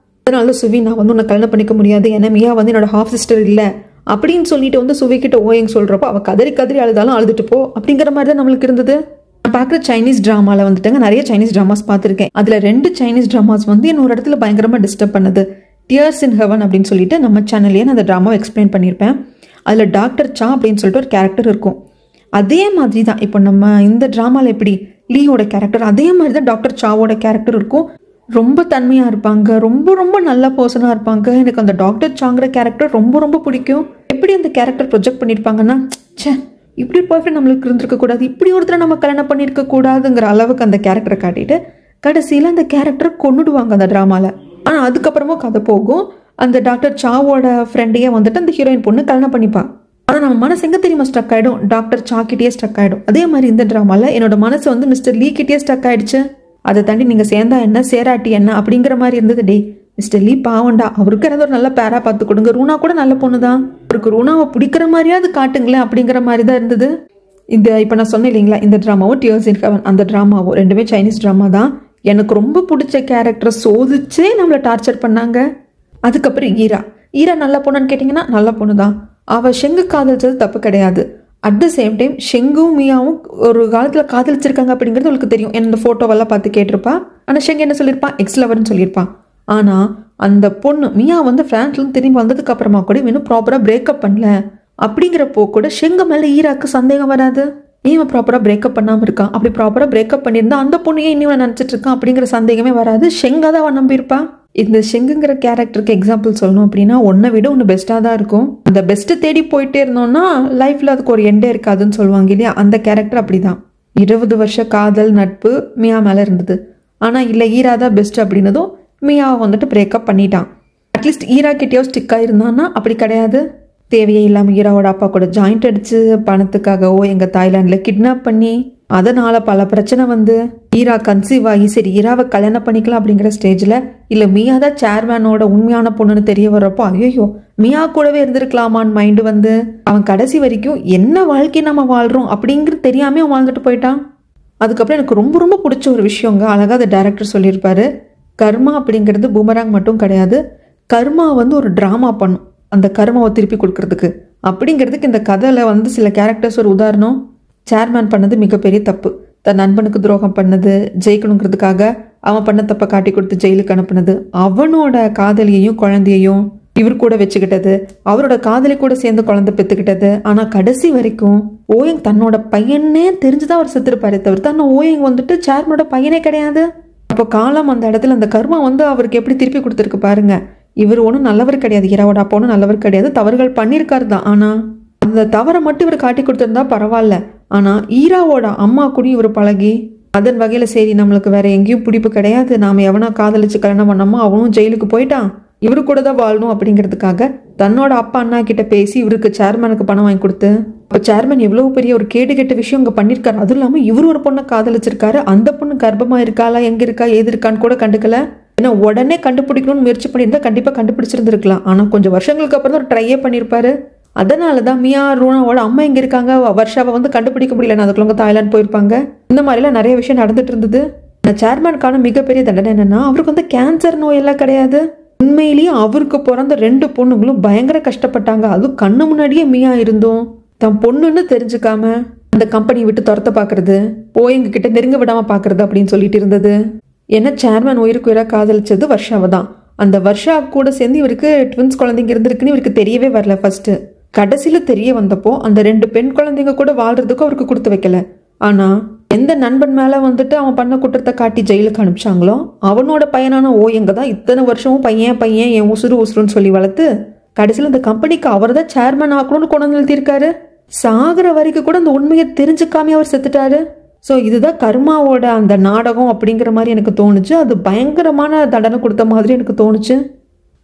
அதனால சுவி நான் வந்து உன்னை கல்யாணம் பண்ணிக்க முடியாது, ஏன்னா மியா வந்து என்னோட ஹாஃப் சிஸ்டர் இல்லை அப்படின்னு சொல்லிட்டு வந்து சுவி கிட்ட ஓயங்க சொல்றப்போ அவ கதறி கதறி அழுதாலும் அழுதுட்டு போ அப்படிங்கிற மாதிரி தான் நம்மளுக்கு இருந்தது. நான் பார்க்குற சைனீஸ் ட்ராமாவில் வந்துட்டாங்க, நிறைய சைனீஸ் ட்ராமாஸ் பார்த்துருக்கேன். அதில் 2 சைனீஸ் ட்ராமாஸ் வந்து என்ன ஒரு இடத்துல பயங்கரமாக டிஸ்டர்ப் பண்ணுது. டியர்ஸ் இன் ஹெவன் அப்படின்னு சொல்லிட்டு நம்ம சேனல்லையே நான் அந்த ட்ராமாவை எக்ஸ்பிளைன் பண்ணியிருப்பேன். அதில் டாக்டர் சா அப்படின்னு சொல்லிட்டு ஒரு கேரக்டர் இருக்கும். அதே மாதிரி தான் இப்போ நம்ம இந்த ட்ராமாவில் எப்படி லீயோட கேரக்டர், அதே மாதிரி தான் டாக்டர் சாவோட கேரக்டர் இருக்கும். ரொம்ப தன்மையாக இருப்பாங்க, ரொம்ப ரொம்ப நல்ல பர்சனாக இருப்பாங்க. எனக்கு அந்த டாக்டர் சாங்கிற கேரக்டர் ரொம்ப ரொம்ப பிடிக்கும். எப்படி அந்த கேரக்டர் ப்ரொஜெக்ட் பண்ணியிருப்பாங்கன்னா, ச்சே இப்படி ஒரு பர்ஃபெக்ட் நம்மளுக்கு இருந்திருக்க கூடாது, இப்படி ஒருத்தரை நம்ம கல்யாணம் பண்ணியிருக்க கூடாதுங்கிற அளவுக்கு அந்த கேரக்டரை காட்டிட்டு கடைசியில் அந்த கேரக்டரை கொண்டுடுவாங்க அந்த ட்ராமாவில். ஆனால் அதுக்கப்புறமும் கதை போகும். அந்த டாக்டர் சாவோட ஃப்ரெண்டையே வந்துட்டு அந்த ஹீரோயின் பொண்ணு கல்யாணம் பண்ணிப்பா. ஆனால் நம்ம மனசு எங்கே தெரியுமா ஸ்டக் ஆகிடும், டாக்டர் சா கிட்டேயே ஸ்டக் ஆகிடும். அதே மாதிரி இந்த ட்ராமாவில் என்னோட மனசு வந்து மிஸ்டர் லீ கிட்டேயே ஸ்டக் ஆகிடுச்சு. அதை தாண்டி நீங்கள் சேர்ந்தா என்ன சேராட்டி என்ன அப்படிங்கிற மாதிரி இருந்தது. டே மிஸ்டர் லீ பாவண்டா, அவருக்கு ஏதாவது ஒரு நல்ல பேரா பார்த்து கொடுங்க, ரூனா கூட நல்ல பொண்ணு தான், அவருக்கு ரூனாவை பிடிக்கிற மாதிரியாவது காட்டுங்களேன் அப்படிங்கிற மாதிரி தான் இருந்தது. இந்த இப்போ நான் சொன்னேன் இல்லைங்களா, இந்த ட்ராமாவும் டியர்ஸ் இன் ஹெவன் அந்த ட்ராமாவும் 2மே சைனீஸ் ட்ராமா தான். எனக்கு ரொம்ப பிடிச்ச கேரக்டரை சோதிச்சே நம்மளை டார்ச்சர் பண்ணாங்க. அதுக்கப்புறம் ஈரா நல்ல பொண்ணுன்னு கேட்டிங்கன்னா நல்ல பொண்ணு தான். அவள் ஷெங்கு காதலிச்சது தப்பு கிடையாது. அட் த சேம் டைம் ஷெங்கும் மியாவும் ஒரு காலத்தில் காதலிச்சிருக்காங்க அப்படிங்கிறது அவளுக்கு தெரியும். இந்த ஃபோட்டோவெல்லாம் பார்த்து கேட்டிருப்பா. ஆனால் ஷெங்கு என்ன சொல்லியிருப்பான், எக்ஸ் லவர்னு சொல்லியிருப்பான். ஆனால் அந்த பொண்ணு மியா வந்து ஃப்ரான்ஸ்லேருந்து திரும்பி வந்ததுக்கு அப்புறமா கூட இன்னும் ப்ராப்பராக பிரேக்கப் பண்ணல அப்படிங்கிறப்போ கூட ஷெங்கு மேலே ஈராக்கு சந்தேகம் வராது. ஏன் ப்ராப்பராக பிரேக்கப் பண்ணாமல் இருக்கான், அப்படி ப்ராப்பராக பிரேக்கப் பண்ணியிருந்தா அந்த பொண்ணையே இன்னும் நினச்சிட்டு இருக்கான் அப்படிங்கிற சந்தேகமே வராது. ஷெங்கா தான் அவன் நம்பியிருப்பா. இந்த ஷெங்குங்கிற கேரக்டருக்கு எக்ஸாம்பிள் சொல்லணும் அப்படின்னா ஒன்றை விட ஒன்று பெஸ்ட்டாக தான் இருக்கும். அந்த பெஸ்ட்டை தேடி போயிட்டே இருந்தோம்னா லைஃப்பில் அதுக்கு ஒரு எண்டே இருக்காதுன்னு சொல்லுவாங்க இல்லையா, அந்த கேரக்டர் அப்படி தான். 20 வருஷ காதல் நட்பு மியா மேலே இருந்தது. ஆனால் இல்லை ஈரா தான் பெஸ்ட் அப்படின்னதும் மியாவை வந்துட்டு பிரேக்கப் பண்ணிட்டான். அட்லீஸ்ட் ஈரா கிட்டேயோ ஸ்டிக்காக இருந்தான்னா அப்படி கிடையாது. தேவையே இல்லாமல் ஈராவோட அப்பா கூட ஜாயிண்ட் அடித்து பணத்துக்காகவோ எங்கள் தாய்லாண்டில் கிட்னாப் பண்ணி அதனால் பல பிரச்சனை வந்து ஈரா கன்சீவ் ஆகி சரி ஈராவை கல்யாணம் பண்ணிக்கலாம் அப்படிங்கிற ஸ்டேஜில் இல்லை மியா தான் சேர்மேனோட உண்மையான பொண்ணுன்னு தெரிய வர்றப்போ ஐயோ மியா கூடவே இருந்திருக்கலாமான்னு மைண்டு வந்து அவன் கடைசி வரைக்கும் என்ன வாழ்க்கை நம்ம வாழ்கிறோம் அப்படிங்கிறது தெரியாமல் அவன் வாழ்ந்துட்டு போயிட்டான். அதுக்கப்புறம் எனக்கு ரொம்ப ரொம்ப பிடிச்ச ஒரு விஷயங்க, அழகாக அந்த டைரக்டர் சொல்லியிருப்பாரு, கர்மா அப்படிங்கிறது பூமராங் மட்டும் கிடையாது, கர்மா வந்து ஒரு ட்ராமா பண்ணும் அந்த கர்மாவை திருப்பி கொடுக்கறதுக்கு அப்படிங்கிறதுக்கு இந்த கதையில் வந்து சில கேரக்டர்ஸ் ஒரு உதாரணம். சேர்மேன் பண்ணது மிகப்பெரிய தப்பு, தன் நண்பனுக்கு துரோகம் பண்ணது, ஜெயிக்கணுங்கிறதுக்காக அவன் பண்ண தப்பை காட்டி கொடுத்து ஜெயிலுக்கு அனுப்புனது, அவனோட காதலியையும் குழந்தையையும் இவர் கூட வச்சுக்கிட்டது, அவரோட காதலி கூட சேர்ந்து குழந்தை பெற்றுக்கிட்டது. ஆனால் கடைசி வரைக்கும் ஓயங் தன்னோட பையனே தெரிஞ்சுதான் அவர் செத்துருப்பாரே தவிர்த்து ஆனால் ஓயங் வந்துட்டு சேர்மனோட பையனே கிடையாது. அப்போ காலம் அந்த இடத்துல அந்த கர்மா வந்து அவருக்கு எப்படி திருப்பி கொடுத்துருக்கு பாருங்க. இவர் ஒன்றும் நல்லவர் கிடையாது, ஈராவோட அப்பா ஒன்றும் நல்லவர் கிடையாது, தவறுகள் பண்ணியிருக்காரு தான். ஆனால் அந்த தவறை மட்டும் இவர் காட்டி கொடுத்துருந்தா பரவாயில்ல. ஆனால் ஈராவோட அம்மா கூட இவர் பழகி அதன் வகையில் சரி நம்மளுக்கு வேற எங்கேயும் பிடிப்பு கிடையாது, நாம் எவனா காதலிச்சு கல்யாணம் பண்ணாமோ அவனும் ஜெயிலுக்கு போயிட்டான், இவரு கூட தான் வாழணும் அப்படிங்கிறதுக்காக தன்னோட அப்பா அண்ணா கிட்ட பேசி இவருக்கு சேர்மனுக்கு பணம் வாங்கி கொடுத்து இப்போ சேர்மன் எவ்வளவு பெரிய ஒரு கேடு கெட்ட விஷயம் இங்கே பண்ணியிருக்காரு. அதுவும் இல்லாமல் இவர் ஒரு பொண்ணை காதலிச்சிருக்காரு, அந்த பொண்ணு கர்ப்பமாக இருக்காளா எங்கே இருக்கா ஏது இருக்கான்னு கூட கண்டுக்கல. ஏன்னா உடனே கண்டுபிடிக்கணும்னு முயற்சி பண்ணியிருந்தா கண்டிப்பாக கண்டுபிடிச்சிருந்துருக்கலாம். ஆனால் கொஞ்சம் வருஷங்களுக்கு அப்புறம் தான் ஒரு ட்ரையே பண்ணியிருப்பாரு. அதனால தான் மியா ரூனாவோட அம்மா எங்கே இருக்காங்க வர்ஷாவை வந்து கண்டுபிடிக்க முடியல, அதுக்குள்ள தாய்லாந்து போயிருப்பாங்க. இந்த மாதிரிலாம் நிறைய விஷயம் நடந்துட்டு இருந்தது. சேர்மனுக்கான மிகப்பெரிய தண்டனை என்னன்னா அவருக்கு வந்து கேன்சர் நோயெல்லாம் கிடையாது, உண்மையிலேயே அவருக்கு பிறந்த 2 பொண்ணுங்களும் பயங்கர கஷ்டப்பட்டாங்க. அதுவும் கண்ணு முன்னாடியே மியா இருந்தோம் தன் பொண்ணுன்னு தெரிஞ்சுக்காம அந்த கம்பெனி விட்டு துரத்த பார்க்கறது, ஓயங்க கிட்ட நெருங்க விடாம பார்க்கறது அப்படின்னு சொல்லிட்டு இருந்தது. ஏன்னா சேர்மன் உயிருக்கு உயிராக காதலிச்சது வர்ஷாவை தான். அந்த வர்ஷா கூட சேர்ந்து இவருக்கு ட்வின்ஸ் குழந்தைங்க இருந்திருக்குன்னு இவருக்கு தெரியவே வரல. ஃபர்ஸ்ட் கடைசியில் தெரிய வந்தப்போ அந்த 2 பெண் குழந்தைங்க கூட வாழ்றதுக்கும் அவருக்கு கொடுத்து வைக்கல. ஆனால் எந்த நண்பன் மேலே வந்துட்டு அவன் பண்ண குற்றத்தை காட்டி ஜெயிலுக்கு அனுப்பிச்சாங்களோ அவனோட பையனான ஓயங்க தான் இத்தனை வருஷமும் பையன் பையன் என் உசுருன்னு சொல்லி வளர்த்து கடைசியில் இந்த கம்பெனிக்கு அவர் தான் சேர்மன் ஆக்கணும்னு கொண்டு வந்து நிறுத்தியிருக்காரு. சாகிற வரைக்கும் கூட அந்த உண்மையை தெரிஞ்சுக்காமே அவர் செத்துட்டாரு. ஸோ இதுதான் கர்மாவோட அந்த நாடகம் அப்படிங்கிற மாதிரி எனக்கு தோணுச்சு. அது பயங்கரமான தண்டனை கொடுத்த மாதிரி எனக்கு தோணுச்சு.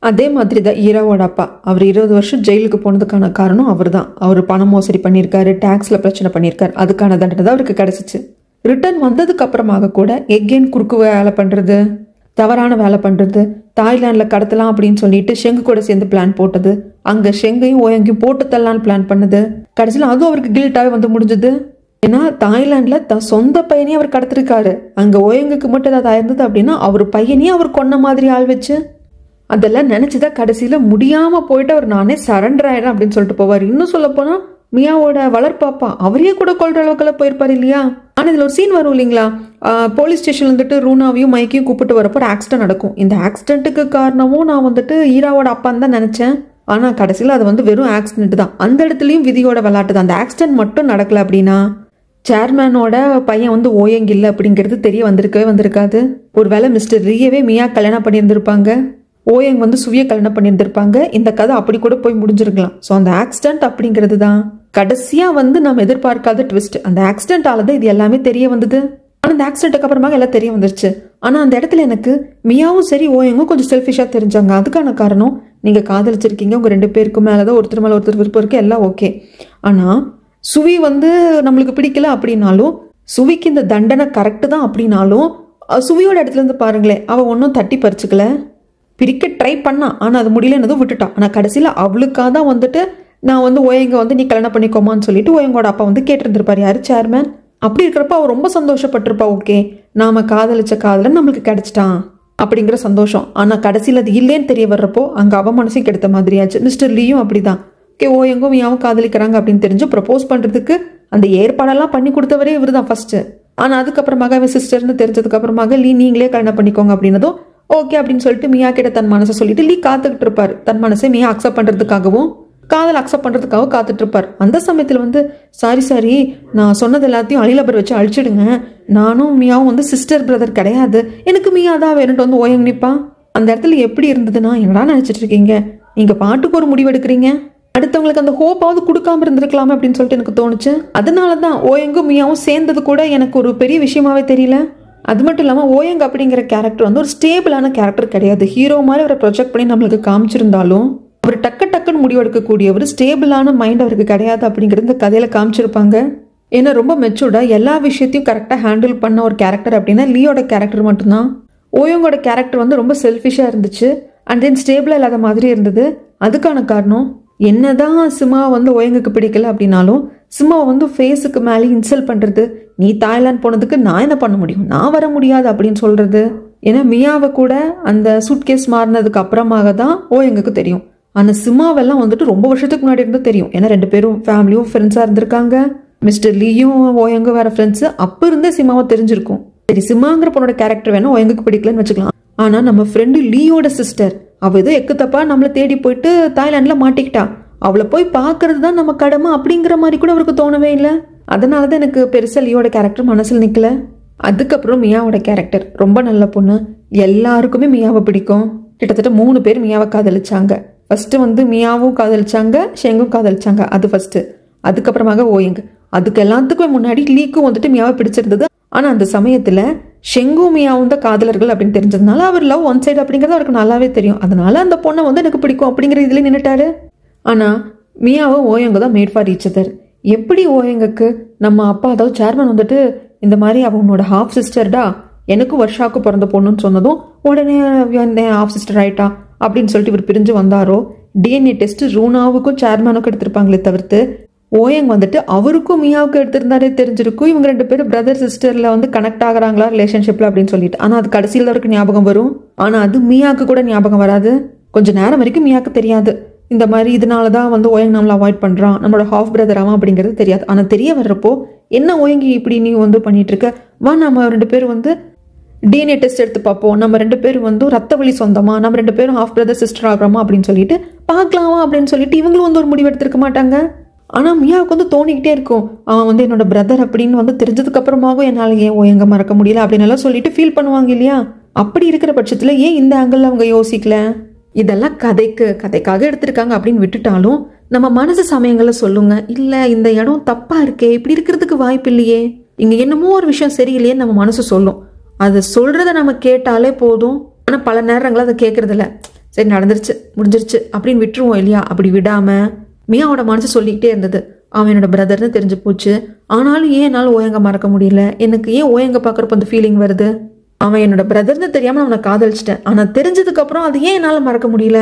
அதே மாதிரி தான் ஈராவோட அப்பா, அவர் 20 வருஷம் ஜெயிலுக்கு போனதுக்கான காரணம் அவர் தான். அவர் பணம் மோசடி பண்ணியிருக்காரு, டேக்ஸில் பிரச்சனை பண்ணியிருக்காரு, அதுக்கான தண்டனை தான் அவருக்கு கிடச்சிச்சு. ரிட்டர்ன் வந்ததுக்கு அப்புறமாக கூட எகெயின் குறுக்கு வேலை பண்ணுறது, தவறான வேலை பண்ணுறது, தாய்லாண்டில் கடத்தலாம் அப்படின்னு சொல்லிட்டு ஷெங்கு கூட சேர்ந்து பிளான் போட்டது, அங்கே ஷெங்கையும் ஓயங்கையும் போட்டு தள்ளலான்னு பிளான் பண்ணுது. கடைசியில் அதுவும் அவருக்கு கில்ட்டாகவே வந்து முடிஞ்சது. ஏன்னா தாய்லாண்டில் தன் சொந்த பையனையும் அவர் கடத்திருக்காரு. அங்கே ஓயங்குக்கு மட்டும் ஏதாவது ஆயிருந்தது அப்படின்னா அவர் பையனையும் அவர் கொன்ன மாதிரி ஆள் வச்சு அதெல்லாம் நினச்சிதான் கடைசியில் முடியாமல் போயிட்டு அவர் நானே சரண்டர் ஆயிடுறேன் அப்படின்னு சொல்லிட்டு போவார். இன்னும் சொல்ல போனால் மியாவோட வளர்ப்பாப்பா அவரையே கூட கொள்ற அளவுக்கெல்லாம் போயிருப்பாரு இல்லையா. ஆனால் இதில் ஒரு சீன் வரும் இல்லைங்களா, போலீஸ் ஸ்டேஷன்ல வந்துட்டு ரூனாவையும் மைக்கையும் கூப்பிட்டு வரப்போ ஒரு ஆக்சிடென்ட் நடக்கும். இந்த ஆக்சிடென்ட்டுக்கு காரணமும் நான் வந்துட்டு ஈராவோட அப்பான்னு தான் நினச்சேன். ஆனால் கடைசியில் அது வந்து வெறும் ஆக்சிடென்ட் தான். அந்த இடத்துலையும் விதியோட விளையாட்டு தான். அந்த ஆக்சிடென்ட் மட்டும் நடக்கல அப்படின்னா சேர்மேனோட பையன் வந்து ஓயங் இல்லை அப்படிங்கிறது தெரிய வந்திருக்கவே வந்திருக்காது. ஒருவேளை மிஸ்டர் ரியவே மியா கல்யாணம் பண்ணியிருந்திருப்பாங்க, ஓயங் வந்து சுவிய கல்யாணம் பண்ணியிருந்திருப்பாங்க. இந்த கதை அப்படி கூட போய் முடிஞ்சிருக்கலாம். ஸோ அந்த ஆக்சிடென்ட் அப்படிங்கிறது தான் கடைசியாக வந்து நம்ம எதிர்பார்க்காத ட்விஸ்ட். அந்த ஆக்சிடென்ட்டால தான் இது எல்லாமே தெரிய வந்தது. ஆனால் அந்த ஆக்சிடென்ட்டுக்கு அப்புறமா எல்லாம் தெரிய வந்துருச்சு. ஆனால் அந்த இடத்துல எனக்கு மியாவும் சரி ஓயங்கும் கொஞ்சம் செல்ஃபிஷாக தெரிஞ்சாங்க. அதுக்கான காரணம் நீங்கள் காதலிச்சிருக்கீங்க, உங்கள் 2 பேருக்கும் மேலே தான் ஒருத்தர் மேலே ஒருத்தர் விருப்பம் இருக்குது, எல்லாம் ஓகே. ஆனால் சுவி வந்து நம்மளுக்கு பிடிக்கல அப்படின்னாலும், சுவிக்கு இந்த தண்டனை கரெக்டு தான் அப்படின்னாலும், சுவியோட இடத்துல இருந்து பாருங்களேன், அவள் ஒன்றும் தட்டி பறிச்சுக்கல. பிரிக்க ட்ரை பண்ணா, ஆனால் அது முடியலன்னதும் விட்டுட்டான். ஆனால் கடைசியில் அவளுக்காக தான் வந்துட்டு நான் வந்து ஓயங்க வந்து நீ கல்யாணம் பண்ணிக்கோமான்னு சொல்லிட்டு ஓயங்கோட அப்பா வந்து கேட்டிருந்திருப்பார். யாரு? சேர்மேன். அப்படி இருக்கிறப்ப அவள் ரொம்ப சந்தோஷப்பட்டிருப்பா. ஓகே, நாம காதலிச்ச காதலன் நம்மளுக்கு கிடைச்சிட்டான் அப்படிங்கிற சந்தோஷம். ஆனால் கடைசியில் அது இல்லைன்னு தெரிய வர்றப்போ அங்கே அவ மனசையும் கெடுத்த மாதிரியாச்சு. மிஸ்டர் லீயும் அப்படிதான். ஓகே, ஓயங்கும் மியாவும் காதலிக்கிறாங்க அப்படின்னு தெரிஞ்சு ப்ரப்போஸ் பண்ணுறதுக்கு அந்த ஏற்பாடெல்லாம் பண்ணி கொடுத்தவரே இவர் தான் ஃபர்ஸ்ட். ஆனால் அதுக்கப்புறமாக அவன் சிஸ்டர்னு தெரிஞ்சதுக்கு அப்புறமாக லீ நீங்களே கல்யாணம் பண்ணிக்கோங்க அப்படின்னதும் ஓகே அப்படின்னு சொல்லிட்டு மியா கிட்ட தன் மனசை சொல்லிட்டு லீ காத்துக்கிட்டு இருப்பார். தன் மனசை மியா அக்செப்ட் பண்ணுறதுக்காகவும் காதல் அக்செப்ட் பண்ணுறதுக்காகவும் காத்துட்டு இருப்பார். அந்த சமயத்தில் வந்து சாரி நான் சொன்னது எல்லாத்தையும் அலிலபர் வச்சு அழிச்சிடுங்க, நானும் மியாவும் வந்து சிஸ்டர் பிரதர் கிடையாது, எனக்கு மியா தான் வேணும்ட்டு வந்து ஓயங்க நிற்பான். அந்த இடத்துல எப்படி இருந்ததுன்னா, என்னடா நினச்சிட்டு இருக்கீங்க, நீங்கள் பாட்டுக்கு ஒரு முடிவு எடுக்கிறீங்க, அடுத்தவங்களுக்கு அந்த ஹோப்பாவது கொடுக்காம இருந்திருக்கலாமே அப்படின்னு சொல்லிட்டு எனக்கு தோணுச்சு. அதனால தான் ஓயங்கும் மியாவும் சேர்ந்தது கூட எனக்கு ஒரு பெரிய விஷயமாவே தெரியல. அது மட்டும் இல்லாமல் ஓயங் அப்படிங்கிற கேரக்டர் வந்து ஒரு ஸ்டேபிளான கேரக்டர் கிடையாது. ஹீரோ மாதிரி அவரை ப்ரொஜெக்ட் பண்ணி நம்மளுக்கு காமிச்சிருந்தாலும் அவர் டக்குன்னு முடிவெடுக்கக்கூடியவர், ஸ்டேபிளான மைண்ட் அவருக்கு கிடையாது அப்படிங்கிறது இந்த கதையில காமிச்சிருப்பாங்க. ஏன்னா ரொம்ப மெச்சூர்டாக எல்லா விஷயத்தையும் கரெக்டாக ஹேண்டில் பண்ண ஒரு கேரக்டர் அப்படின்னா லீயோட கேரக்டர் மட்டும்தான். ஓயங்கோட கேரக்டர் வந்து ரொம்ப செல்ஃபிஷாக இருந்துச்சு, அண்ட் தென் ஸ்டேபிளாக இல்லாத மாதிரி இருந்தது. அதுக்கான காரணம் என்னதான் சிமா வந்து ஓயங்குக்கு பிடிக்கல அப்படின்னாலும் சிமாவை வந்து ஃபேஸுக்கு மேலே இன்சல்ட் பண்ணுறது, நீ தாய்லாந்து போனதுக்கு நான் என்ன பண்ண முடியும், நான் வர முடியாது அப்படின்னு சொல்கிறது. ஏன்னா மியாவை கூட அந்த சூட்கேஸ் மாறினதுக்கு அப்புறமாக தான் ஓயங்குக்கு தெரியும். ஆனால் சிமாவெல்லாம் வந்துட்டு ரொம்ப வருஷத்துக்கு முன்னாடி இருந்து தெரியும். ஏன்னா 2 பேரும் ஃபேமிலியும் ஃப்ரெண்ட்ஸாக இருந்திருக்காங்க. மிஸ்டர் லீயும் ஓயங்க வேற ஃப்ரெண்ட்ஸு. அப்போ இருந்தே சிமாவை தெரிஞ்சிருக்கும். சரி, சிமாங்கிற பொண்ணோட கேரக்டர் வேணும் ஓயங்குக்கு பிடிக்கலன்னு வச்சுக்கலாம். ஆனால் நம்ம ஃப்ரெண்டு லீயோட சிஸ்டர் அவள் ஏதோ எக்கு தப்பா நம்மளை தேடி போயிட்டு தாய்லாண்டில் மாட்டிக்கிட்டா, அவளை போய் பார்க்கறது தான் நம்ம கடமை அப்படிங்கிற மாதிரி கூட அவருக்கு தோணவே இல்லை. அதனால தான் எனக்கு பெருசாக லீயோட கேரக்டர் மனசில் நிற்கல. அதுக்கப்புறம் மியாவோட கேரக்டர் ரொம்ப நல்ல பொண்ணு, எல்லாருக்குமே மியாவை பிடிக்கும். கிட்டத்தட்ட 3 பேர் மியாவை காதலிச்சாங்க. ஃபர்ஸ்ட் வந்து மியாவும் காதலிச்சாங்க, ஷெங்கும் காதலிச்சாங்க, அது ஃபர்ஸ்ட். அதுக்கப்புறமாக ஓயங். அதுக்கு எல்லாத்துக்குமே முன்னாடி லீக்கும் வந்துட்டு மியாவை பிடிச்சிருந்தது. ஆனால் அந்த சமயத்தில் ஷெங்கும் மியாவும் தான் காதலர்கள் அப்படின்னு தெரிஞ்சதுனால அவர் லவ் ஒன் சைடு அப்படிங்கிறது அவருக்கு நல்லாவே தெரியும். அதனால அந்த பொண்ணை வந்து எனக்கு பிடிக்கும் அப்படிங்கிற இதில் நின்றுட்டாரு. ஆனால் மியாவும் ஓயங்க தான் மேட் ஃபார் ஈச் அதர். எப்படி ஓயங்குக்கு நம்ம அப்பா அதாவது சேர்மன் வந்துட்டு இந்த மாதிரி அவனோட ஹாஃப் சிஸ்டர்டா, எனக்கும் வர்ஷாவுக்கு பிறந்த பொண்ணுன்னு சொன்னதும் உடனே ஹாஃப் சிஸ்டர் ஆயிட்டா அப்படின்னு சொல்லிட்டு இவர் பிரிஞ்சு வந்தாரோ, டிஎன்ஏ டெஸ்ட் ரூனாவுக்கும் சேர்மனுக்கும் எடுத்திருப்பாங்களே தவிர்த்து ஓயங் வந்துட்டு அவருக்கும் மியாவுக்கும் எடுத்திருந்தாரே தெரிஞ்சிருக்கும் இவங்க 2 பேரும் பிரதர் சிஸ்டர்ல வந்து கனெக்ட் ஆகுறாங்களா ரிலேஷன்ஷிப்ல அப்படின்னு சொல்லிட்டு. ஆனால் அது கடைசியில் அவருக்கு ஞாபகம் வரும். ஆனால் அது மியாவுக்கு கூட ஞாபகம் வராது. கொஞ்ச நேரம் வரைக்கும் மியாவுக்கு தெரியாது இந்த மாதிரி இதனால தான் வந்து ஓயங் நம்மளை அவாய்ட் பண்ணுறான், நம்மளோட ஹாஃப் பிரதர் ஆவான் அப்படிங்கிறது தெரியாது. ஆனால் தெரிய வர்றப்போ என்ன ஓயங்கி இப்படி நீ வந்து பண்ணிட்டு இருக்க, வா நம்ம 2 பேரும் வந்து டிஎன்ஏ டெஸ்ட் எடுத்து பார்ப்போம், நம்ம 2 பேரும் வந்து ரத்த வழி சொந்தமா, நம்ம 2 பேரும் ஹாஃப் பிரதர் சிஸ்டர் ஆகிறோமா அப்படின்னு சொல்லிட்டு பார்க்கலாமா அப்படின்னு சொல்லிட்டு இவங்களும் வந்து ஒரு முடிவு எடுத்திருக்க மாட்டாங்க. ஆனால் மியாவுக்கு வந்து தோணிக்கிட்டே இருக்கும், அவன் வந்து என்னோட பிரதர் அப்படின்னு வந்து தெரிஞ்சதுக்கு அப்புறமாகவும் என்னால் ஏன் ஓயங்க மறக்க முடியல அப்படின்னு எல்லாம் சொல்லிட்டு ஃபீல் பண்ணுவாங்க இல்லையா. அப்படி இருக்கிற பட்சத்தில் ஏன் இந்த ஆங்கிள் அவங்க யோசிக்கல, இதெல்லாம் கதைக்காக எடுத்திருக்காங்க அப்படின்னு விட்டுட்டாலும் நம்ம மனசு சமயங்களில் சொல்லுங்க, இல்லை இந்த இடம் தப்பா இருக்கே, இப்படி இருக்கிறதுக்கு வாய்ப்பு இல்லையே, இங்கே என்னமோ ஒரு விஷயம் சரியில்லையே நம்ம மனசு சொல்லும். அதை சொல்றத நம்ம கேட்டாலே போதும். ஆனால் பல நேரங்களில் அதை கேட்கறதில்ல, சரி நடந்துருச்சு முடிஞ்சிருச்சு அப்படின்னு விட்டுருவோம் இல்லையா. அப்படி விடாம மியாவோட மனசு சொல்லிக்கிட்டே இருந்தது, அவன் என்னோட பிரதர்னு தெரிஞ்சு போச்சு, ஆனாலும் ஏன் என்னால் ஓயங்க மறக்க முடியல, எனக்கு ஏன் ஓயங்க பார்க்குறப்ப அந்த ஃபீலிங் வருது, அவன் என்னோட பிரதர்னு தெரியாம நான் அவனை காதலிச்சிட்டேன். ஆனா தெரிஞ்சதுக்கு அப்புறம் அது ஏன் என்னால மறக்க முடியல?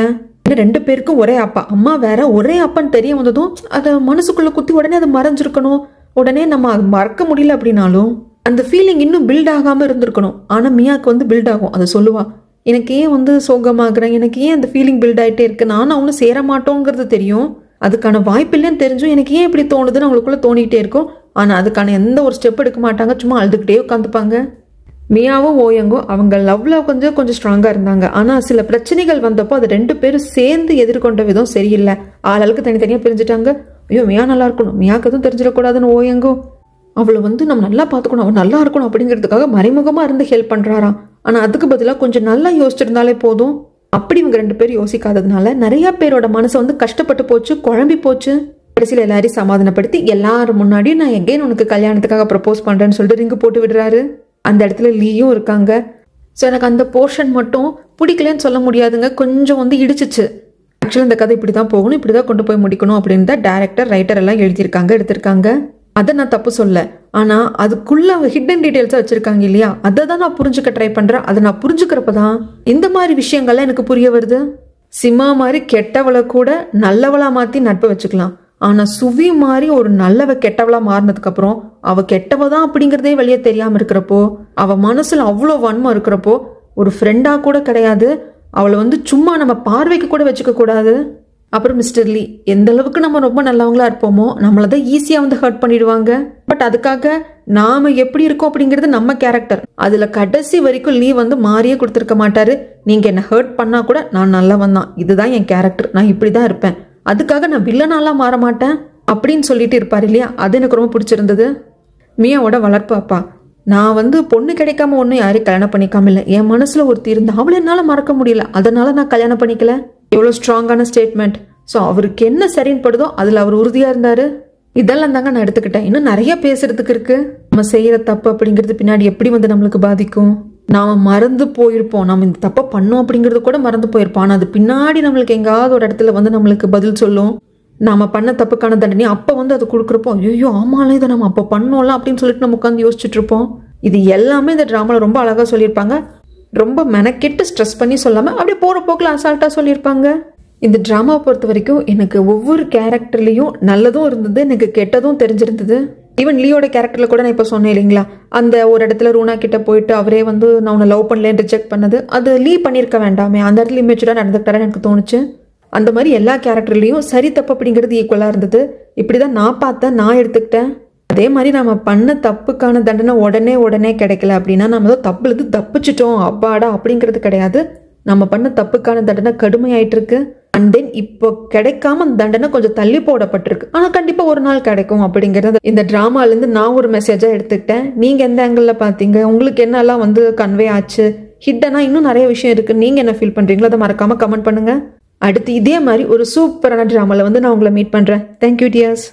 2 பேருக்கும் ஒரே அப்பா அம்மா வேற, ஒரே அப்பான்னு தெரிய வந்ததும் அதை மனசுக்குள்ள குத்தி உடனே அது மறைஞ்சிருக்கணும். உடனே நம்ம அது மறக்க முடியல அப்படின்னாலும் அந்த ஃபீலிங் இன்னும் பில்ட் ஆகாம இருந்திருக்கணும். ஆனா மியாக்கு வந்து பில்ட் ஆகும். அதை சொல்லுவா, எனக்கு ஏன் வந்து சோகமாகறேன், எனக்கு ஏன் அந்த ஃபீலிங் பில்ட் ஆகிட்டே இருக்கு, நானும் அவனும் சேர மாட்டோங்கிறது தெரியும், அதுக்கான வாய்ப்பு இல்லைன்னு தெரிஞ்சும் எனக்கு ஏன் இப்படி தோணுதுன்னு அவங்களுக்குள்ள தோணிக்கிட்டே இருக்கும். ஆனால் அதுக்கான எந்த ஒரு ஸ்டெப் எடுக்க மாட்டாங்க, சும்மா அழுதுகிட்டே உட்காந்துப்பாங்க. மியாவும் ஓயங்கும் அவங்க லவ்ல கொஞ்சம் ஸ்ட்ராங்காக இருந்தாங்க. ஆனால் சில பிரச்சனைகள் வந்தப்போ அது 2 பேரும் சேர்ந்து எதிர்கொண்ட விதம் சரியில்லை. ஆளுக்கு தனித்தனியாக பிரிஞ்சுட்டாங்க. ஐயோ மியா நல்லா இருக்கணும், மியாக்கு எதுவும் தெரிஞ்சிடக்கூடாதுன்னு ஓயங்கும் அவளை வந்து நம்ம நல்லா பார்த்துக்கணும், அவன் நல்லா இருக்கணும் அப்படிங்கிறதுக்காக மறைமுகமாக இருந்து ஹெல்ப் பண்ணுறாராம். ஆனால் அதுக்கு பதிலாக கொஞ்சம் நல்லா யோசிச்சிருந்தாலே போதும். அப்படி இவங்க 2 பேரும் யோசிக்காததுனால நிறைய பேரோட மனசை வந்து கஷ்டப்பட்டு போச்சு, குழம்பி போச்சு. கடைசியில் எல்லாரையும் சமாதானப்படுத்தி எல்லாரும் முன்னாடியும் நான் எகைன் உனக்கு கல்யாணத்துக்காக ப்ரப்போஸ் பண்ணுறேன்னு சொல்லிட்டு ரிங்கு போட்டு விடுறாரு. அந்த இடத்துல லீயும் இருக்காங்க. ஸோ எனக்கு அந்த போர்ஷன் மட்டும் பிடிக்கலன்னு சொல்ல முடியாதுங்க, கொஞ்சம் வந்து இடிச்சிச்சு. ஆக்சுவலாக இந்த கதை இப்படி தான் போகணும், இப்படி தான் கொண்டு போய் முடிக்கணும் அப்படின்னு தான் டேரக்டர் ரைட்டர் எல்லாம் எடுத்திருக்காங்க. அதை நான் தப்பு சொல்ல, ஆனால் அதுக்குள்ள அவங்க ஹிடன் டீட்டெயில்ஸாக வச்சிருக்காங்க இல்லையா, அதை தான் நான் புரிஞ்சுக்க ட்ரை பண்ணுறேன். அதை நான் புரிஞ்சுக்கிறப்ப தான் இந்த மாதிரி விஷயங்கள்லாம் எனக்கு புரிய வருது. சிம்மா மாதிரி கெட்டவளை கூட நல்லவளா மாற்றி நட்பை வச்சுக்கலாம். ஆனால் சுவி மாதிரி ஒரு நல்லவ கெட்டவளா மாறினதுக்கு அப்புறம் அவ கெட்டவ தான் அப்படிங்கிறதே வெளியே தெரியாமல் இருக்கிறப்போ, அவ மனசுல அவ்வளோ வன்மம் இருக்கிறப்போ ஒரு ஃப்ரெண்டா கூட கிடையாது, அவளை வந்து சும்மா நம்ம பார்வைக்கு கூட வச்சுக்க கூடாது. அப்புறம் மிஸ்டர் லீ, எந்த அளவுக்கு நம்ம ரொம்ப நல்லவங்களா இருப்போமோ நம்மள தான் ஈஸியா வந்து ஹர்ட் பண்ணிடுவாங்க. பட் அதுக்காக நாம எப்படி இருக்கோம் அப்படிங்கிறது நம்ம கேரக்டர். அதுல கடைசி வரைக்கும் லீ வந்து மாறியே கொடுத்துருக்க மாட்டாரு. நீங்க என்ன ஹர்ட் பண்ணா கூட நான் நல்லவன் தான், இதுதான் என் கேரக்டர், நான் இப்படிதான் இருப்பேன், அதுக்காக நான் வில்லனாலாம் மாற மாட்டேன் அப்படின்னு சொல்லிட்டு இருப்பாரு இல்லையா, அது எனக்கு ரொம்ப பிடிச்சிருந்தது. மியாவோட வளர்ப்பு அப்பா, நான் வந்து பொண்ணு கிடைக்காம ஒன்றும் யாரையும் கல்யாணம் பண்ணிக்காம இல்லை, என் மனசுல ஒருத்தி இருந்தா அவளை என்னால் மறக்க முடியல, அதனால நான் கல்யாணம் பண்ணிக்கல. எவ்வளோ ஸ்ட்ராங்கான ஸ்டேட்மெண்ட். ஸோ அவருக்கு என்ன சரின்னு படுதோ அதில் அவர் உறுதியா இருந்தாரு. இதெல்லாம் தாங்க நான் எடுத்துக்கிட்டேன். இன்னும் நிறைய பேசுறதுக்கு இருக்கு. நம்ம செய்யற தப்பு அப்படிங்கிறது பின்னாடி எப்படி வந்து நம்மளுக்கு பாதிக்கும், நாம மறந்து போயிருப்போம், நம்ம இந்த தப்பை பண்ணோம் அப்படிங்கிறது கூட மறந்து போயிருப்போம். ஆனால் அது பின்னாடி நம்மளுக்கு எங்காவது ஒரு இடத்துல வந்து நம்மளுக்கு பதில் சொல்லும். நாம பண்ண தப்புக்கான தண்டனை அப்போ வந்து அது கொடுக்குறப்போ ஐயோ ஆமால இதை நம்ம அப்போ பண்ணோம்ல அப்படின்னு சொல்லிட்டு நம்ம உட்காந்து யோசிச்சுட்டு இருப்போம். இது எல்லாமே இந்த ட்ராமால ரொம்ப அழகா சொல்லியிருப்பாங்க. ரொம்ப மெனக்கெட்டு ஸ்ட்ரெஸ் பண்ணி சொல்லாம அப்படியே போற போக்கில் அசால்ட்டா சொல்லியிருப்பாங்க. இந்த ட்ராமாவை பொறுத்த வரைக்கும் எனக்கு ஒவ்வொரு கேரக்டர்லையும் நல்லதும் இருந்தது, எனக்கு கெட்டதும் தெரிஞ்சிருந்தது. ஈவன் லீயோட கேரக்டர்ல கூட நான் இப்போ சொன்னேன் இல்லைங்களா, அந்த ஒரு இடத்துல ரூனா கிட்ட போயிட்டு அவரே வந்து நான் உன்னை லவ் பண்ணலேன்னு ரிஜெக்ட் பண்ணது, அது லீ பண்ணியிருக்க வேண்டாமே, அந்த இடத்துல இமேச்சுடாக நடந்துக்கிட்டாரன்னு எனக்கு தோணுச்சு. அந்த மாதிரி எல்லா கேரக்டர்லையும் சரி தப்பு அப்படிங்கிறது ஈக்குவலாக இருந்தது. இப்படி தான் நான் பார்த்தேன், நான் எடுத்துக்கிட்டேன். அதே மாதிரி நம்ம பண்ண தப்புக்கான தண்டனை உடனே கிடைக்கல அப்படின்னா நம்ம தான் தப்புலேருந்து தப்பிச்சிட்டோம் அப்பாடா அப்படிங்கிறது கிடையாது. நம்ம பண்ண தப்புக்கான தண்டனை கடுமையாயிட்டு இருக்கு. அண்ட் தென் இப்போ கிடைக்காம அந்த தண்டனை கொஞ்சம் தள்ளி போடப்பட்டிருக்கு. ஆனால் கண்டிப்பாக ஒரு நாள் கிடைக்கும் அப்படிங்கிறது இந்த ட்ராமாலேருந்து நான் ஒரு மெசேஜாக எடுத்துக்கிட்டேன். நீங்கள் எந்த ஆங்கிளில் பார்த்தீங்க, உங்களுக்கு என்னெல்லாம் வந்து கன்வே ஆச்சு, ஹிட்டனா இன்னும் நிறைய விஷயம் இருக்குது, நீங்கள் என்ன ஃபீல் பண்ணுறீங்களோ அதை மறக்காமல் கமெண்ட் பண்ணுங்கள். அடுத்து இதே மாதிரி ஒரு சூப்பரான ட்ராமாவில் வந்து நான் உங்களை மீட் பண்ணுறேன். Thank you tears.